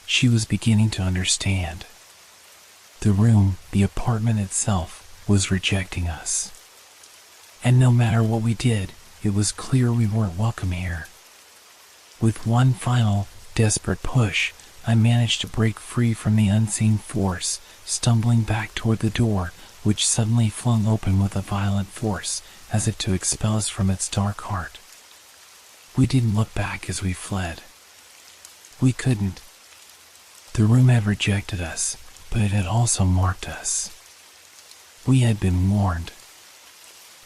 She was beginning to understand. The room, the apartment itself, was rejecting us. And no matter what we did, it was clear we weren't welcome here. With one final, desperate push, I managed to break free from the unseen force, stumbling back toward the door, which suddenly flung open with a violent force, as if to expel us from its dark heart. We didn't look back as we fled. We couldn't. The room had rejected us, but it had also marked us. We had been warned.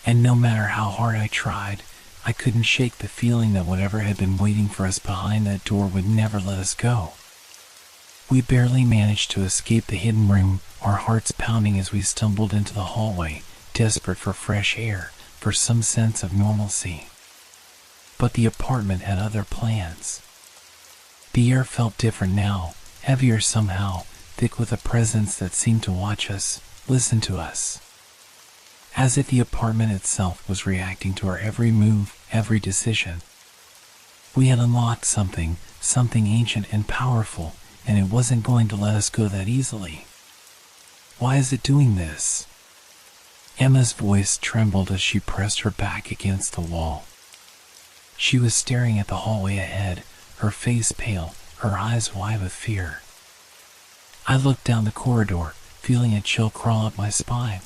And no matter how hard I tried, I couldn't shake the feeling that whatever had been waiting for us behind that door would never let us go. We barely managed to escape the hidden room, our hearts pounding as we stumbled into the hallway, desperate for fresh air, for some sense of normalcy. But the apartment had other plans. The air felt different now, heavier somehow, thick with a presence that seemed to watch us, listen to us. As if the apartment itself was reacting to our every move, every decision. We had unlocked something ancient and powerful, and it wasn't going to let us go that easily. Why is it doing this? Emma's voice trembled as she pressed her back against the wall. She was staring at the hallway ahead, her face pale, her eyes wide with fear. I looked down the corridor, feeling a chill crawl up my spine.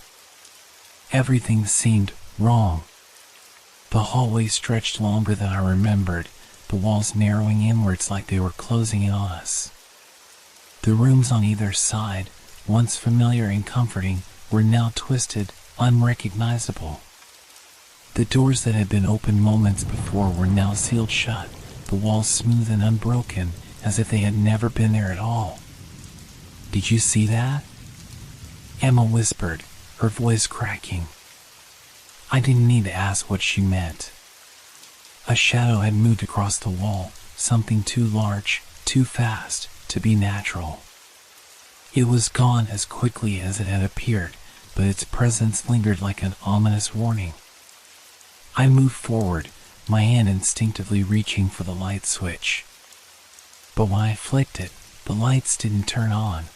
Everything seemed wrong. The hallway stretched longer than I remembered, the walls narrowing inwards like they were closing in on us. The rooms on either side, once familiar and comforting, were now twisted, unrecognizable. The doors that had been open moments before were now sealed shut, the walls smooth and unbroken, as if they had never been there at all. "Did you see that?" Emma whispered, her voice cracking. I didn't need to ask what she meant. A shadow had moved across the wall, something too large, too fast, to be natural. It was gone as quickly as it had appeared, but its presence lingered like an ominous warning. I moved forward, my hand instinctively reaching for the light switch. But when I flicked it, the lights didn't turn on.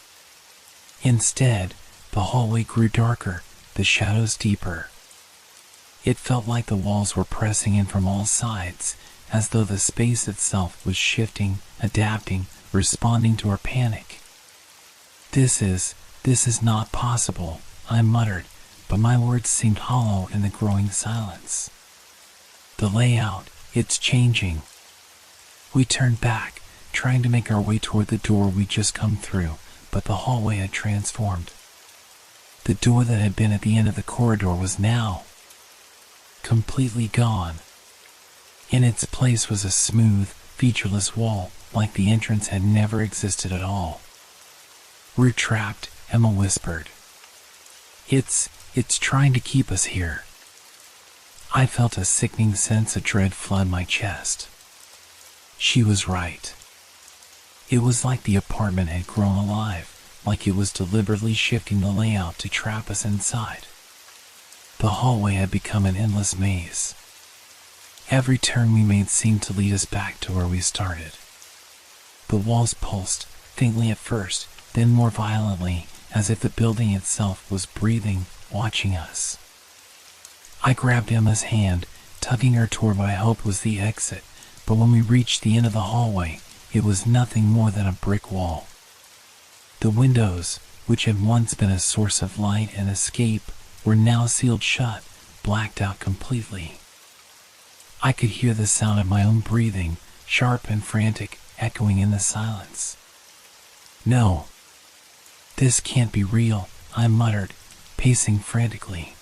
Instead, the hallway grew darker, the shadows deeper. It felt like the walls were pressing in from all sides, as though the space itself was shifting, adapting, responding to our panic. This is not possible," I muttered, but my words seemed hollow in the growing silence. "The layout, it's changing." We turned back, trying to make our way toward the door we'd just come through, but the hallway had transformed. The door that had been at the end of the corridor was now completely gone. In its place was a smooth, featureless wall, like the entrance had never existed at all. "We're trapped," Emma whispered. It's trying to keep us here." I felt a sickening sense of dread flood my chest. She was right. It was like the apartment had grown alive, like it was deliberately shifting the layout to trap us inside. The hallway had become an endless maze. Every turn we made seemed to lead us back to where we started. The walls pulsed, faintly at first, then more violently, as if the building itself was breathing, watching us. I grabbed Emma's hand, tugging her toward what I hoped was the exit, but when we reached the end of the hallway, it was nothing more than a brick wall. The windows, which had once been a source of light and escape, were now sealed shut, blacked out completely. I could hear the sound of my own breathing, sharp and frantic, echoing in the silence. "No. This can't be real," I muttered, pacing frantically.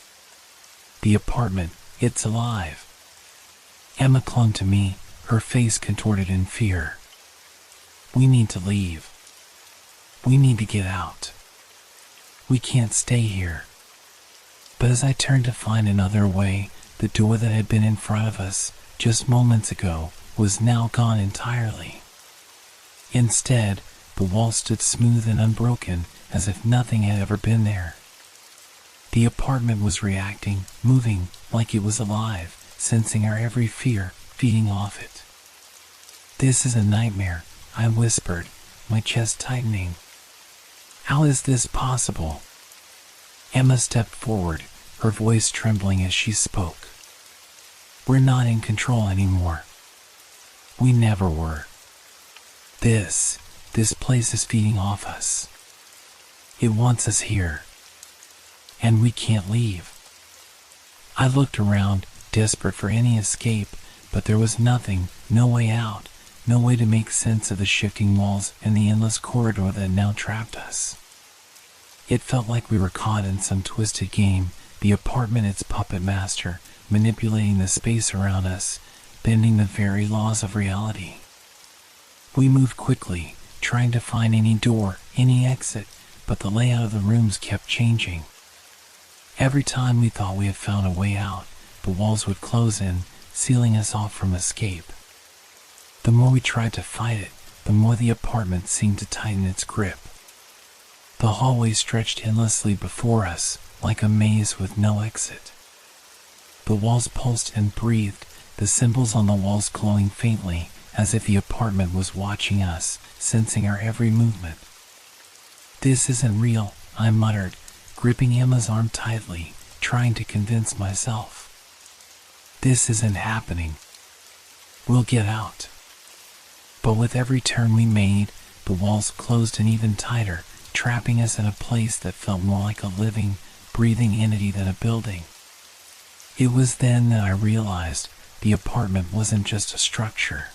"The apartment, it's alive." Emma clung to me, her face contorted in fear. "We need to leave. We need to get out. We can't stay here." But as I turned to find another way, the door that had been in front of us just moments ago was now gone entirely. Instead, the wall stood smooth and unbroken, as if nothing had ever been there. The apartment was reacting, moving, like it was alive, sensing our every fear, feeding off it. "This is a nightmare," I whispered, my chest tightening. "How is this possible?" Emma stepped forward, her voice trembling as she spoke. We're not in control anymore. We never were. This place is feeding off us. It wants us here. And we can't leave. I looked around, desperate for any escape, but there was nothing, no way out, no way to make sense of the shifting walls and the endless corridor that now trapped us. It felt like we were caught in some twisted game, the apartment its puppet master, manipulating the space around us, bending the very laws of reality. We moved quickly, trying to find any door, any exit, but the layout of the rooms kept changing. Every time we thought we had found a way out, the walls would close in, sealing us off from escape. The more we tried to fight it, the more the apartment seemed to tighten its grip. The hallway stretched endlessly before us, like a maze with no exit. The walls pulsed and breathed, the symbols on the walls glowing faintly, as if the apartment was watching us, sensing our every movement. This isn't real, I muttered, gripping Emma's arm tightly, trying to convince myself. This isn't happening. We'll get out. But with every turn we made, the walls closed in even tighter, trapping us in a place that felt more like a living, breathing entity than a building. It was then that I realized the apartment wasn't just a structure.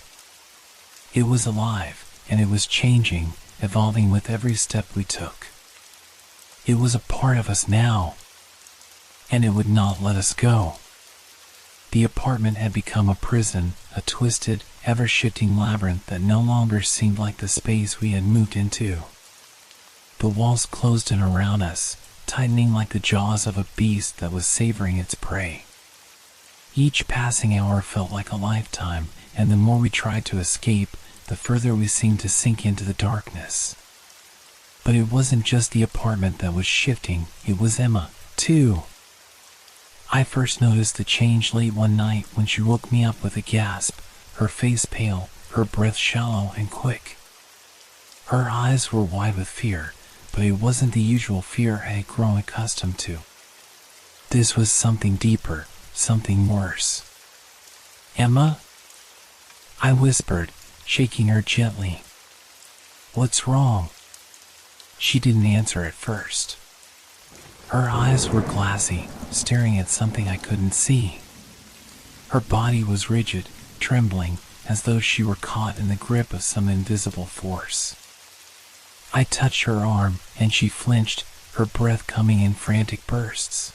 It was alive, and it was changing, evolving with every step we took. It was a part of us now, and it would not let us go. The apartment had become a prison, a twisted, ever-shifting labyrinth that no longer seemed like the space we had moved into. The walls closed in around us, tightening like the jaws of a beast that was savoring its prey. Each passing hour felt like a lifetime, and the more we tried to escape, the further we seemed to sink into the darkness. But it wasn't just the apartment that was shifting, it was Emma, too. I first noticed the change late one night when she woke me up with a gasp, her face pale, her breath shallow and quick. Her eyes were wide with fear, but it wasn't the usual fear I had grown accustomed to. This was something deeper, something worse. Emma? I whispered, shaking her gently. What's wrong? She didn't answer at first. Her eyes were glassy, staring at something I couldn't see. Her body was rigid, trembling, as though she were caught in the grip of some invisible force. I touched her arm, and she flinched, her breath coming in frantic bursts.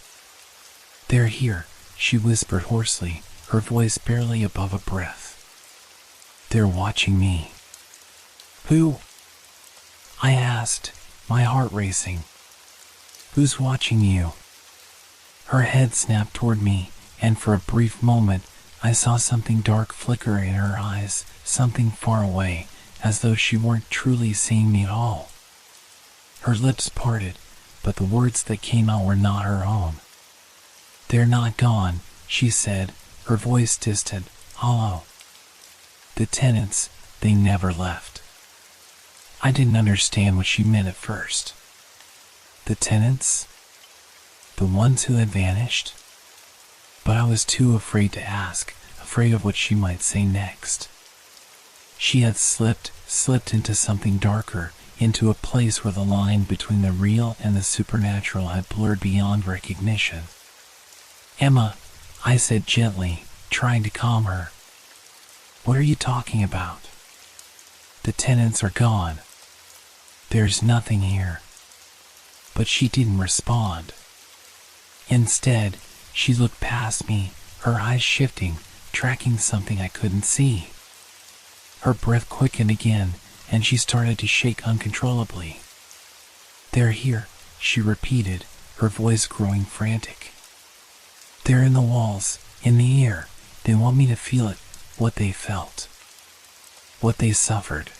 They're here, she whispered hoarsely, her voice barely above a breath. They're watching me. Who? I asked, my heart racing. Who's watching you? Her head snapped toward me, and for a brief moment, I saw something dark flicker in her eyes, something far away, as though she weren't truly seeing me at all. Her lips parted, but the words that came out were not her own. They're not gone, she said, her voice distant, hollow. The tenants, they never left. I didn't understand what she meant at first. The tenants? The ones who had vanished? But I was too afraid to ask, afraid of what she might say next. She had slipped into something darker, into a place where the line between the real and the supernatural had blurred beyond recognition. Emma, I said gently, trying to calm her. What are you talking about? The tenants are gone. There's nothing here. But she didn't respond. Instead, she looked past me, her eyes shifting, tracking something I couldn't see. Her breath quickened again, and she started to shake uncontrollably. They're here, she repeated, her voice growing frantic. They're in the walls, in the air. They want me to feel it, what they felt, what they suffered.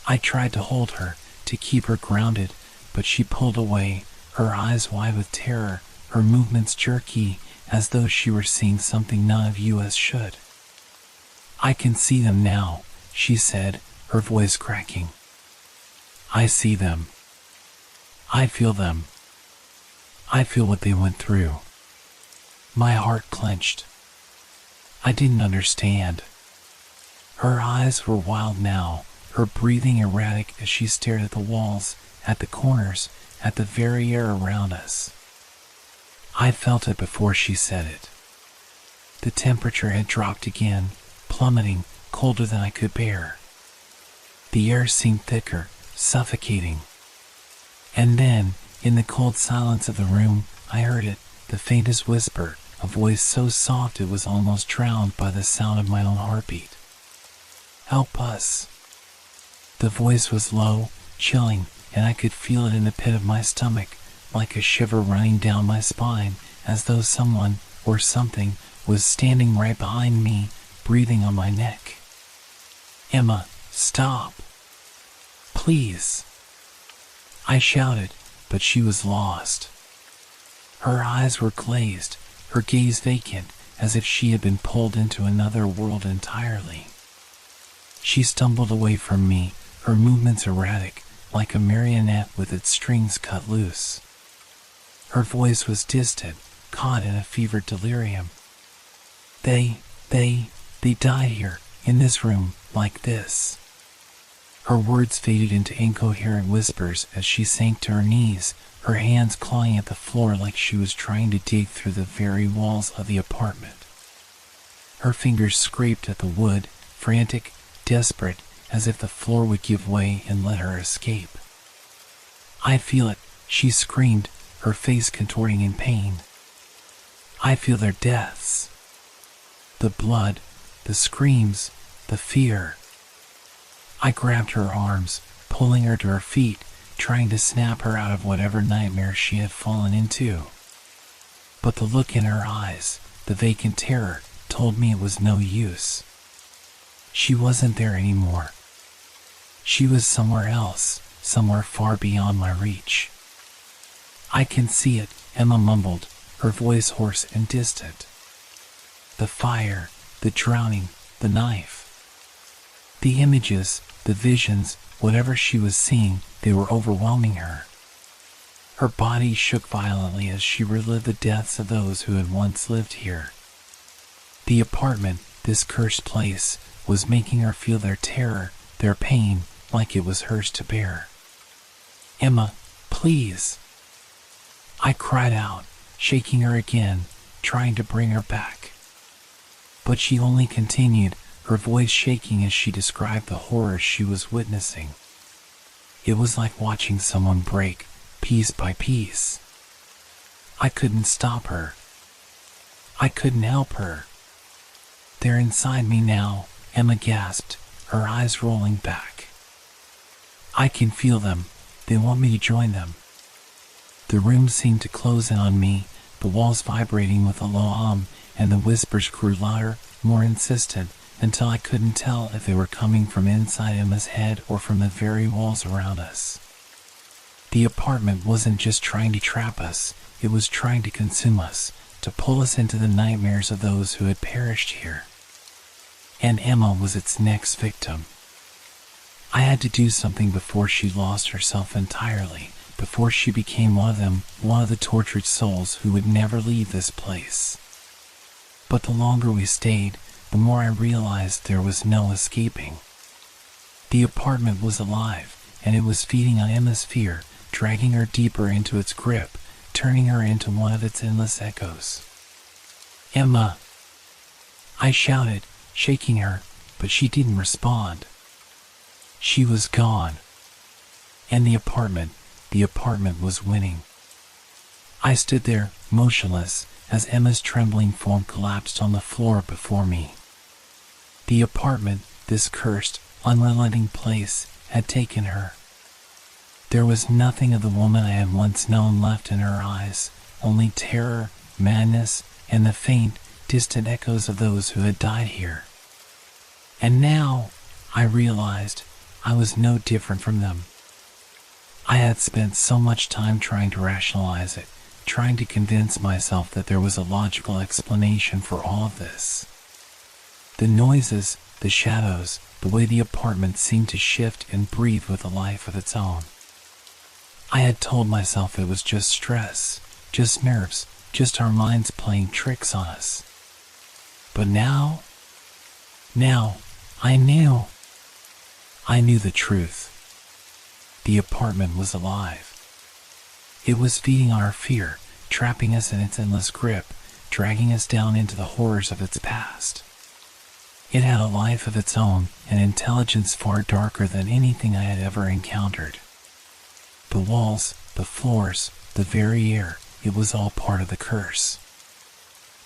I tried to hold her, to keep her grounded, but she pulled away, her eyes wide with terror, her movements jerky, as though she were seeing something none of us should. I can see them now, she said, her voice cracking. I see them. I feel them. I feel what they went through. My heart clenched. I didn't understand. Her eyes were wild now, her breathing erratic as she stared at the walls, at the corners, at the very air around us. I felt it before she said it. The temperature had dropped again, plummeting, colder than I could bear. The air seemed thicker, suffocating. And then, in the cold silence of the room, I heard it, the faintest whisper, a voice so soft it was almost drowned by the sound of my own heartbeat. Help us. The voice was low, chilling, and I could feel it in the pit of my stomach, like a shiver running down my spine, as though someone, or something, was standing right behind me, breathing on my neck. Emma, stop. Please. I shouted, but she was lost. Her eyes were glazed, her gaze vacant, as if she had been pulled into another world entirely. She stumbled away from me, her movements erratic, like a marionette with its strings cut loose. Her voice was distant, caught in a fevered delirium. They died here, in this room, like this. Her words faded into incoherent whispers as she sank to her knees, her hands clawing at the floor like she was trying to dig through the very walls of the apartment. Her fingers scraped at the wood, frantic, desperate, as if the floor would give way and let her escape. I feel it, she screamed, her face contorting in pain. I feel their deaths. The blood, the screams, the fear. I grabbed her arms, pulling her to her feet, trying to snap her out of whatever nightmare she had fallen into. But the look in her eyes, the vacant terror, told me it was no use. She wasn't there anymore. She was somewhere else, somewhere far beyond my reach. I can see it, Emma mumbled, her voice hoarse and distant. The fire, the drowning, the knife. The images, the visions, whatever she was seeing, they were overwhelming her. Her body shook violently as she relived the deaths of those who had once lived here. The apartment, this cursed place, was making her feel their terror, their pain, like it was hers to bear. Emma, please. I cried out, shaking her again, trying to bring her back. But she only continued, her voice shaking as she described the horrors she was witnessing. It was like watching someone break, piece by piece. I couldn't stop her. I couldn't help her. They're inside me now, Emma gasped, her eyes rolling back. I can feel them. They want me to join them. The room seemed to close in on me, the walls vibrating with a low hum, and the whispers grew louder, more insistent, until I couldn't tell if they were coming from inside Emma's head or from the very walls around us. The apartment wasn't just trying to trap us, it was trying to consume us, to pull us into the nightmares of those who had perished here. And Emma was its next victim. I had to do something before she lost herself entirely, before she became one of them, one of the tortured souls who would never leave this place. But the longer we stayed, the more I realized there was no escaping. The apartment was alive, and it was feeding on Emma's fear, dragging her deeper into its grip, turning her into one of its endless echoes. Emma! I shouted, shaking her, but she didn't respond. She was gone. And the apartment was winning. I stood there, motionless, as Emma's trembling form collapsed on the floor before me. The apartment, this cursed, unrelenting place, had taken her. There was nothing of the woman I had once known left in her eyes, only terror, madness, and the faint, distant echoes of those who had died here. And now, I realized, I was no different from them. I had spent so much time trying to rationalize it, trying to convince myself that there was a logical explanation for all of this. The noises, the shadows, the way the apartment seemed to shift and breathe with a life of its own. I had told myself it was just stress, just nerves, just our minds playing tricks on us. But now, I knew. I knew the truth. The apartment was alive. It was feeding on our fear, trapping us in its endless grip, dragging us down into the horrors of its past. It had a life of its own, an intelligence far darker than anything I had ever encountered. The walls, the floors, the very air, it was all part of the curse.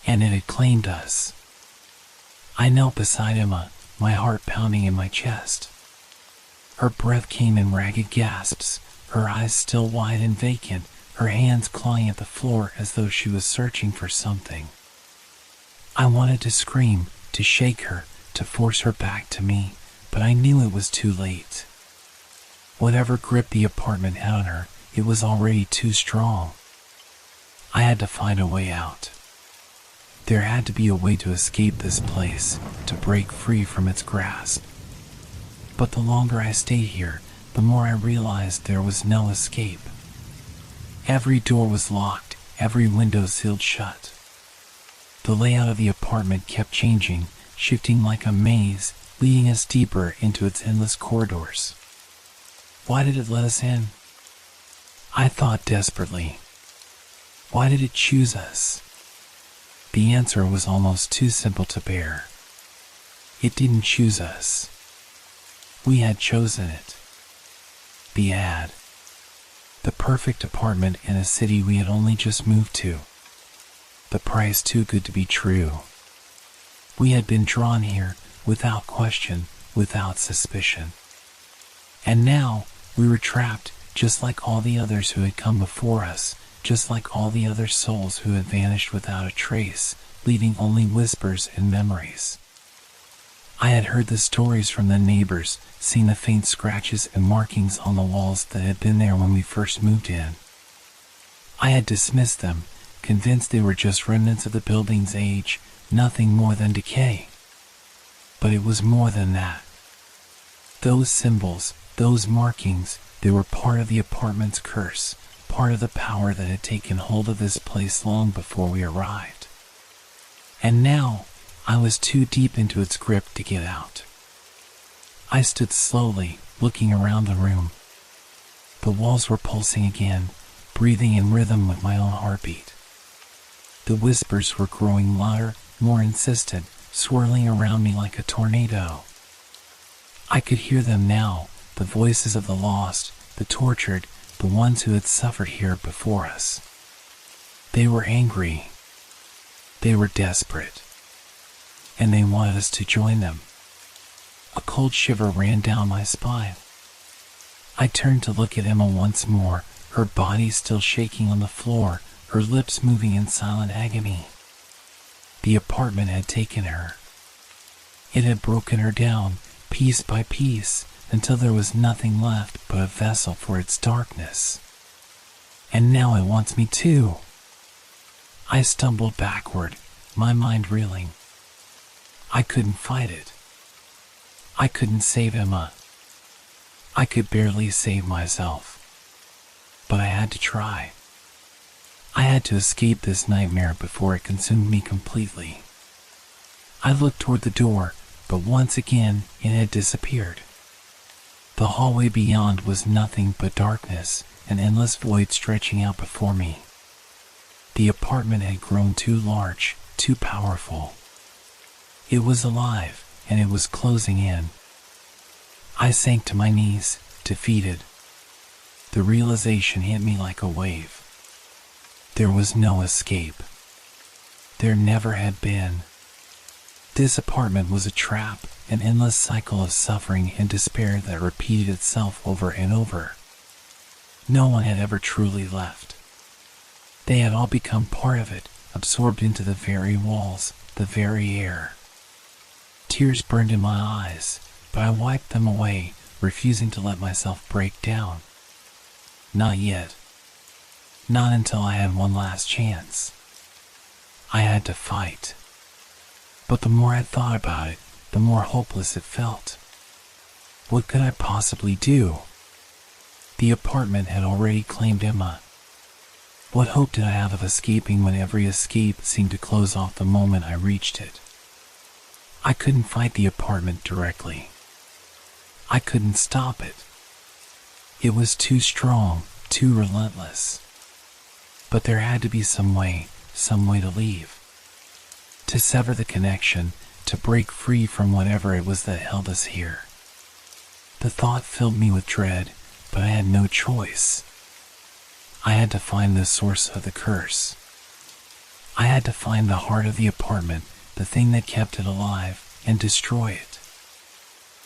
And it had claimed us. I knelt beside Emma, my heart pounding in my chest. Her breath came in ragged gasps, her eyes still wide and vacant, her hands clawing at the floor as though she was searching for something. I wanted to scream, to shake her, to force her back to me, but I knew it was too late. Whatever grip the apartment had on her, it was already too strong. I had to find a way out. There had to be a way to escape this place, to break free from its grasp. But the longer I stayed here, the more I realized there was no escape. Every door was locked, every window sealed shut. The layout of the apartment kept changing, shifting like a maze, leading us deeper into its endless corridors. Why did it let us in? I thought desperately. Why did it choose us? The answer was almost too simple to bear. It didn't choose us. We had chosen it. The ad. The perfect apartment in a city we had only just moved to. The price too good to be true. We had been drawn here without question, without suspicion. And now we were trapped, just like all the others who had come before us, just like all the other souls who had vanished without a trace, leaving only whispers and memories. I had heard the stories from the neighbors, seen the faint scratches and markings on the walls that had been there when we first moved in. I had dismissed them, convinced they were just remnants of the building's age, nothing more than decay. But it was more than that. Those symbols, those markings, they were part of the apartment's curse, part of the power that had taken hold of this place long before we arrived. And now, I was too deep into its grip to get out. I stood slowly, looking around the room. The walls were pulsing again, breathing in rhythm with my own heartbeat. The whispers were growing louder, more insistent, swirling around me like a tornado. I could hear them now, the voices of the lost, the tortured, the ones who had suffered here before us. They were angry. They were desperate. And they wanted us to join them. A cold shiver ran down my spine. I turned to look at Emma once more, her body still shaking on the floor, her lips moving in silent agony. The apartment had taken her. It had broken her down, piece by piece, until there was nothing left but a vessel for its darkness. And now it wants me too. I stumbled backward, my mind reeling. I couldn't fight it. I couldn't save Emma. I could barely save myself. But I had to try. I had to escape this nightmare before it consumed me completely. I looked toward the door, but once again it had disappeared. The hallway beyond was nothing but darkness, an endless void stretching out before me. The apartment had grown too large, too powerful. It was alive, and it was closing in. I sank to my knees, defeated. The realization hit me like a wave. There was no escape. There never had been. This apartment was a trap, an endless cycle of suffering and despair that repeated itself over and over. No one had ever truly left. They had all become part of it, absorbed into the very walls, the very air. Tears burned in my eyes, but I wiped them away, refusing to let myself break down. Not yet. Not until I had one last chance. I had to fight. But the more I thought about it, the more hopeless it felt. What could I possibly do? The apartment had already claimed Emma. What hope did I have of escaping when every escape seemed to close off the moment I reached it? I couldn't fight the apartment directly. I couldn't stop it. It was too strong, too relentless. But there had to be some way to leave. To sever the connection, to break free from whatever it was that held us here. The thought filled me with dread, but I had no choice. I had to find the source of the curse. I had to find the heart of the apartment, the thing that kept it alive, and destroy it.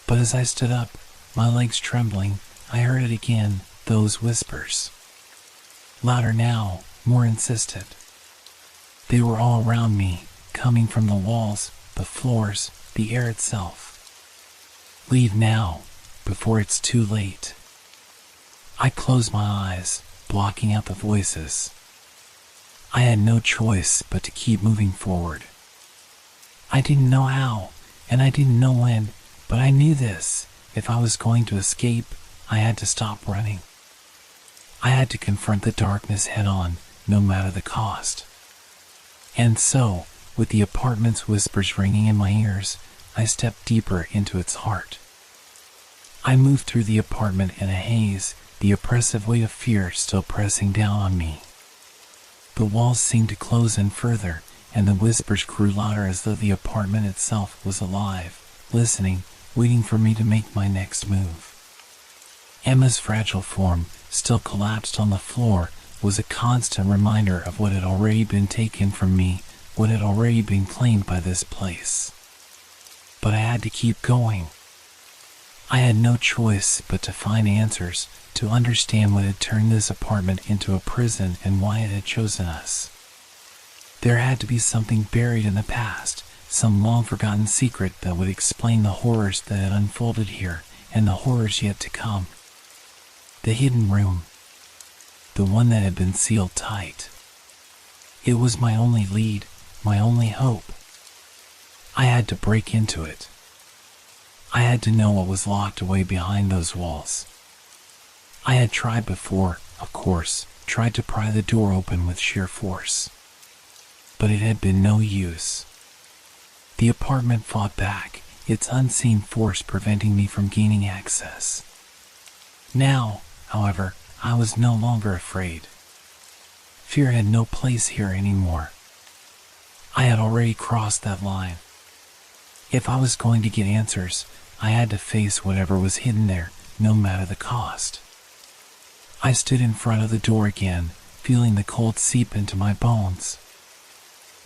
But as I stood up, my legs trembling, I heard it again, those whispers. Louder now, more insistent. They were all around me, coming from the walls, the floors, the air itself. Leave now, before it's too late. I closed my eyes, blocking out the voices. I had no choice but to keep moving forward. I didn't know how, and I didn't know when, but I knew this. If I was going to escape, I had to stop running. I had to confront the darkness head on, no matter the cost. And so, with the apartment's whispers ringing in my ears, I stepped deeper into its heart. I moved through the apartment in a haze, the oppressive weight of fear still pressing down on me. The walls seemed to close in further, and the whispers grew louder as though the apartment itself was alive, listening, waiting for me to make my next move. Emma's fragile form, still collapsed on the floor, was a constant reminder of what had already been taken from me, what had already been claimed by this place. But I had to keep going. I had no choice but to find answers, to understand what had turned this apartment into a prison and why it had chosen us. There had to be something buried in the past, some long-forgotten secret that would explain the horrors that had unfolded here and the horrors yet to come. The hidden room. The one that had been sealed tight. It was my only lead, my only hope. I had to break into it. I had to know what was locked away behind those walls. I had tried before, of course, tried to pry the door open with sheer force. But it had been no use. The apartment fought back, its unseen force preventing me from gaining access. Now, however, I was no longer afraid. Fear had no place here anymore. I had already crossed that line. If I was going to get answers, I had to face whatever was hidden there, no matter the cost. I stood in front of the door again, feeling the cold seep into my bones.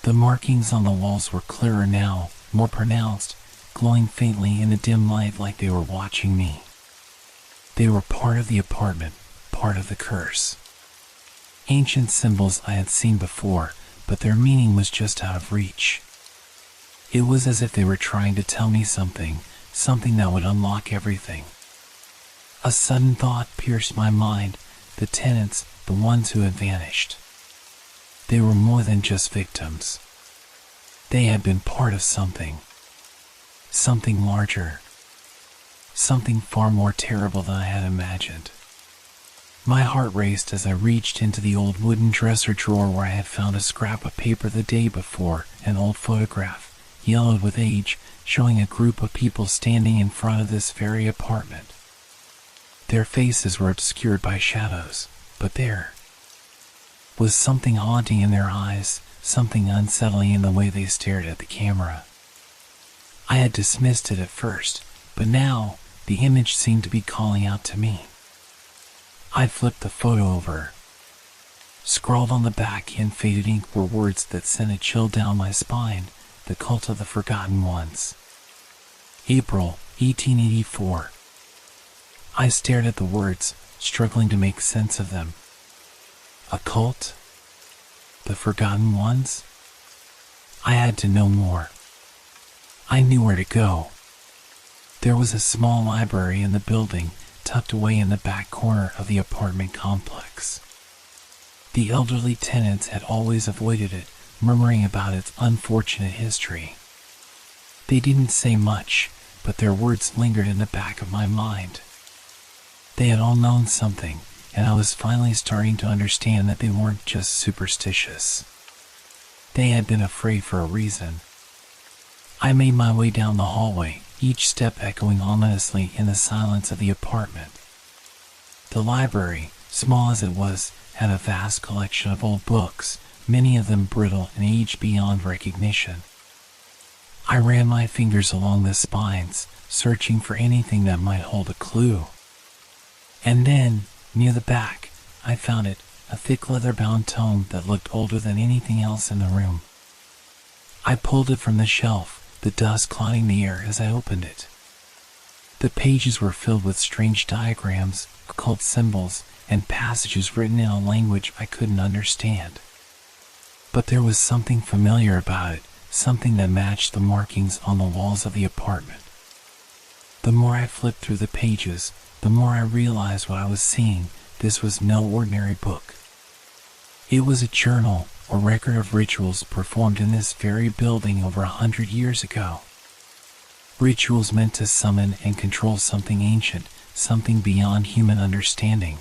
The markings on the walls were clearer now, more pronounced, glowing faintly in the dim light like they were watching me. They were part of the apartment, part of the curse. Ancient symbols I had seen before, but their meaning was just out of reach. It was as if they were trying to tell me something that would unlock everything. A sudden thought pierced my mind, the tenants, the ones who had vanished. They were more than just victims. They had been part of something larger, something far more terrible than I had imagined. My heart raced as I reached into the old wooden dresser drawer where I had found a scrap of paper the day before, an old photograph, yellowed with age, showing a group of people standing in front of this very apartment. Their faces were obscured by shadows, but there was something haunting in their eyes, something unsettling in the way they stared at the camera. I had dismissed it at first, but now the image seemed to be calling out to me. I flipped the photo over. Scrawled on the back in faded ink were words that sent a chill down my spine, the cult of the forgotten ones. April 1884. I stared at the words, struggling to make sense of them. A cult? The forgotten ones? I had to know more. I knew where to go. There was a small library in the building, tucked away in the back corner of the apartment complex. The elderly tenants had always avoided it, murmuring about its unfortunate history. They didn't say much, but their words lingered in the back of my mind. They had all known something, and I was finally starting to understand that they weren't just superstitious. They had been afraid for a reason. I made my way down the hallway, each step echoing ominously in the silence of the apartment. The library, small as it was, had a vast collection of old books, many of them brittle and aged beyond recognition. I ran my fingers along the spines, searching for anything that might hold a clue. And then, near the back, I found it, a thick leather-bound tome that looked older than anything else in the room. I pulled it from the shelf, the dust clouding the air as I opened it. The pages were filled with strange diagrams, occult symbols, and passages written in a language I couldn't understand. But there was something familiar about it, something that matched the markings on the walls of the apartment. The more I flipped through the pages, the more I realized what I was seeing. This was no ordinary book. It was a journal, a record of rituals performed in this very building over 100 years ago. Rituals meant to summon and control something ancient, something beyond human understanding.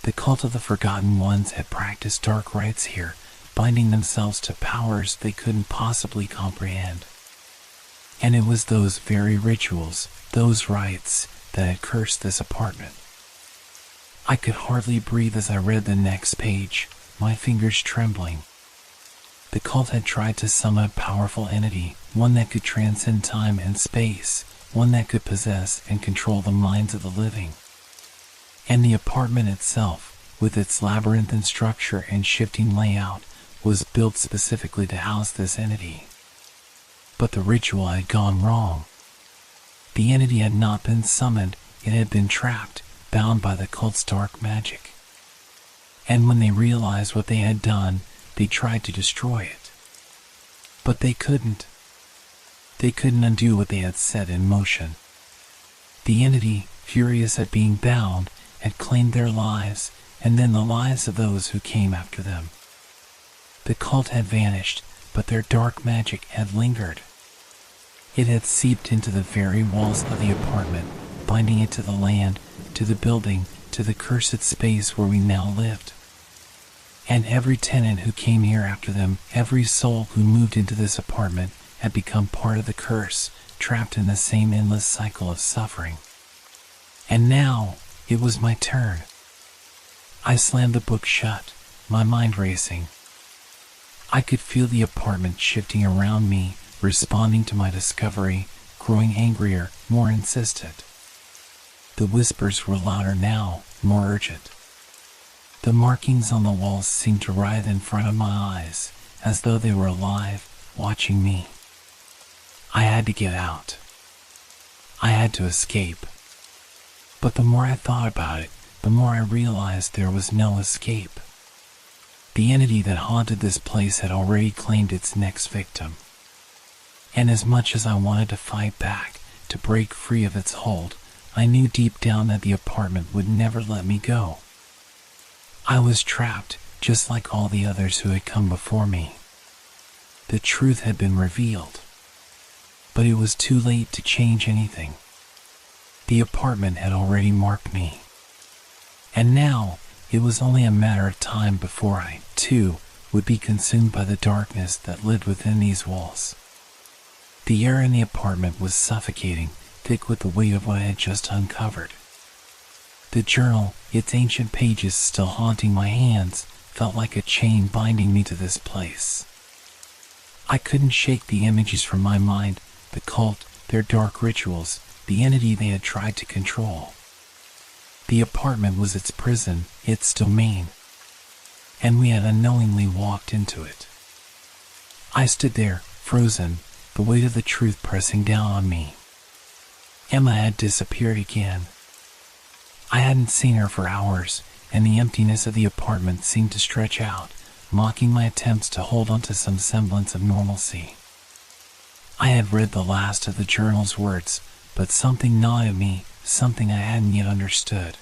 The cult of the Forgotten Ones had practiced dark rites here, binding themselves to powers they couldn't possibly comprehend. And it was those very rituals, those rites, that had cursed this apartment. I could hardly breathe as I read the next page, my fingers trembling. The cult had tried to summon a powerful entity, one that could transcend time and space, one that could possess and control the minds of the living. And the apartment itself, with its labyrinthine structure and shifting layout, was built specifically to house this entity. But the ritual had gone wrong. The entity had not been summoned, it had been trapped, bound by the cult's dark magic. And when they realized what they had done, they tried to destroy it. But they couldn't. They couldn't undo what they had set in motion. The entity, furious at being bound, had claimed their lives, and then the lives of those who came after them. The cult had vanished, but their dark magic had lingered. It had seeped into the very walls of the apartment, binding it to the land, to the building, to the cursed space where we now lived. And every tenant who came here after them, every soul who moved into this apartment, had become part of the curse, trapped in the same endless cycle of suffering. And now, it was my turn. I slammed the book shut, my mind racing. I could feel the apartment shifting around me, responding to my discovery, growing angrier, more insistent. The whispers were louder now, more urgent. The markings on the walls seemed to writhe in front of my eyes, as though they were alive, watching me. I had to get out. I had to escape. But the more I thought about it, the more I realized there was no escape. The entity that haunted this place had already claimed its next victim. And as much as I wanted to fight back, to break free of its hold, I knew deep down that the apartment would never let me go. I was trapped, just like all the others who had come before me. The truth had been revealed. But it was too late to change anything. The apartment had already marked me. And now, it was only a matter of time before I, too, would be consumed by the darkness that lived within these walls. The air in the apartment was suffocating, thick with the weight of what I had just uncovered. The journal, its ancient pages still haunting my hands, felt like a chain binding me to this place. I couldn't shake the images from my mind, the cult, their dark rituals, the entity they had tried to control. The apartment was its prison, its domain, and we had unknowingly walked into it. I stood there, frozen, the weight of the truth pressing down on me. Emma had disappeared again. I hadn't seen her for hours, and the emptiness of the apartment seemed to stretch out, mocking my attempts to hold on to some semblance of normalcy. I had read the last of the journal's words, but something gnawed at me, something I hadn't yet understood.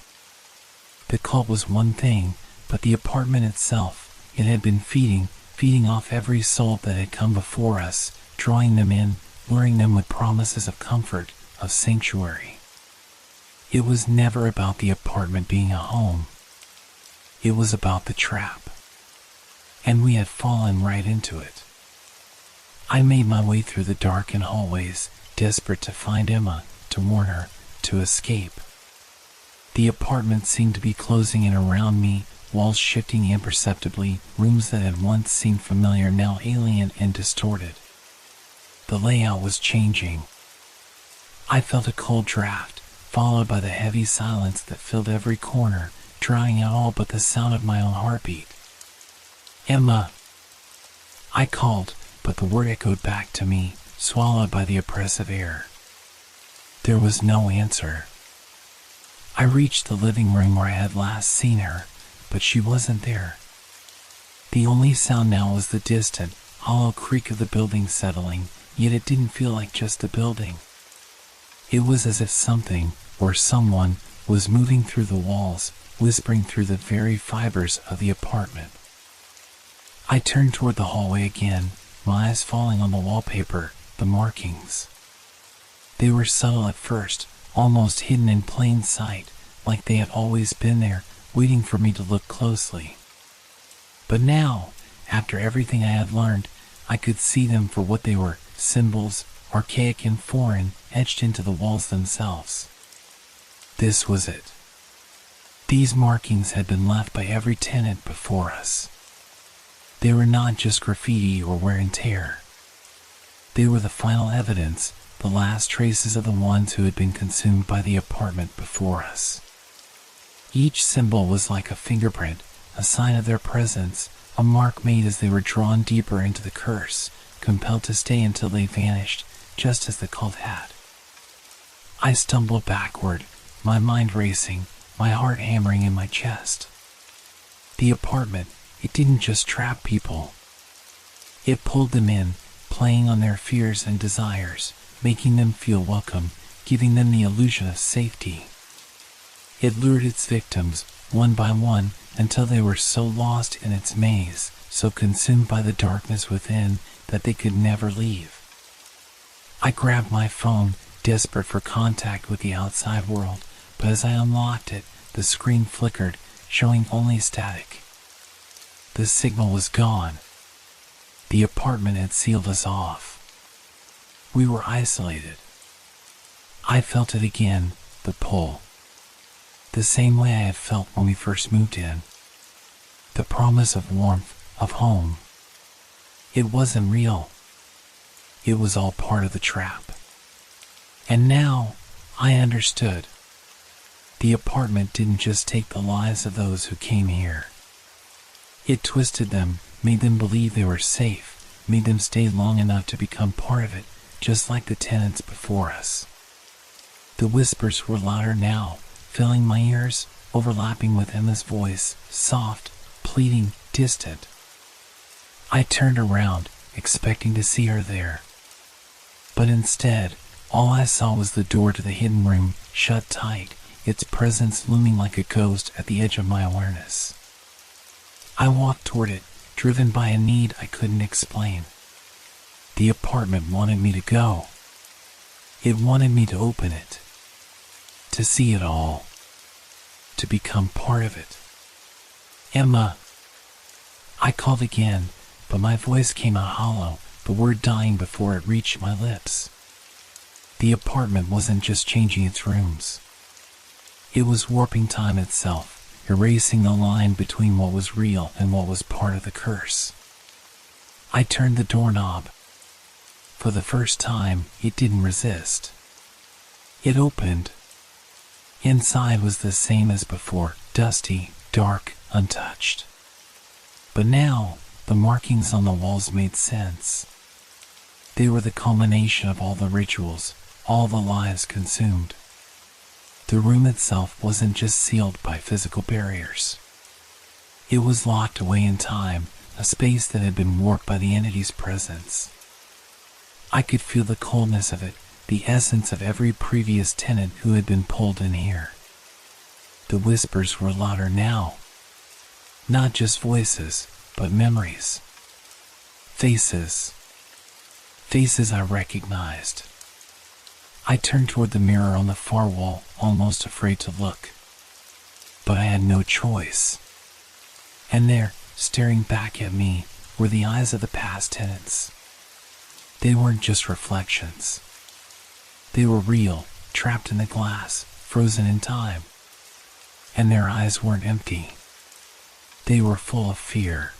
The cult was one thing, but the apartment itself, it had been feeding off every soul that had come before us, drawing them in, luring them with promises of comfort, of sanctuary. It was never about the apartment being a home. It was about the trap. And we had fallen right into it. I made my way through the darkened hallways, desperate to find Emma, to warn her, to escape. The apartment seemed to be closing in around me, walls shifting imperceptibly, rooms that had once seemed familiar now alien and distorted. The layout was changing. I felt a cold draft, followed by the heavy silence that filled every corner, drying out all but the sound of my own heartbeat. Emma! I called, but the word echoed back to me, swallowed by the oppressive air. There was no answer. I reached the living room where I had last seen her, but she wasn't there. The only sound now was the distant, hollow creak of the building settling, yet it didn't feel like just the building. It was as if something, or someone, was moving through the walls, whispering through the very fibers of the apartment. I turned toward the hallway again, my eyes falling on the wallpaper, the markings. They were subtle at first, almost hidden in plain sight, like they had always been there, waiting for me to look closely. But now, after everything I had learned, I could see them for what they were, symbols, archaic and foreign, etched into the walls themselves. This was it. These markings had been left by every tenant before us. They were not just graffiti or wear and tear. They were the final evidence, the last traces of the ones who had been consumed by the apartment before us. Each symbol was like a fingerprint, a sign of their presence, a mark made as they were drawn deeper into the curse, compelled to stay until they vanished, just as the cult had. I stumbled backward, my mind racing, my heart hammering in my chest. The apartment, it didn't just trap people. It pulled them in, playing on their fears and desires, making them feel welcome, giving them the illusion of safety. It lured its victims, one by one, until they were so lost in its maze, so consumed by the darkness within, that they could never leave. I grabbed my phone, desperate for contact with the outside world, but as I unlocked it, the screen flickered, showing only static. The signal was gone. The apartment had sealed us off. We were isolated. I felt it again, the pull. The same way I had felt when we first moved in. The promise of warmth, of home. It wasn't real. It was all part of the trap. And now, I understood. The apartment didn't just take the lives of those who came here. It twisted them, made them believe they were safe, made them stay long enough to become part of it, just like the tenants before us. The whispers were louder now, filling my ears, overlapping with Emma's voice, soft, pleading, distant. I turned around, expecting to see her there. But instead, all I saw was the door to the hidden room, shut tight, its presence looming like a ghost at the edge of my awareness. I walked toward it, driven by a need I couldn't explain. The apartment wanted me to go. It wanted me to open it. To see it all. To become part of it. Emma. I called again, but my voice came out hollow, the word dying before it reached my lips. The apartment wasn't just changing its rooms. It was warping time itself, erasing the line between what was real and what was part of the curse. I turned the doorknob. For the first time, it didn't resist. It opened. Inside was the same as before, dusty, dark, untouched. But now, the markings on the walls made sense. They were the culmination of all the rituals, all the lives consumed. The room itself wasn't just sealed by physical barriers. It was locked away in time, a space that had been warped by the entity's presence. I could feel the coldness of it, the essence of every previous tenant who had been pulled in here. The whispers were louder now. Not just voices, but memories. Faces. Faces I recognized. I turned toward the mirror on the far wall, almost afraid to look. But I had no choice. And there, staring back at me, were the eyes of the past tenants. They weren't just reflections. They were real, trapped in the glass, frozen in time. And their eyes weren't empty. They were full of fear,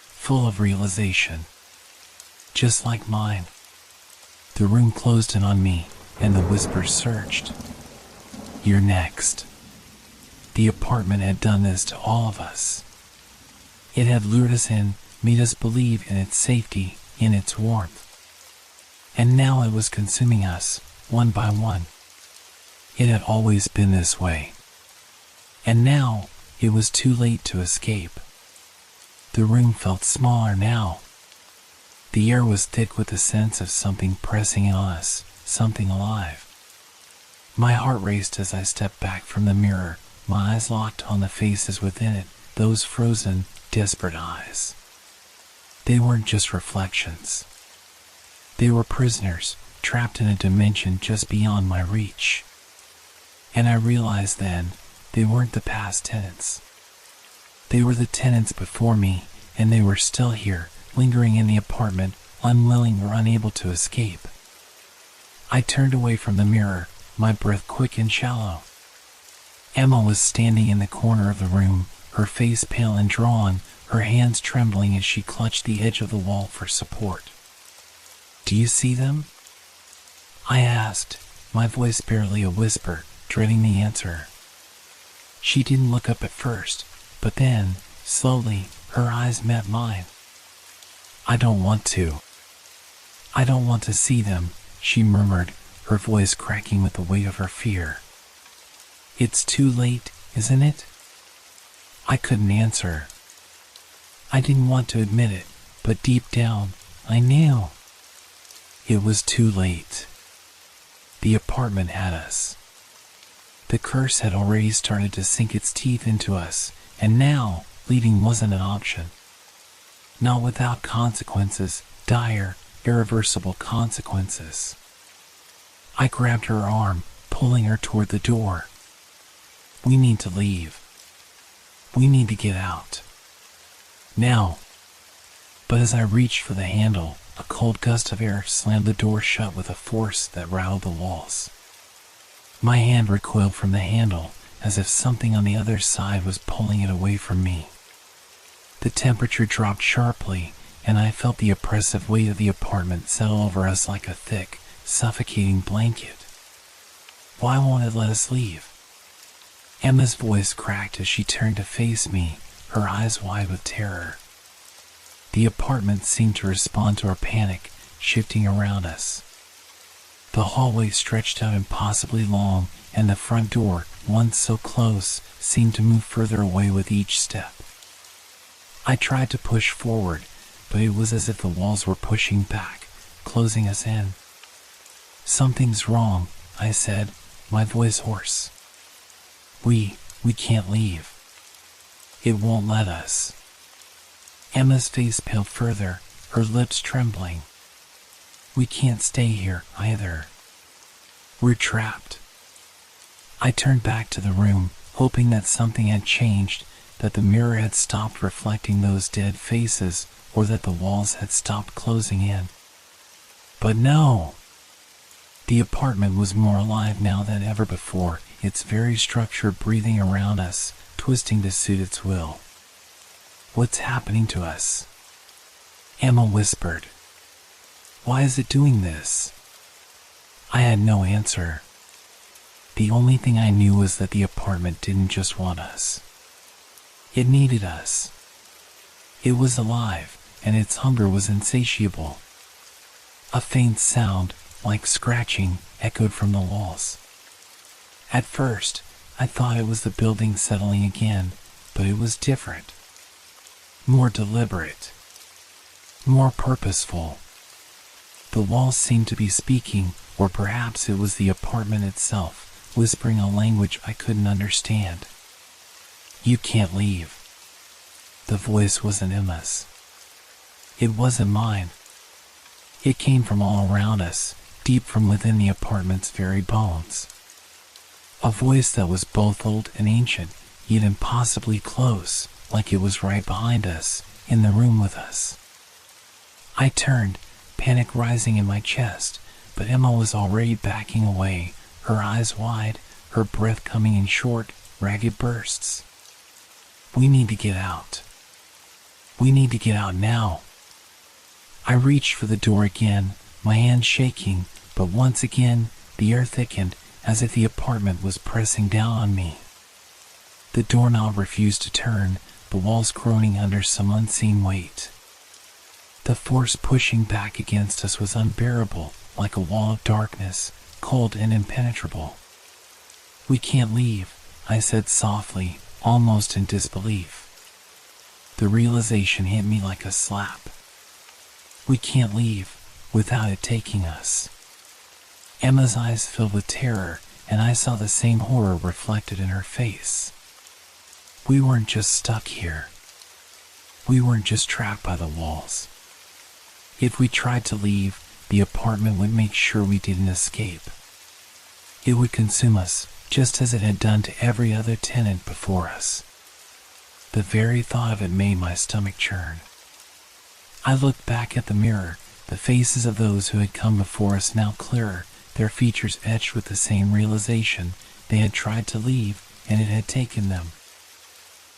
full of realization, just like mine. The room closed in on me, and the whispers surged. "You're next." The apartment had done this to all of us. It had lured us in, made us believe in its safety, in its warmth. And now it was consuming us, one by one. It had always been this way. And now, it was too late to escape. The room felt smaller now. The air was thick with the sense of something pressing on us, something alive. My heart raced as I stepped back from the mirror, my eyes locked on the faces within it, those frozen, desperate eyes. They weren't just reflections. They were prisoners, trapped in a dimension just beyond my reach. And I realized then, they weren't the past tenants. They were the tenants before me, and they were still here, lingering in the apartment, unwilling or unable to escape. I turned away from the mirror, my breath quick and shallow. Emma was standing in the corner of the room, her face pale and drawn, her hands trembling as she clutched the edge of the wall for support. "Do you see them?" I asked, my voice barely a whisper, dreading the answer. She didn't look up at first, but then, slowly, her eyes met mine. "I don't want to. I don't want to see them," she murmured, her voice cracking with the weight of her fear. "It's too late, isn't it?" I couldn't answer. I didn't want to admit it, but deep down, I knew. It was too late. The apartment had us. The curse had already started to sink its teeth into us, and now, leaving wasn't an option. Not without consequences, dire, irreversible consequences. I grabbed her arm, pulling her toward the door. "We need to leave. We need to get out. Now." But as I reached for the handle, a cold gust of air slammed the door shut with a force that rattled the walls. My hand recoiled from the handle, as if something on the other side was pulling it away from me. The temperature dropped sharply, and I felt the oppressive weight of the apartment settle over us like a thick, suffocating blanket. "Why won't it let us leave?" Emma's voice cracked as she turned to face me, her eyes wide with terror. The apartment seemed to respond to our panic, shifting around us. The hallway stretched out impossibly long, and the front door, once so close, seemed to move further away with each step. I tried to push forward, but it was as if the walls were pushing back, closing us in. "Something's wrong," I said, my voice hoarse. We can't leave. It won't let us." Emma's face paled further, her lips trembling. "We can't stay here, either. We're trapped." I turned back to the room, hoping that something had changed, that the mirror had stopped reflecting those dead faces, or that the walls had stopped closing in. But no! The apartment was more alive now than ever before, its very structure breathing around us, twisting to suit its will. "What's happening to us?" Emma whispered. "Why is it doing this?" I had no answer. The only thing I knew was that the apartment didn't just want us. It needed us. It was alive, and its hunger was insatiable. A faint sound, like scratching, echoed from the walls. At first, I thought it was the building settling again, but it was different. More deliberate. More purposeful. The walls seemed to be speaking, or perhaps it was the apartment itself, whispering a language I couldn't understand. "You can't leave." The voice wasn't Emma's. It wasn't mine. It came from all around us, deep from within the apartment's very bones. A voice that was both old and ancient, yet impossibly close, like it was right behind us, in the room with us. I turned, panic rising in my chest, but Emma was already backing away, her eyes wide, her breath coming in short, ragged bursts. "We need to get out. We need to get out now." I reached for the door again, my hand shaking, but once again, the air thickened, as if the apartment was pressing down on me. The doorknob refused to turn, the walls groaning under some unseen weight. The force pushing back against us was unbearable, like a wall of darkness, cold and impenetrable. "We can't leave," I said softly, almost in disbelief. The realization hit me like a slap. We can't leave without it taking us. Emma's eyes filled with terror, and I saw the same horror reflected in her face. We weren't just stuck here. We weren't just trapped by the walls. If we tried to leave, the apartment would make sure we didn't escape. It would consume us, just as it had done to every other tenant before us. The very thought of it made my stomach churn. I looked back at the mirror, the faces of those who had come before us now clearer, their features etched with the same realization. They had tried to leave, and it had taken them.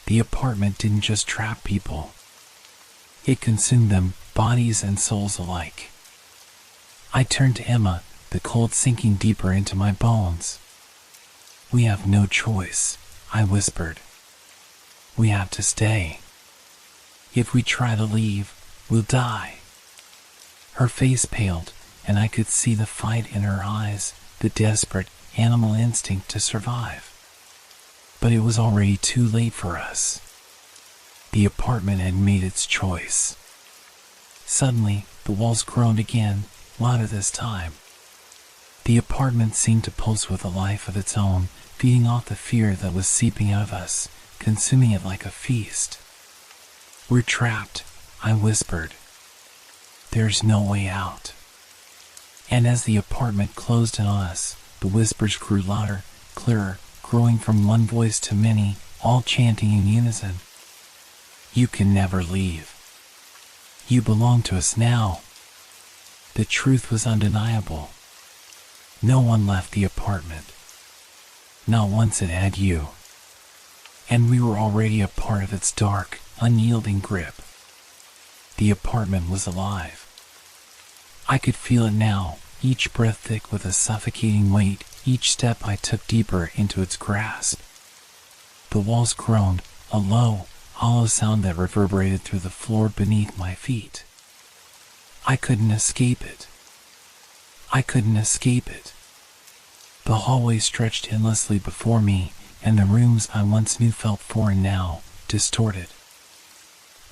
The apartment didn't just trap people. It consumed them, bodies and souls alike. I turned to Emma, the cold sinking deeper into my bones. "We have no choice," I whispered. "We have to stay. If we try to leave, we'll die." Her face paled, and I could see the fight in her eyes, the desperate, animal instinct to survive. But it was already too late for us. The apartment had made its choice. Suddenly, the walls groaned again, louder this time. The apartment seemed to pulse with a life of its own, feeding off the fear that was seeping out of us, consuming it like a feast. "We're trapped," I whispered. "There's no way out." And as the apartment closed in on us, the whispers grew louder, clearer, growing from one voice to many, all chanting in unison. "You can never leave. You belong to us now." The truth was undeniable. No one left the apartment. Not once it had you. And we were already a part of its dark, unyielding grip. The apartment was alive. I could feel it now, each breath thick with a suffocating weight, each step I took deeper into its grasp. The walls groaned, a low, hollow sound that reverberated through the floor beneath my feet. I couldn't escape it. I couldn't escape it. The hallway stretched endlessly before me, and the rooms I once knew felt foreign now, distorted.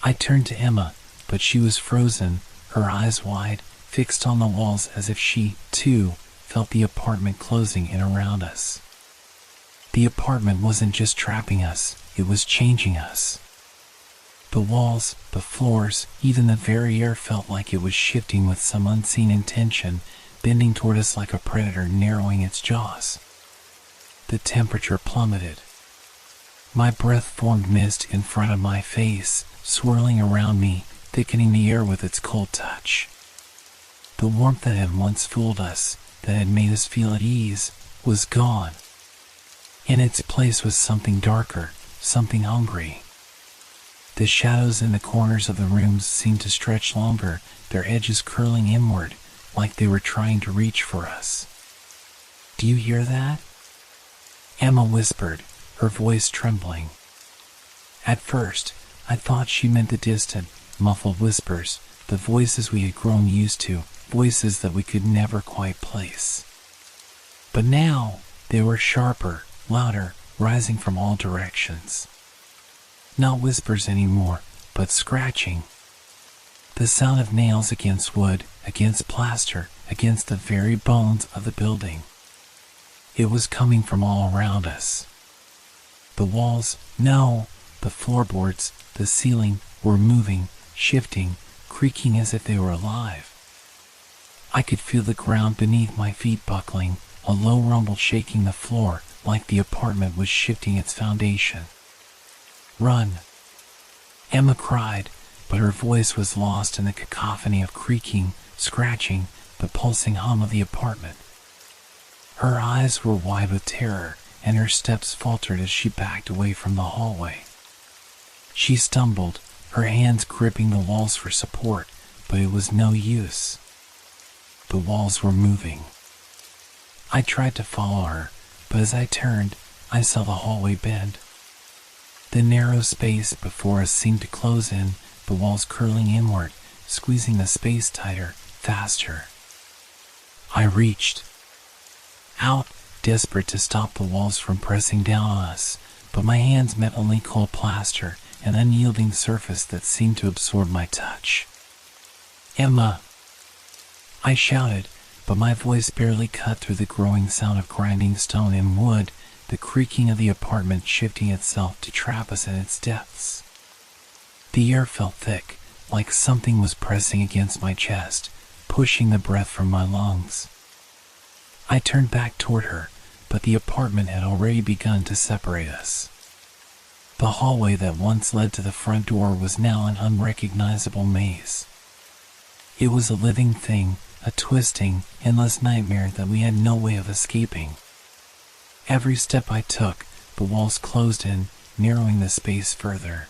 I turned to Emma, but she was frozen, her eyes wide, fixed on the walls as if she, too, felt the apartment closing in around us. The apartment wasn't just trapping us, it was changing us. The walls, the floors, even the very air felt like it was shifting with some unseen intention, bending toward us like a predator narrowing its jaws. The temperature plummeted. My breath formed mist in front of my face, swirling around me, thickening the air with its cold touch. The warmth that had once fooled us, that had made us feel at ease, was gone. In its place was something darker, something hungry. The shadows in the corners of the rooms seemed to stretch longer, their edges curling inward, like they were trying to reach for us. "Do you hear that?" Emma whispered, her voice trembling. At first, I thought she meant the distant, muffled whispers, the voices we had grown used to, voices that we could never quite place. But now, they were sharper, louder, rising from all directions. Not whispers anymore, but scratching. The sound of nails against wood, against plaster, against the very bones of the building. It was coming from all around us. The walls, no, the floorboards, the ceiling, were moving, shifting, creaking as if they were alive. I could feel the ground beneath my feet buckling, a low rumble shaking the floor, like the apartment was shifting its foundation. "Run!" Emma cried, but her voice was lost in the cacophony of creaking, scratching, the pulsing hum of the apartment. Her eyes were wide with terror, and her steps faltered as she backed away from the hallway. She stumbled, her hands gripping the walls for support, but it was no use. The walls were moving. I tried to follow her, but as I turned, I saw the hallway bend. The narrow space before us seemed to close in, the walls curling inward, squeezing the space tighter, faster. I reached out, desperate to stop the walls from pressing down on us, but my hands met only cold plaster, an unyielding surface that seemed to absorb my touch. "Emma!" I shouted, but my voice barely cut through the growing sound of grinding stone and wood, the creaking of the apartment shifting itself to trap us in its depths. The air felt thick, like something was pressing against my chest, pushing the breath from my lungs. I turned back toward her, but the apartment had already begun to separate us. The hallway that once led to the front door was now an unrecognizable maze. It was a living thing, a twisting, endless nightmare that we had no way of escaping. Every step I took, the walls closed in, narrowing the space further.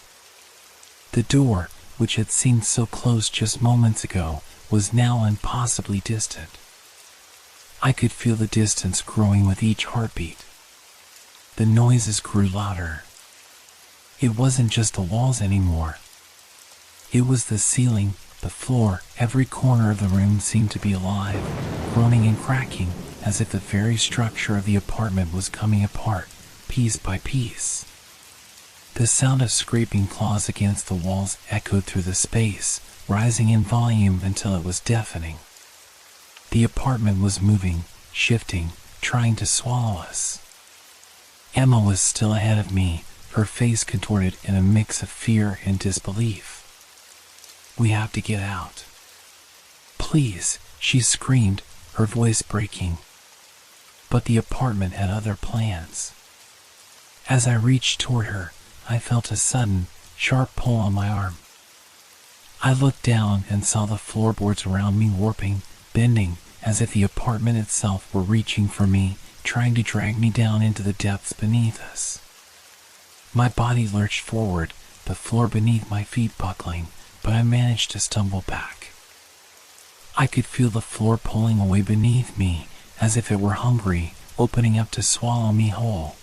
The door, which had seemed so close just moments ago, was now impossibly distant. I could feel the distance growing with each heartbeat. The noises grew louder. It wasn't just the walls anymore. It was the ceiling, the floor, every corner of the room seemed to be alive, groaning and cracking, as if the very structure of the apartment was coming apart, piece by piece. The sound of scraping claws against the walls echoed through the space, rising in volume until it was deafening. The apartment was moving, shifting, trying to swallow us. Emma was still ahead of me, her face contorted in a mix of fear and disbelief. "We have to get out." "Please," she screamed, her voice breaking. But the apartment had other plans. As I reached toward her, I felt a sudden, sharp pull on my arm. I looked down and saw the floorboards around me warping, bending, as if the apartment itself were reaching for me, trying to drag me down into the depths beneath us. My body lurched forward, the floor beneath my feet buckling, but I managed to stumble back. I could feel the floor pulling away beneath me, as if it were hungry, opening up to swallow me whole.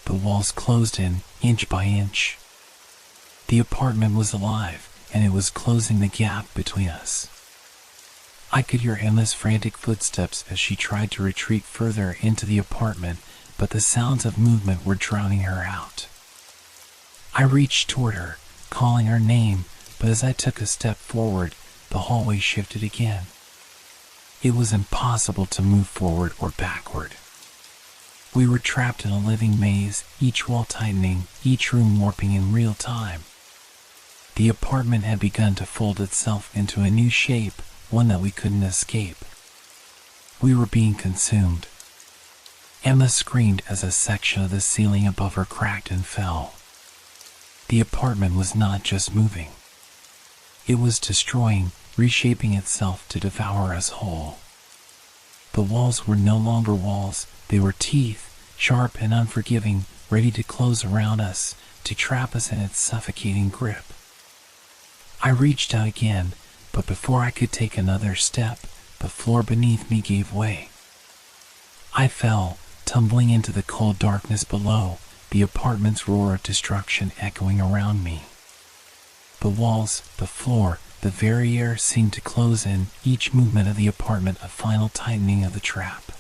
The walls closed in, inch by inch. The apartment was alive, and it was closing the gap between us. I could hear Emma's frantic footsteps as she tried to retreat further into the apartment, but the sounds of movement were drowning her out. I reached toward her, calling her name, but as I took a step forward, the hallway shifted again. It was impossible to move forward or backward. We were trapped in a living maze, each wall tightening, each room warping in real time. The apartment had begun to fold itself into a new shape, one that we couldn't escape. We were being consumed. Emma screamed as a section of the ceiling above her cracked and fell. The apartment was not just moving. It was destroying, reshaping itself to devour us whole. The walls were no longer walls, they were teeth, sharp and unforgiving, ready to close around us, to trap us in its suffocating grip. I reached out again, but before I could take another step, the floor beneath me gave way. I fell, tumbling into the cold darkness below, the apartment's roar of destruction echoing around me. The walls, the floor, the very air seemed to close in, each movement of the apartment a final tightening of the trap.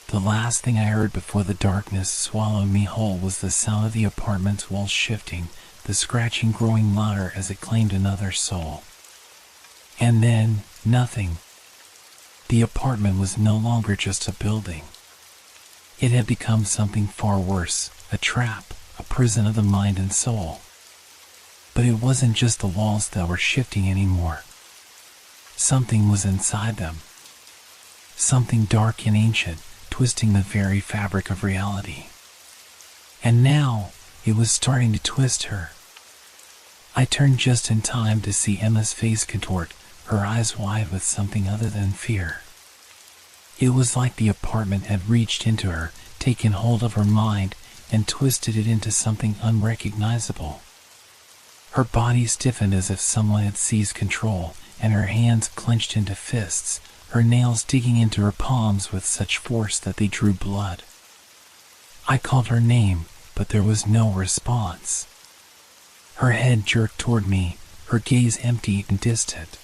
The last thing I heard before the darkness swallowed me whole was the sound of the apartment's walls shifting, the scratching growing louder as it claimed another soul. And then, nothing. The apartment was no longer just a building. It had become something far worse, a trap, a prison of the mind and soul. But it wasn't just the walls that were shifting anymore. Something was inside them. Something dark and ancient, twisting the very fabric of reality. And now, it was starting to twist her. I turned just in time to see Emma's face contort, her eyes wide with something other than fear. It was like the apartment had reached into her, taken hold of her mind, and twisted it into something unrecognizable. Her body stiffened as if someone had seized control, and her hands clenched into fists, her nails digging into her palms with such force that they drew blood. I called her name, but there was no response. Her head jerked toward me, her gaze empty and distant.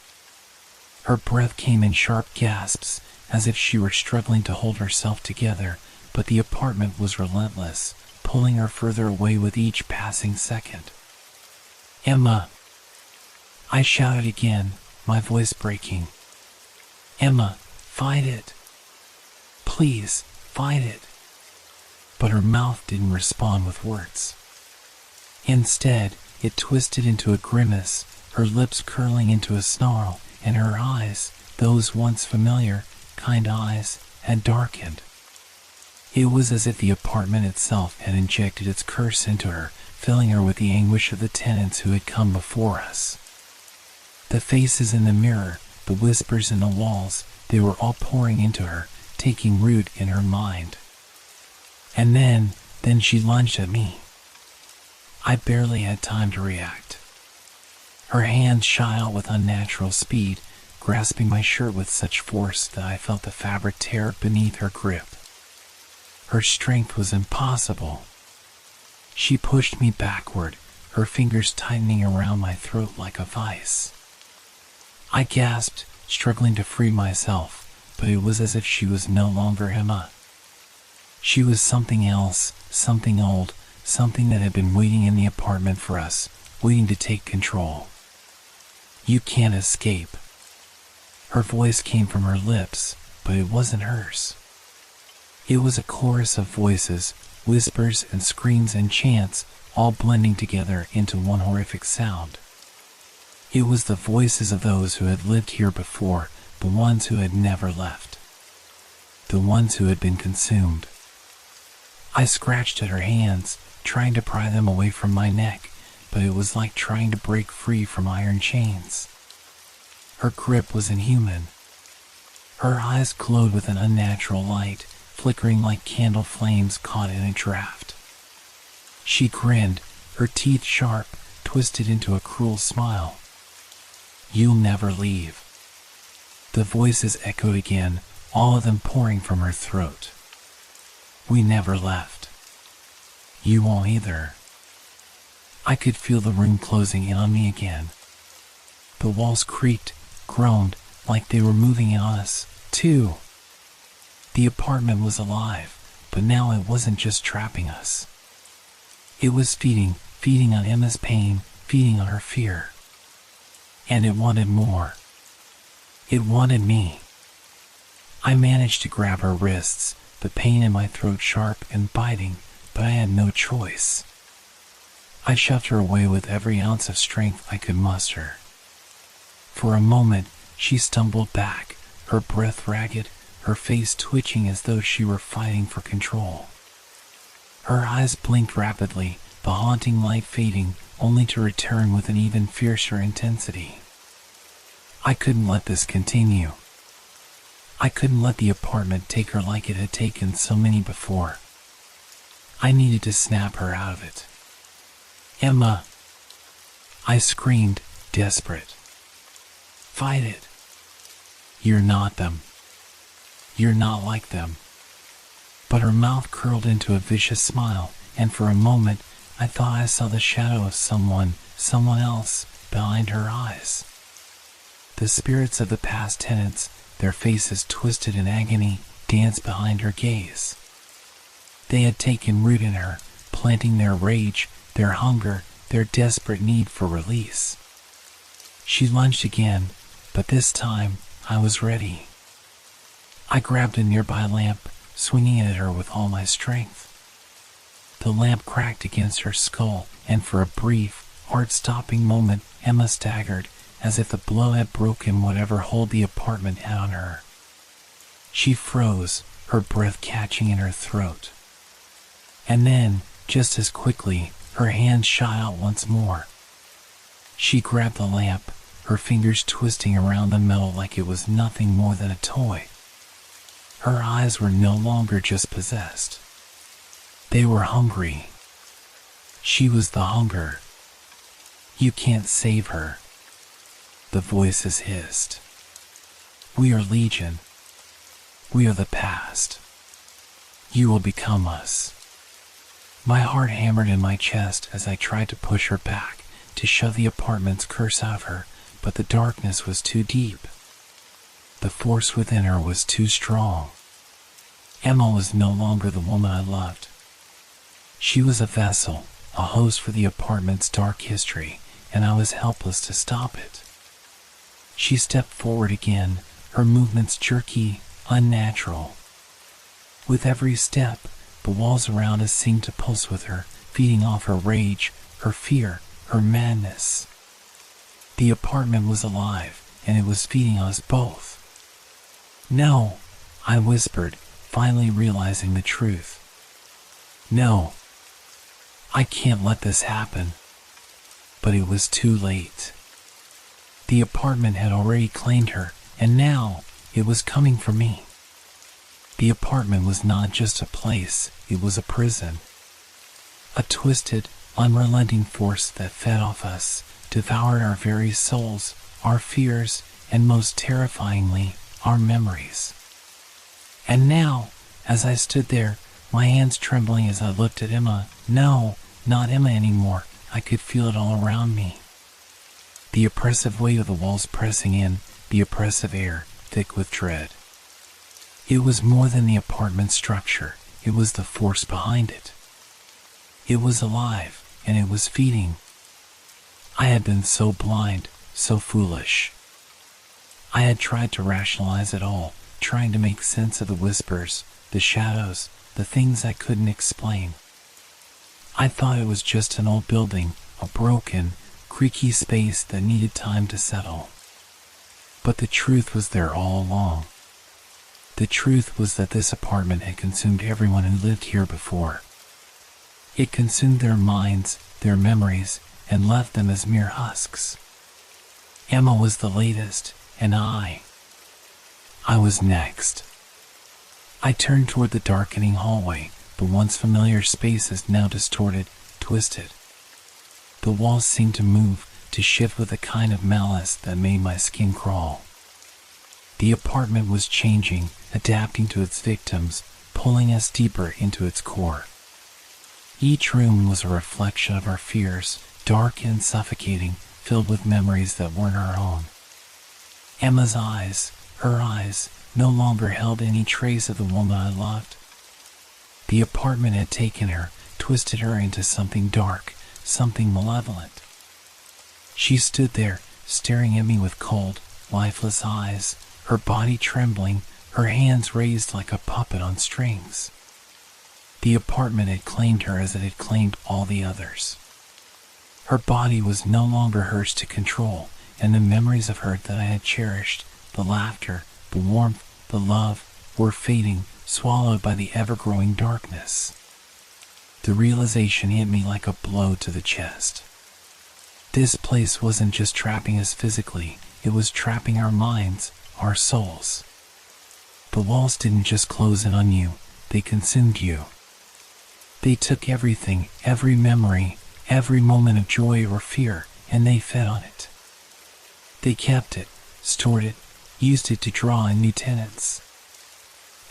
Her breath came in sharp gasps, as if she were struggling to hold herself together, but the apartment was relentless, pulling her further away with each passing second. "Emma!" I shouted again, my voice breaking. "Emma, fight it! Please, fight it!" But her mouth didn't respond with words. Instead, it twisted into a grimace, her lips curling into a snarl, and her eyes, those once familiar, kind eyes, had darkened. It was as if the apartment itself had injected its curse into her, filling her with the anguish of the tenants who had come before us. The faces in the mirror, the whispers in the walls, they were all pouring into her, taking root in her mind. And then she lunged at me. I barely had time to react. Her hands shot out with unnatural speed, grasping my shirt with such force that I felt the fabric tear beneath her grip. Her strength was impossible. She pushed me backward, her fingers tightening around my throat like a vice. I gasped, struggling to free myself, but it was as if she was no longer Emma. She was something else, something old, something that had been waiting in the apartment for us, waiting to take control. "You can't escape." Her voice came from her lips, but it wasn't hers. It was a chorus of voices, whispers and screams and chants, all blending together into one horrific sound. It was the voices of those who had lived here before, the ones who had never left. The ones who had been consumed. I scratched at her hands, trying to pry them away from my neck, but it was like trying to break free from iron chains. Her grip was inhuman. Her eyes glowed with an unnatural light, flickering like candle flames caught in a draft. She grinned, her teeth sharp, twisted into a cruel smile. "You'll never leave." The voices echoed again, all of them pouring from her throat. "We never left. You won't either." I could feel the room closing in on me again. The walls creaked, groaned, like they were moving on us, too. The apartment was alive, but now it wasn't just trapping us. It was feeding on Emma's pain, feeding on her fear. And it wanted more. It wanted me. I managed to grab her wrists, the pain in my throat sharp and biting, but I had no choice. I shoved her away with every ounce of strength I could muster. For a moment, she stumbled back, her breath ragged, her face twitching as though she were fighting for control. Her eyes blinked rapidly, the haunting light fading, only to return with an even fiercer intensity. I couldn't let this continue. I couldn't let the apartment take her like it had taken so many before. I needed to snap her out of it. "Emma!" I screamed, desperate. "Fight it. You're not them. You're not like them." But her mouth curled into a vicious smile, and for a moment I thought I saw the shadow of someone else, behind her eyes. The spirits of the past tenants, their faces twisted in agony, danced behind her gaze. They had taken root in her, planting their rage, their hunger, their desperate need for release. She lunged again, but this time I was ready. I grabbed a nearby lamp, swinging it at her with all my strength. The lamp cracked against her skull, and for a brief, heart-stopping moment, Emma staggered, as if the blow had broken whatever hold the apartment had on her. She froze, her breath catching in her throat. And then, just as quickly, her hand shot out once more. She grabbed the lamp, her fingers twisting around the metal like it was nothing more than a toy. Her eyes were no longer just possessed. They were hungry. She was the hunger. You can't save her. The voices hissed. We are Legion. We are the past. You will become us. My heart hammered in my chest as I tried to push her back, to shove the apartment's curse out of her, but the darkness was too deep. The force within her was too strong. Emma was no longer the woman I loved. She was a vessel, a host for the apartment's dark history, and I was helpless to stop it. She stepped forward again, her movements jerky, unnatural. With every step, the walls around us seemed to pulse with her, feeding off her rage, her fear, her madness. The apartment was alive, and it was feeding us both. No, I whispered, finally realizing the truth. No, I can't let this happen. But it was too late. The apartment had already claimed her, and now it was coming for me. The apartment was not just a place, it was a prison. A twisted, unrelenting force that fed off us, devoured our very souls, our fears, and most terrifyingly, our memories. And now, as I stood there, my hands trembling as I looked at Emma, no, not Emma anymore, I could feel it all around me. The oppressive weight of the walls pressing in, the oppressive air, thick with dread. It was more than the apartment structure, it was the force behind it. It was alive, and it was feeding. I had been so blind, so foolish. I had tried to rationalize it all, trying to make sense of the whispers, the shadows, the things I couldn't explain. I thought it was just an old building, a broken, creaky space that needed time to settle. But the truth was there all along. The truth was that this apartment had consumed everyone who lived here before. It consumed their minds, their memories, and left them as mere husks. Emma was the latest, and I was next. I turned toward the darkening hallway, the once familiar spaces now distorted, twisted. The walls seemed to move, to shift with a kind of malice that made my skin crawl. The apartment was changing, adapting to its victims, pulling us deeper into its core. Each room was a reflection of our fears, dark and suffocating, filled with memories that weren't our own. Emma's eyes, her eyes, no longer held any trace of the woman I loved. The apartment had taken her, twisted her into something dark, something malevolent. She stood there, staring at me with cold, lifeless eyes, her body trembling, her hands raised like a puppet on strings. The apartment had claimed her as it had claimed all the others. Her body was no longer hers to control, and the memories of her that I had cherished, the laughter, the warmth, the love, were fading, swallowed by the ever-growing darkness. The realization hit me like a blow to the chest. This place wasn't just trapping us physically, it was trapping our minds, our souls. The walls didn't just close in on you, they consumed you. They took everything, every memory, every moment of joy or fear, and they fed on it. They kept it, stored it, used it to draw in new tenants.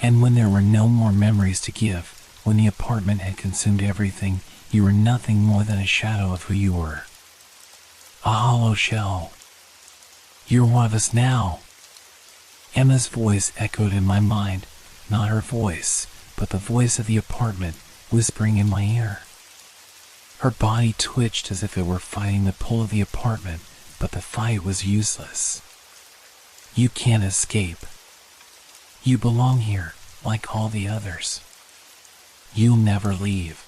And when there were no more memories to give, when the apartment had consumed everything, you were nothing more than a shadow of who you were. A hollow shell. You're one of us now. Emma's voice echoed in my mind, not her voice, but the voice of the apartment, whispering in my ear. Her body twitched as if it were fighting the pull of the apartment, but the fight was useless. You can't escape. You belong here, like all the others. You'll never leave.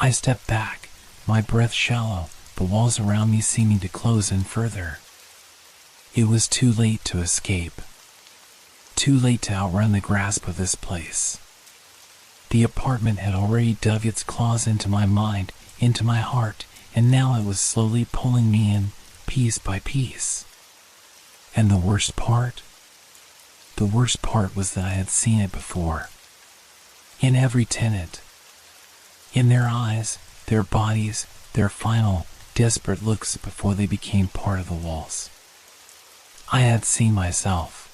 I stepped back, my breath shallow, the walls around me seeming to close in further. It was too late to escape. Too late to outrun the grasp of this place. The apartment had already dug its claws into my mind, into my heart, and now it was slowly pulling me in, piece by piece. And the worst part? The worst part was that I had seen it before. In every tenant. In their eyes, their bodies, their final, desperate looks before they became part of the walls. I had seen myself.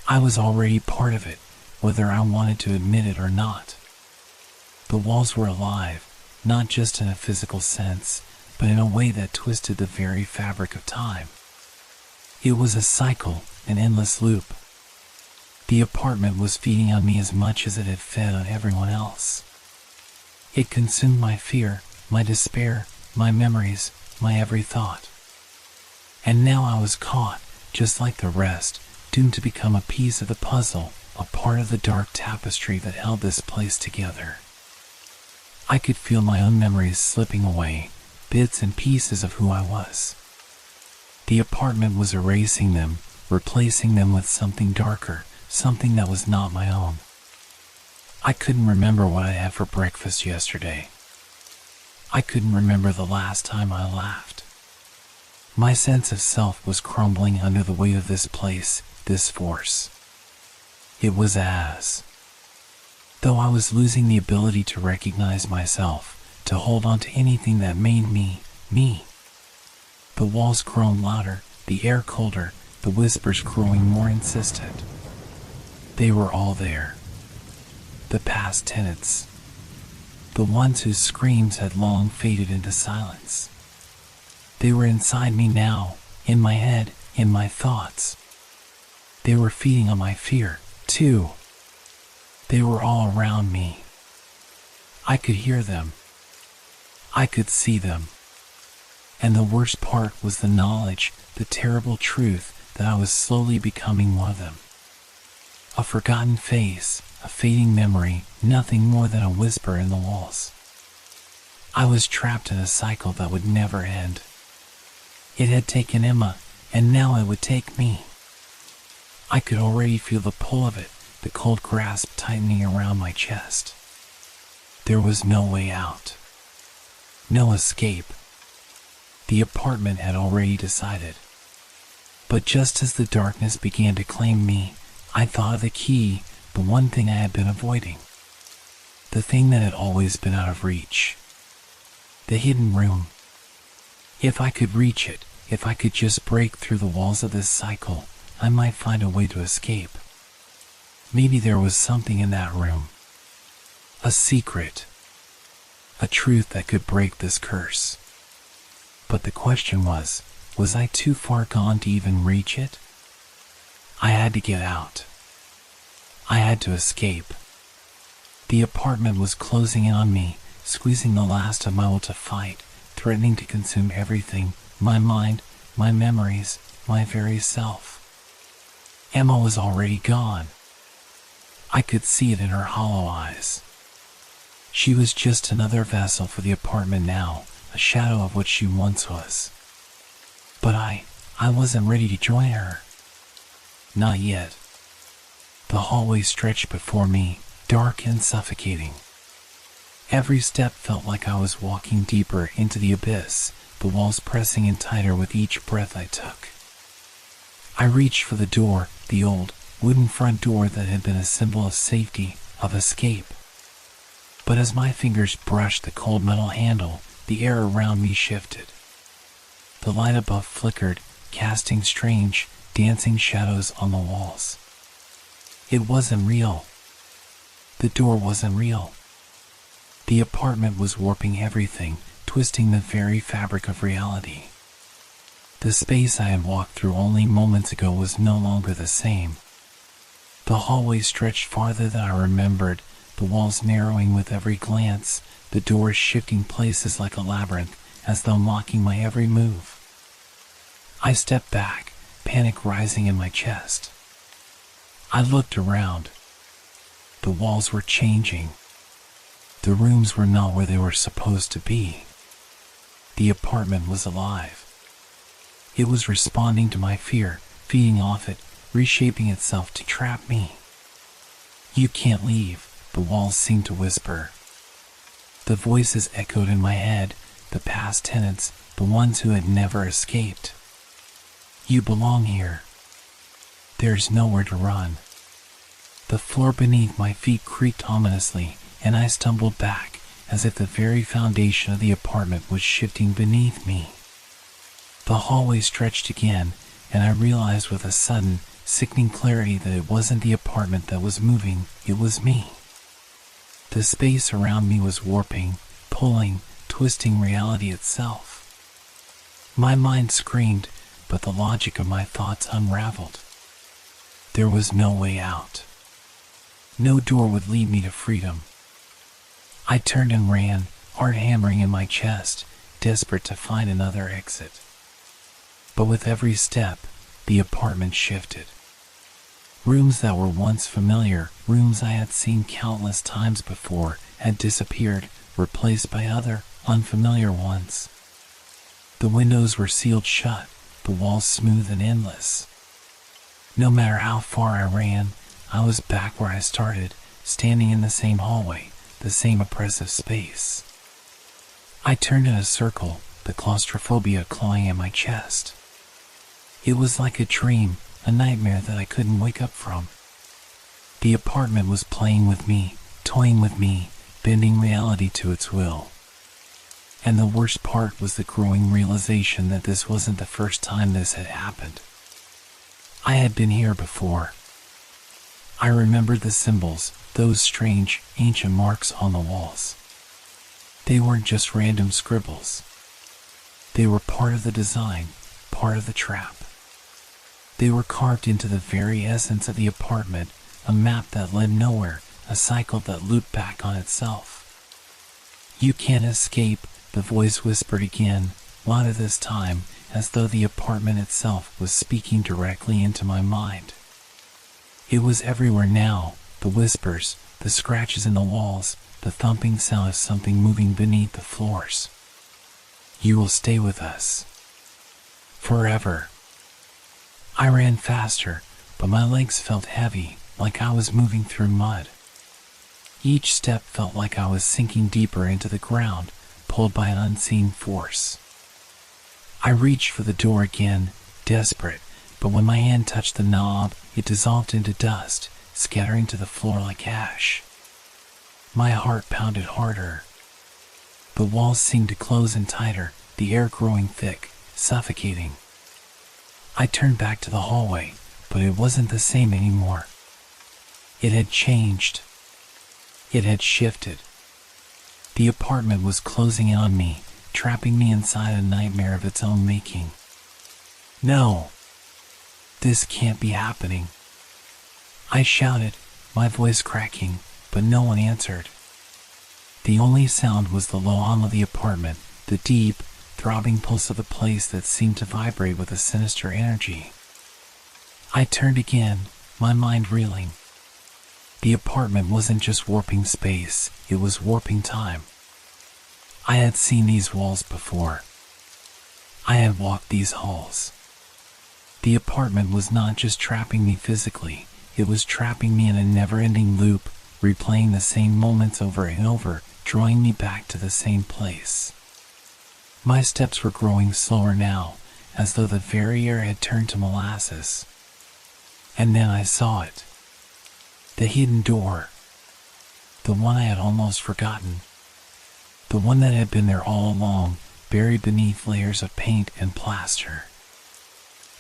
I was already part of it, whether I wanted to admit it or not. The walls were alive, not just in a physical sense, but in a way that twisted the very fabric of time. It was a cycle, an endless loop. The apartment was feeding on me as much as it had fed on everyone else. It consumed my fear, my despair, my memories, my every thought. And now I was caught, just like the rest, doomed to become a piece of the puzzle, a part of the dark tapestry that held this place together. I could feel my own memories slipping away, bits and pieces of who I was. The apartment was erasing them, replacing them with something darker, something that was not my own. I couldn't remember what I had for breakfast yesterday. I couldn't remember the last time I laughed. My sense of self was crumbling under the weight of this place, this force. It was as though I was losing the ability to recognize myself, to hold on to anything that made me, me. The walls groaned louder, the air colder, the whispers growing more insistent. They were all there. The past tenants. The ones whose screams had long faded into silence. They were inside me now, in my head, in my thoughts. They were feeding on my fear, too. They were all around me. I could hear them. I could see them. And the worst part was the knowledge, the terrible truth that I was slowly becoming one of them. A forgotten face, a fading memory, nothing more than a whisper in the walls. I was trapped in a cycle that would never end. It had taken Emma, and now it would take me. I could already feel the pull of it, the cold grasp tightening around my chest. There was no way out. No escape. The apartment had already decided. But just as the darkness began to claim me, I thought of the key, the one thing I had been avoiding. The thing that had always been out of reach. The hidden room. If I could reach it, if I could just break through the walls of this cycle, I might find a way to escape. Maybe there was something in that room. A secret. A truth that could break this curse. But the question was I too far gone to even reach it? I had to get out. I had to escape. The apartment was closing in on me, squeezing the last of my will to fight, threatening to consume everything, my mind, my memories, my very self. Emma was already gone. I could see it in her hollow eyes. She was just another vessel for the apartment now, a shadow of what she once was. But I wasn't ready to join her. Not yet. The hallway stretched before me, dark and suffocating. Every step felt like I was walking deeper into the abyss, the walls pressing in tighter with each breath I took. I reached for the door, the old, wooden front door that had been a symbol of safety, of escape. But as my fingers brushed the cold metal handle, the air around me shifted. The light above flickered, casting strange, dancing shadows on the walls. It wasn't real. The door wasn't real. The apartment was warping everything, twisting the very fabric of reality. The space I had walked through only moments ago was no longer the same. The hallway stretched farther than I remembered, the walls narrowing with every glance, the doors shifting places like a labyrinth, as though mocking my every move. I stepped back, panic rising in my chest. I looked around. The walls were changing. The rooms were not where they were supposed to be. The apartment was alive. It was responding to my fear, feeding off it, reshaping itself to trap me. "You can't leave," the walls seemed to whisper. The voices echoed in my head, the past tenants, the ones who had never escaped. "You belong here. There's nowhere to run." The floor beneath my feet creaked ominously, and I stumbled back, as if the very foundation of the apartment was shifting beneath me. The hallway stretched again, and I realized with a sudden, sickening clarity that it wasn't the apartment that was moving, it was me. The space around me was warping, pulling, twisting reality itself. My mind screamed, but the logic of my thoughts unraveled. There was no way out. No door would lead me to freedom. I turned and ran, heart hammering in my chest, desperate to find another exit. But with every step, the apartment shifted. Rooms that were once familiar, rooms I had seen countless times before, had disappeared, replaced by other, unfamiliar ones. The windows were sealed shut, the walls smooth and endless. No matter how far I ran, I was back where I started, standing in the same hallway, the same oppressive space. I turned in a circle, the claustrophobia clawing at my chest. It was like a dream, a nightmare that I couldn't wake up from. The apartment was playing with me, toying with me, bending reality to its will. And the worst part was the growing realization that this wasn't the first time this had happened. I had been here before. I remembered the symbols, those strange, ancient marks on the walls. They weren't just random scribbles. They were part of the design, part of the trap. They were carved into the very essence of the apartment, a map that led nowhere, a cycle that looped back on itself. "You can't escape," the voice whispered again, louder this time, as though the apartment itself was speaking directly into my mind. It was everywhere now, the whispers, the scratches in the walls, the thumping sound of something moving beneath the floors. "You will stay with us. Forever." I ran faster, but my legs felt heavy, like I was moving through mud. Each step felt like I was sinking deeper into the ground, pulled by an unseen force. I reached for the door again, desperate, but when my hand touched the knob, it dissolved into dust, scattering to the floor like ash. My heart pounded harder. The walls seemed to close in tighter, the air growing thick, suffocating. I turned back to the hallway, but it wasn't the same anymore. It had changed. It had shifted. The apartment was closing in on me, trapping me inside a nightmare of its own making. "No! This can't be happening!" I shouted, my voice cracking, but no one answered. The only sound was the low hum of the apartment, the deep, throbbing pulse of the place that seemed to vibrate with a sinister energy. I turned again, my mind reeling. The apartment wasn't just warping space, it was warping time. I had seen these walls before. I had walked these halls. The apartment was not just trapping me physically, it was trapping me in a never-ending loop, replaying the same moments over and over, drawing me back to the same place. My steps were growing slower now, as though the very air had turned to molasses. And then I saw it. The hidden door. The one I had almost forgotten. The one that had been there all along, buried beneath layers of paint and plaster.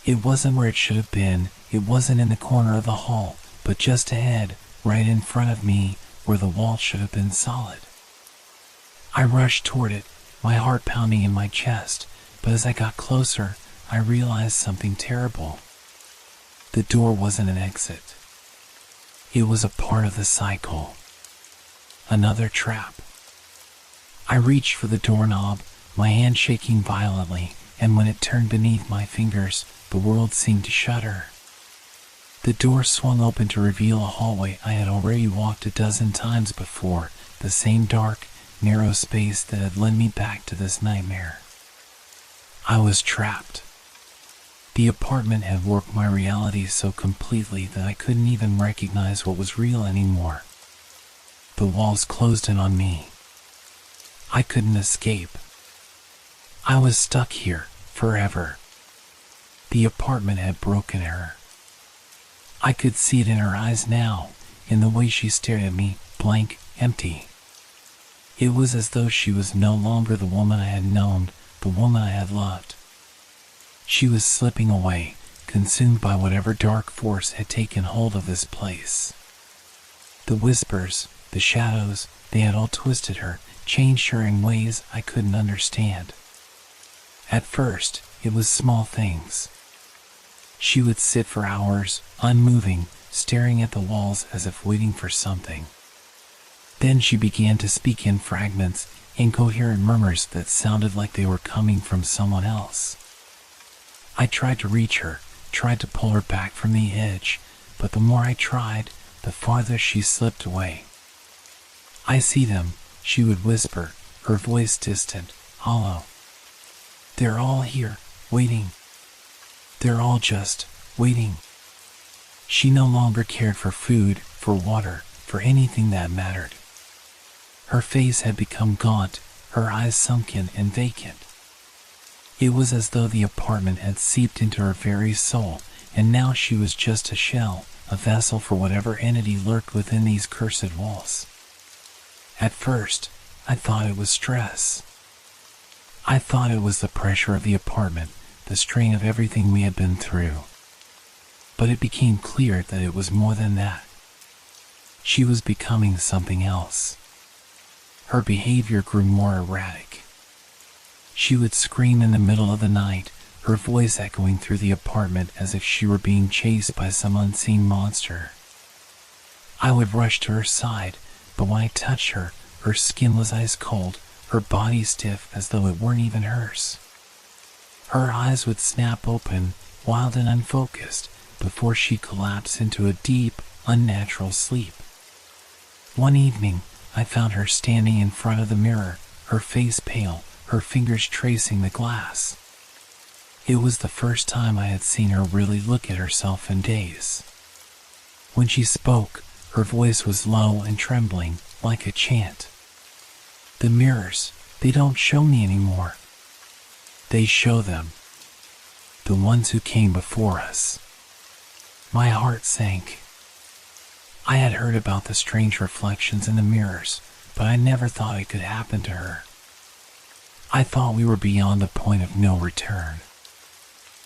It wasn't where it should have been, it wasn't in the corner of the hall, but just ahead, right in front of me, where the wall should have been solid. I rushed toward it, my heart pounding in my chest, but as I got closer, I realized something terrible. The door wasn't an exit. It was a part of the cycle. Another trap. I reached for the doorknob, my hand shaking violently, and when it turned beneath my fingers, the world seemed to shudder. The door swung open to reveal a hallway I had already walked a dozen times before, the same dark, narrow space that had led me back to this nightmare. I was trapped. The apartment had warped my reality so completely that I couldn't even recognize what was real anymore. The walls closed in on me. I couldn't escape. I was stuck here, forever. The apartment had broken her. I could see it in her eyes now, in the way she stared at me, blank, empty. It was as though she was no longer the woman I had known, the woman I had loved. She was slipping away, consumed by whatever dark force had taken hold of this place. The whispers, the shadows, they had all twisted her, changed her in ways I couldn't understand. At first, it was small things. She would sit for hours, unmoving, staring at the walls as if waiting for something. Then she began to speak in fragments, incoherent murmurs that sounded like they were coming from someone else. I tried to reach her, tried to pull her back from the edge, but the more I tried, the farther she slipped away. "I see them," she would whisper, her voice distant, hollow. "They're all here, waiting. They're all just waiting." She no longer cared for food, for water, for anything that mattered. Her face had become gaunt, her eyes sunken and vacant. It was as though the apartment had seeped into her very soul, and now she was just a shell, a vessel for whatever entity lurked within these cursed walls. At first, I thought it was stress. I thought it was the pressure of the apartment, the strain of everything we had been through. But it became clear that it was more than that. She was becoming something else. Her behavior grew more erratic. She would scream in the middle of the night, her voice echoing through the apartment as if she were being chased by some unseen monster. I would rush to her side, but when I touched her, her skin was ice cold, her body stiff as though it weren't even hers. Her eyes would snap open, wild and unfocused, before she collapsed into a deep, unnatural sleep. One evening, I found her standing in front of the mirror, her face pale, her fingers tracing the glass. It was the first time I had seen her really look at herself in days. When she spoke, her voice was low and trembling, like a chant. "The mirrors, they don't show me anymore. They show them. The ones who came before us." My heart sank. I had heard about the strange reflections in the mirrors, but I never thought it could happen to her. I thought we were beyond the point of no return.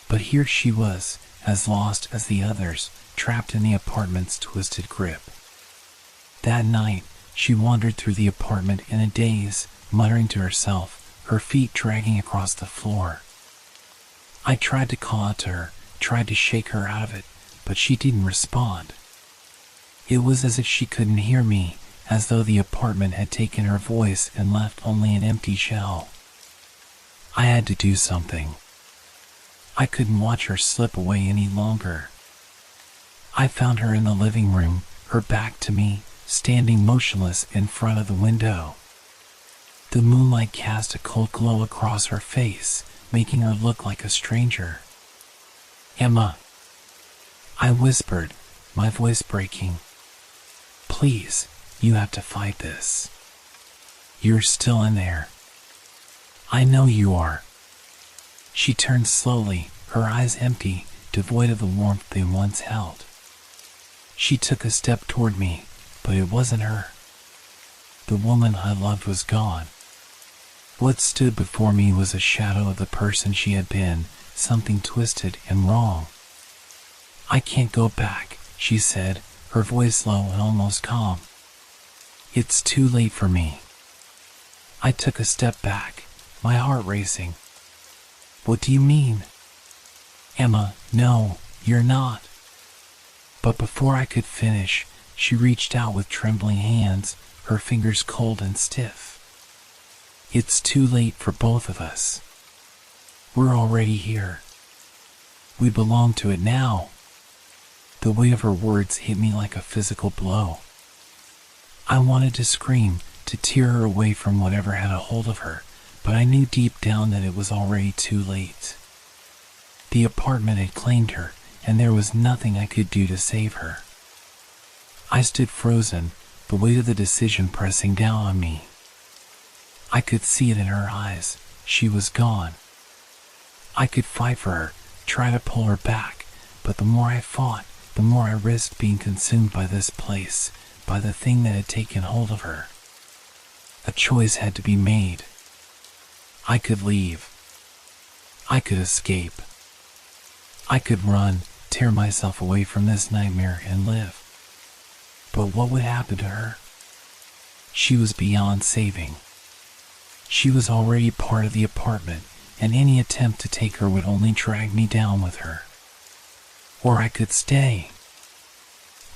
But here she was, as lost as the others, trapped in the apartment's twisted grip. That night, she wandered through the apartment in a daze, muttering to herself, her feet dragging across the floor. I tried to call out to her, tried to shake her out of it, but she didn't respond. It was as if she couldn't hear me, as though the apartment had taken her voice and left only an empty shell. I had to do something. I couldn't watch her slip away any longer. I found her in the living room, her back to me, standing motionless in front of the window. The moonlight cast a cold glow across her face, making her look like a stranger. "Emma," I whispered, my voice breaking. "Please, you have to fight this. You're still in there. I know you are." She turned slowly, her eyes empty, devoid of the warmth they once held. She took a step toward me, but it wasn't her. The woman I loved was gone. What stood before me was a shadow of the person she had been, something twisted and wrong. "I can't go back," she said, her voice low and almost calm. "It's too late for me." I took a step back, my heart racing. "What do you mean?" "Emma, no, you're not." But before I could finish, she reached out with trembling hands, her fingers cold and stiff. "It's too late for both of us. We're already here. We belong to it now." The weight of her words hit me like a physical blow. I wanted to scream, to tear her away from whatever had a hold of her, but I knew deep down that it was already too late. The apartment had claimed her, and there was nothing I could do to save her. I stood frozen, the weight of the decision pressing down on me. I could see it in her eyes. She was gone. I could fight for her, try to pull her back, but the more I fought, the more I risked being consumed by this place, by the thing that had taken hold of her. A choice had to be made. I could leave. I could escape. I could run, tear myself away from this nightmare and live. But what would happen to her? She was beyond saving. She was already part of the apartment, and any attempt to take her would only drag me down with her. Or I could stay.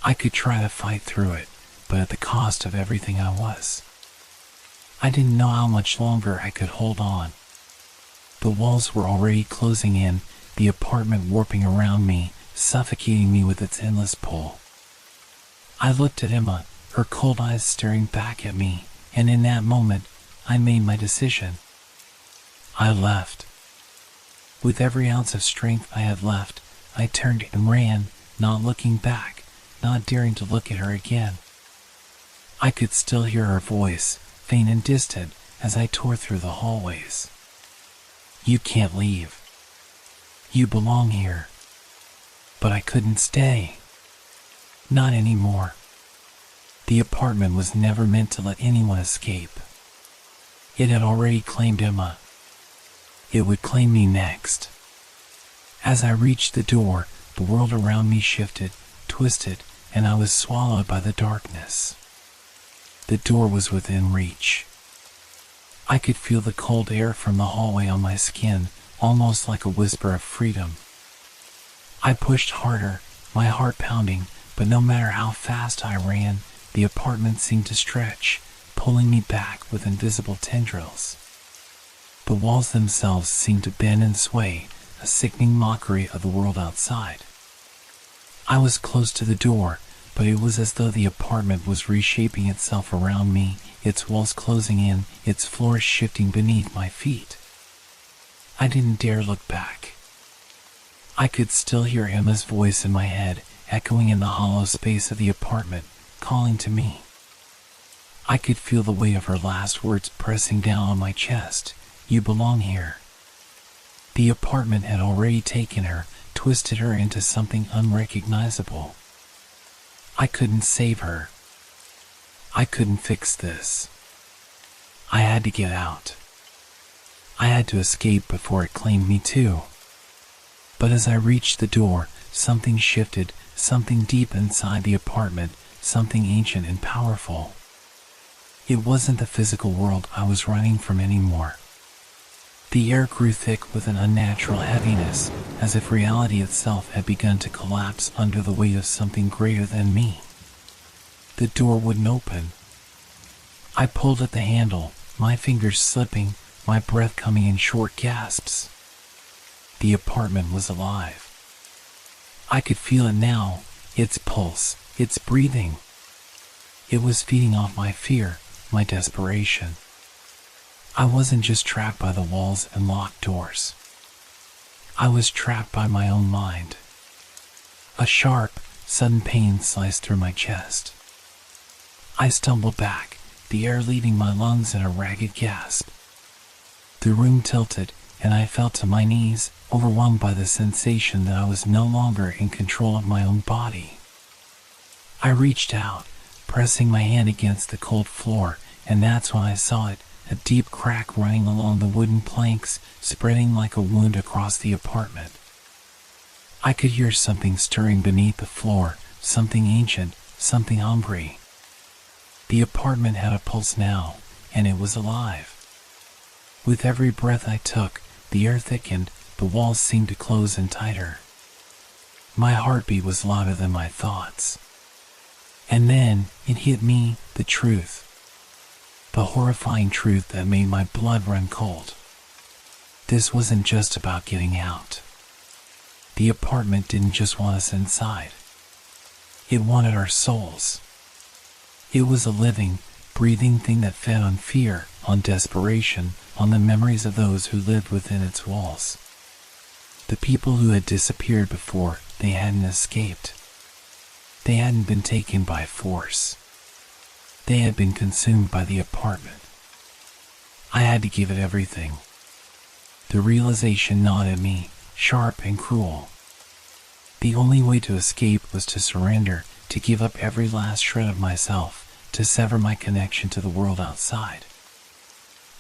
I could try to fight through it, but at the cost of everything I was. I didn't know how much longer I could hold on. The walls were already closing in, the apartment warping around me, suffocating me with its endless pull. I looked at Emma, her cold eyes staring back at me, and in that moment, I made my decision. I left. With every ounce of strength I had left, I turned and ran, not looking back, not daring to look at her again. I could still hear her voice, faint and distant, as I tore through the hallways. You can't leave. You belong here. But I couldn't stay. Not anymore. The apartment was never meant to let anyone escape. It had already claimed Emma. It would claim me next. As I reached the door, the world around me shifted, twisted, and I was swallowed by the darkness. The door was within reach. I could feel the cold air from the hallway on my skin, almost like a whisper of freedom. I pushed harder, my heart pounding, but no matter how fast I ran, the apartment seemed to stretch, pulling me back with invisible tendrils. The walls themselves seemed to bend and sway, a sickening mockery of the world outside. I was close to the door, but it was as though the apartment was reshaping itself around me, its walls closing in, its floors shifting beneath my feet. I didn't dare look back. I could still hear Emma's voice in my head, echoing in the hollow space of the apartment, calling to me. I could feel the weight of her last words pressing down on my chest. You belong here. The apartment had already taken her, twisted her into something unrecognizable. I couldn't save her. I couldn't fix this. I had to get out. I had to escape before it claimed me too. But as I reached the door, something shifted, something deep inside the apartment, something ancient and powerful. It wasn't the physical world I was running from anymore. The air grew thick with an unnatural heaviness, as if reality itself had begun to collapse under the weight of something greater than me. The door wouldn't open. I pulled at the handle, my fingers slipping, my breath coming in short gasps. The apartment was alive. I could feel it now, its pulse, its breathing. It was feeding off my fear, my desperation. I wasn't just trapped by the walls and locked doors. I was trapped by my own mind. A sharp, sudden pain sliced through my chest. I stumbled back, the air leaving my lungs in a ragged gasp. The room tilted, and I fell to my knees, overwhelmed by the sensation that I was no longer in control of my own body. I reached out, pressing my hand against the cold floor, and that's when I saw it, a deep crack running along the wooden planks, spreading like a wound across the apartment. I could hear something stirring beneath the floor, something ancient, something ombre. The apartment had a pulse now, and it was alive. With every breath I took, the air thickened, the walls seemed to close in tighter. My heartbeat was louder than my thoughts. And then, it hit me, the truth. The horrifying truth that made my blood run cold. This wasn't just about getting out. The apartment didn't just want us inside. It wanted our souls. It was a living, breathing thing that fed on fear, on desperation, on the memories of those who lived within its walls. The people who had disappeared before, they hadn't escaped. They hadn't been taken by force. They had been consumed by the apartment. I had to give it everything. The realization gnawed at me, sharp and cruel. The only way to escape was to surrender, to give up every last shred of myself, to sever my connection to the world outside.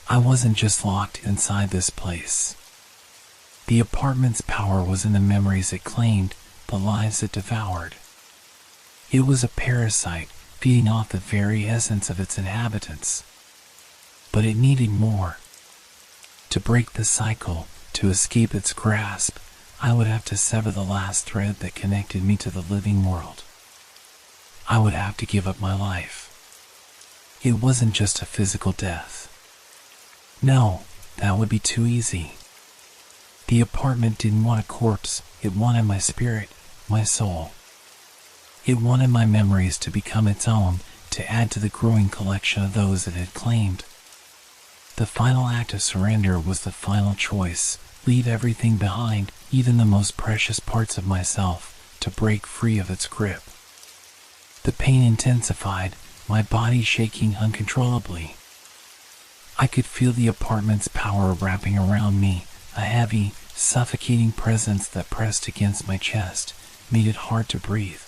I wasn't just locked inside this place. The apartment's power was in the memories it claimed, the lives it devoured. It was a parasite, feeding off the very essence of its inhabitants. But it needed more. To break the cycle, to escape its grasp, I would have to sever the last thread that connected me to the living world. I would have to give up my life. It wasn't just a physical death. No, that would be too easy. The apartment didn't want a corpse, it wanted my spirit, my soul. It wanted my memories to become its own, to add to the growing collection of those it had claimed. The final act of surrender was the final choice, leave everything behind, even the most precious parts of myself, to break free of its grip. The pain intensified, my body shaking uncontrollably. I could feel the apartment's power wrapping around me, a heavy, suffocating presence that pressed against my chest, made it hard to breathe.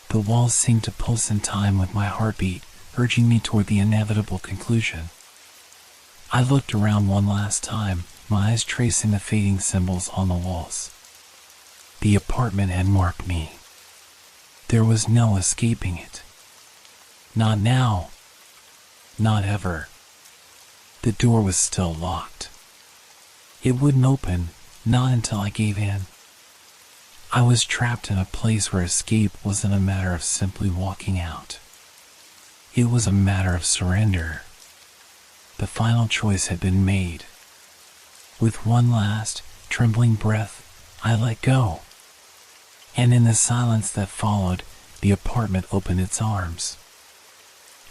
The walls seemed to pulse in time with my heartbeat, urging me toward the inevitable conclusion. I looked around one last time, my eyes tracing the fading symbols on the walls. The apartment had marked me. There was no escaping it. Not now. Not ever. The door was still locked. It wouldn't open, not until I gave in. I was trapped in a place where escape wasn't a matter of simply walking out. It was a matter of surrender. The final choice had been made. With one last, trembling breath, I let go. And in the silence that followed, the apartment opened its arms.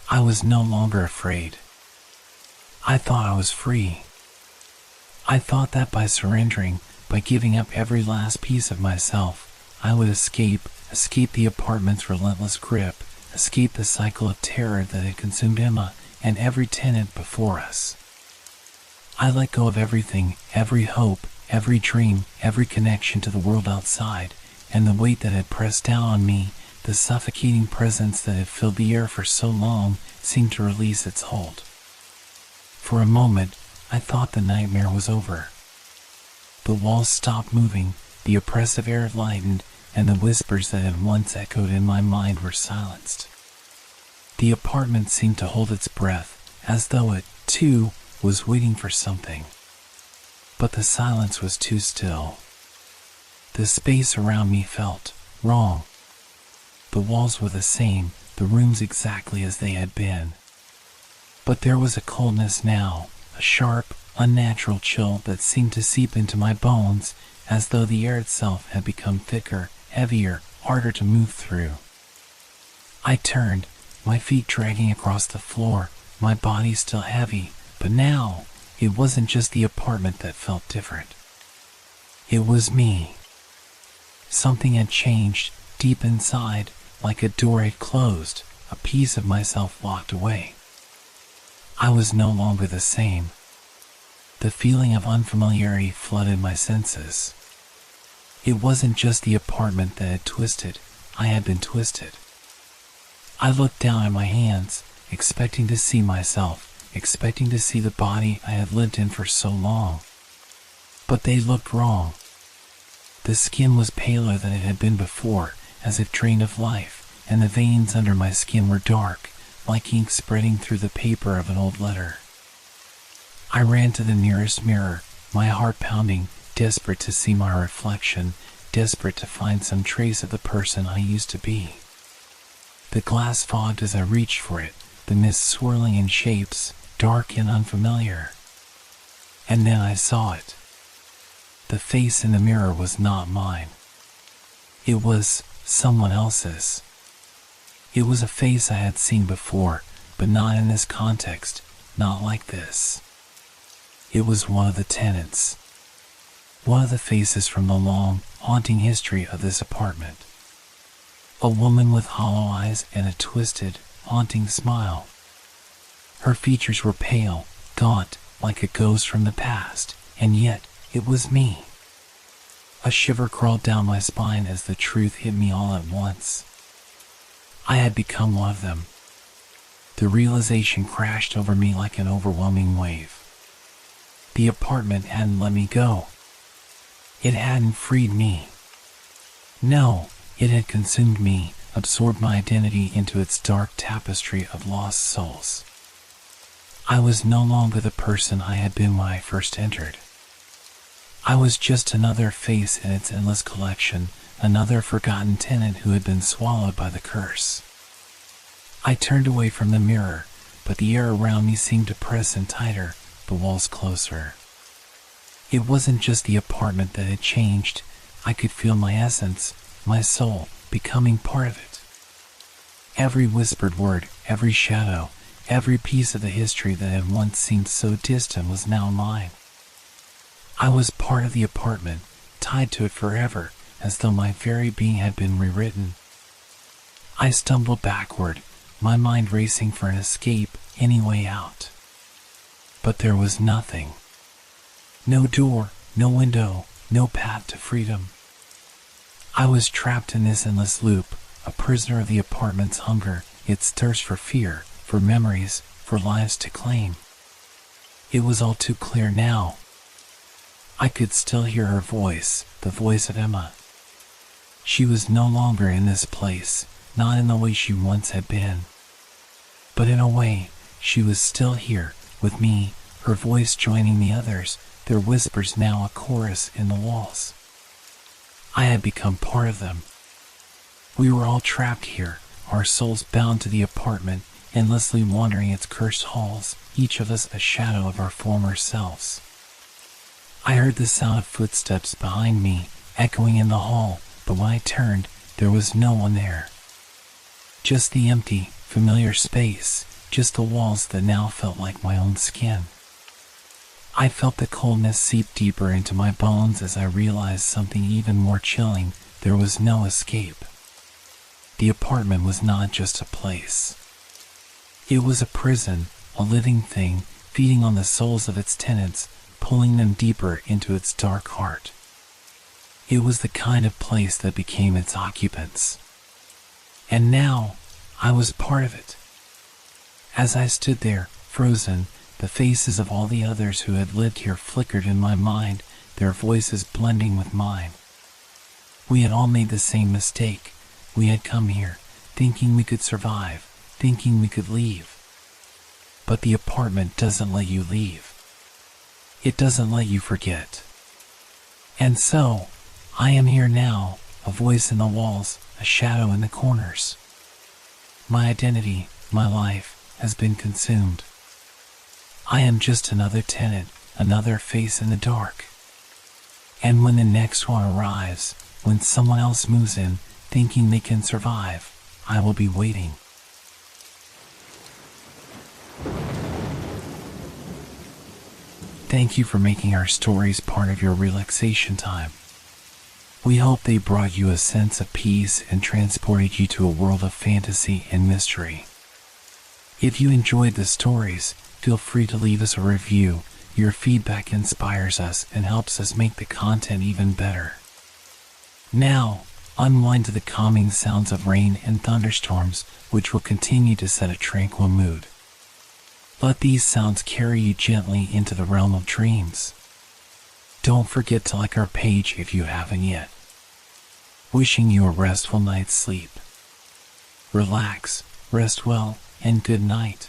I was no longer afraid. I thought I was free. I thought that by surrendering, by giving up every last piece of myself, I would escape the apartment's relentless grip, escape the cycle of terror that had consumed Emma and every tenant before us. I let go of everything, every hope, every dream, every connection to the world outside, and the weight that had pressed down on me, the suffocating presence that had filled the air for so long, seemed to release its hold. For a moment, I thought the nightmare was over. The walls stopped moving, the oppressive air lightened, and the whispers that had once echoed in my mind were silenced. The apartment seemed to hold its breath, as though it, too, was waiting for something. But the silence was too still. The space around me felt wrong. The walls were the same, the rooms exactly as they had been. But there was a coldness now, a sharp, unnatural chill that seemed to seep into my bones, as though the air itself had become thicker, heavier, harder to move through. I turned, my feet dragging across the floor, my body still heavy, but now, it wasn't just the apartment that felt different. It was me. Something had changed, deep inside, like a door had closed, a piece of myself locked away. I was no longer the same. The feeling of unfamiliarity flooded my senses. It wasn't just the apartment that had twisted, I had been twisted. I looked down at my hands, expecting to see myself, expecting to see the body I had lived in for so long. But they looked wrong. The skin was paler than it had been before, as if drained of life, and the veins under my skin were dark, like ink spreading through the paper of an old letter. I ran to the nearest mirror, my heart pounding, desperate to see my reflection, desperate to find some trace of the person I used to be. The glass fogged as I reached for it, the mist swirling in shapes, dark and unfamiliar. And then I saw it. The face in the mirror was not mine. It was someone else's. It was a face I had seen before, but not in this context, not like this. It was one of the tenants. one of the faces from the long, haunting history of this apartment. A woman with hollow eyes and a twisted, haunting smile. Her features were pale, gaunt, like a ghost from the past, and yet it was me. A shiver crawled down my spine as the truth hit me all at once. I had become one of them. The realization crashed over me like an overwhelming wave. The apartment hadn't let me go. It hadn't freed me. No, it had consumed me, absorbed my identity into its dark tapestry of lost souls. I was no longer the person I had been when I first entered. I was just another face in its endless collection, another forgotten tenant who had been swallowed by the curse. I turned away from the mirror, but the air around me seemed to press in tighter, the walls closer. It wasn't just the apartment that had changed. I could feel my essence, my soul, becoming part of it. Every whispered word, every shadow, every piece of the history that had once seemed so distant was now mine. I was part of the apartment, tied to it forever, as though my very being had been rewritten. I stumbled backward, my mind racing for an escape, any way out. But there was nothing. No door, no window, no path to freedom. I was trapped in this endless loop, a prisoner of the apartment's hunger, its thirst for fear, for memories, for lives to claim. It was all too clear now. I could still hear her voice, the voice of Emma. She was no longer in this place, not in the way she once had been. But in a way, she was still here, with me, her voice joining the others, their whispers now a chorus in the walls. I had become part of them. We were all trapped here, our souls bound to the apartment, endlessly wandering its cursed halls, each of us a shadow of our former selves. I heard the sound of footsteps behind me, echoing in the hall, but when I turned, there was no one there. Just the empty, familiar space, just the walls that now felt like my own skin. I felt the coldness seep deeper into my bones as I realized something even more chilling. There was no escape. The apartment was not just a place. It was a prison, a living thing, feeding on the souls of its tenants, pulling them deeper into its dark heart. It was the kind of place that became its occupants. And now, I was part of it. As I stood there, frozen, the faces of all the others who had lived here flickered in my mind, their voices blending with mine. We had all made the same mistake. We had come here, thinking we could survive, thinking we could leave. But the apartment doesn't let you leave. It doesn't let you forget. And so, I am here now, a voice in the walls, a shadow in the corners. My identity, my life, has been consumed. I am just another tenant, another face in the dark. And when the next one arrives, when someone else moves in, thinking they can survive, I will be waiting. Thank you for making our stories part of your relaxation time. We hope they brought you a sense of peace and transported you to a world of fantasy and mystery. If you enjoyed the stories, feel free to leave us a review. Your feedback inspires us and helps us make the content even better. Now, unwind to the calming sounds of rain and thunderstorms, which will continue to set a tranquil mood. Let these sounds carry you gently into the realm of dreams. Don't forget to like our page if you haven't yet. Wishing you a restful night's sleep. Relax, rest well, and good night.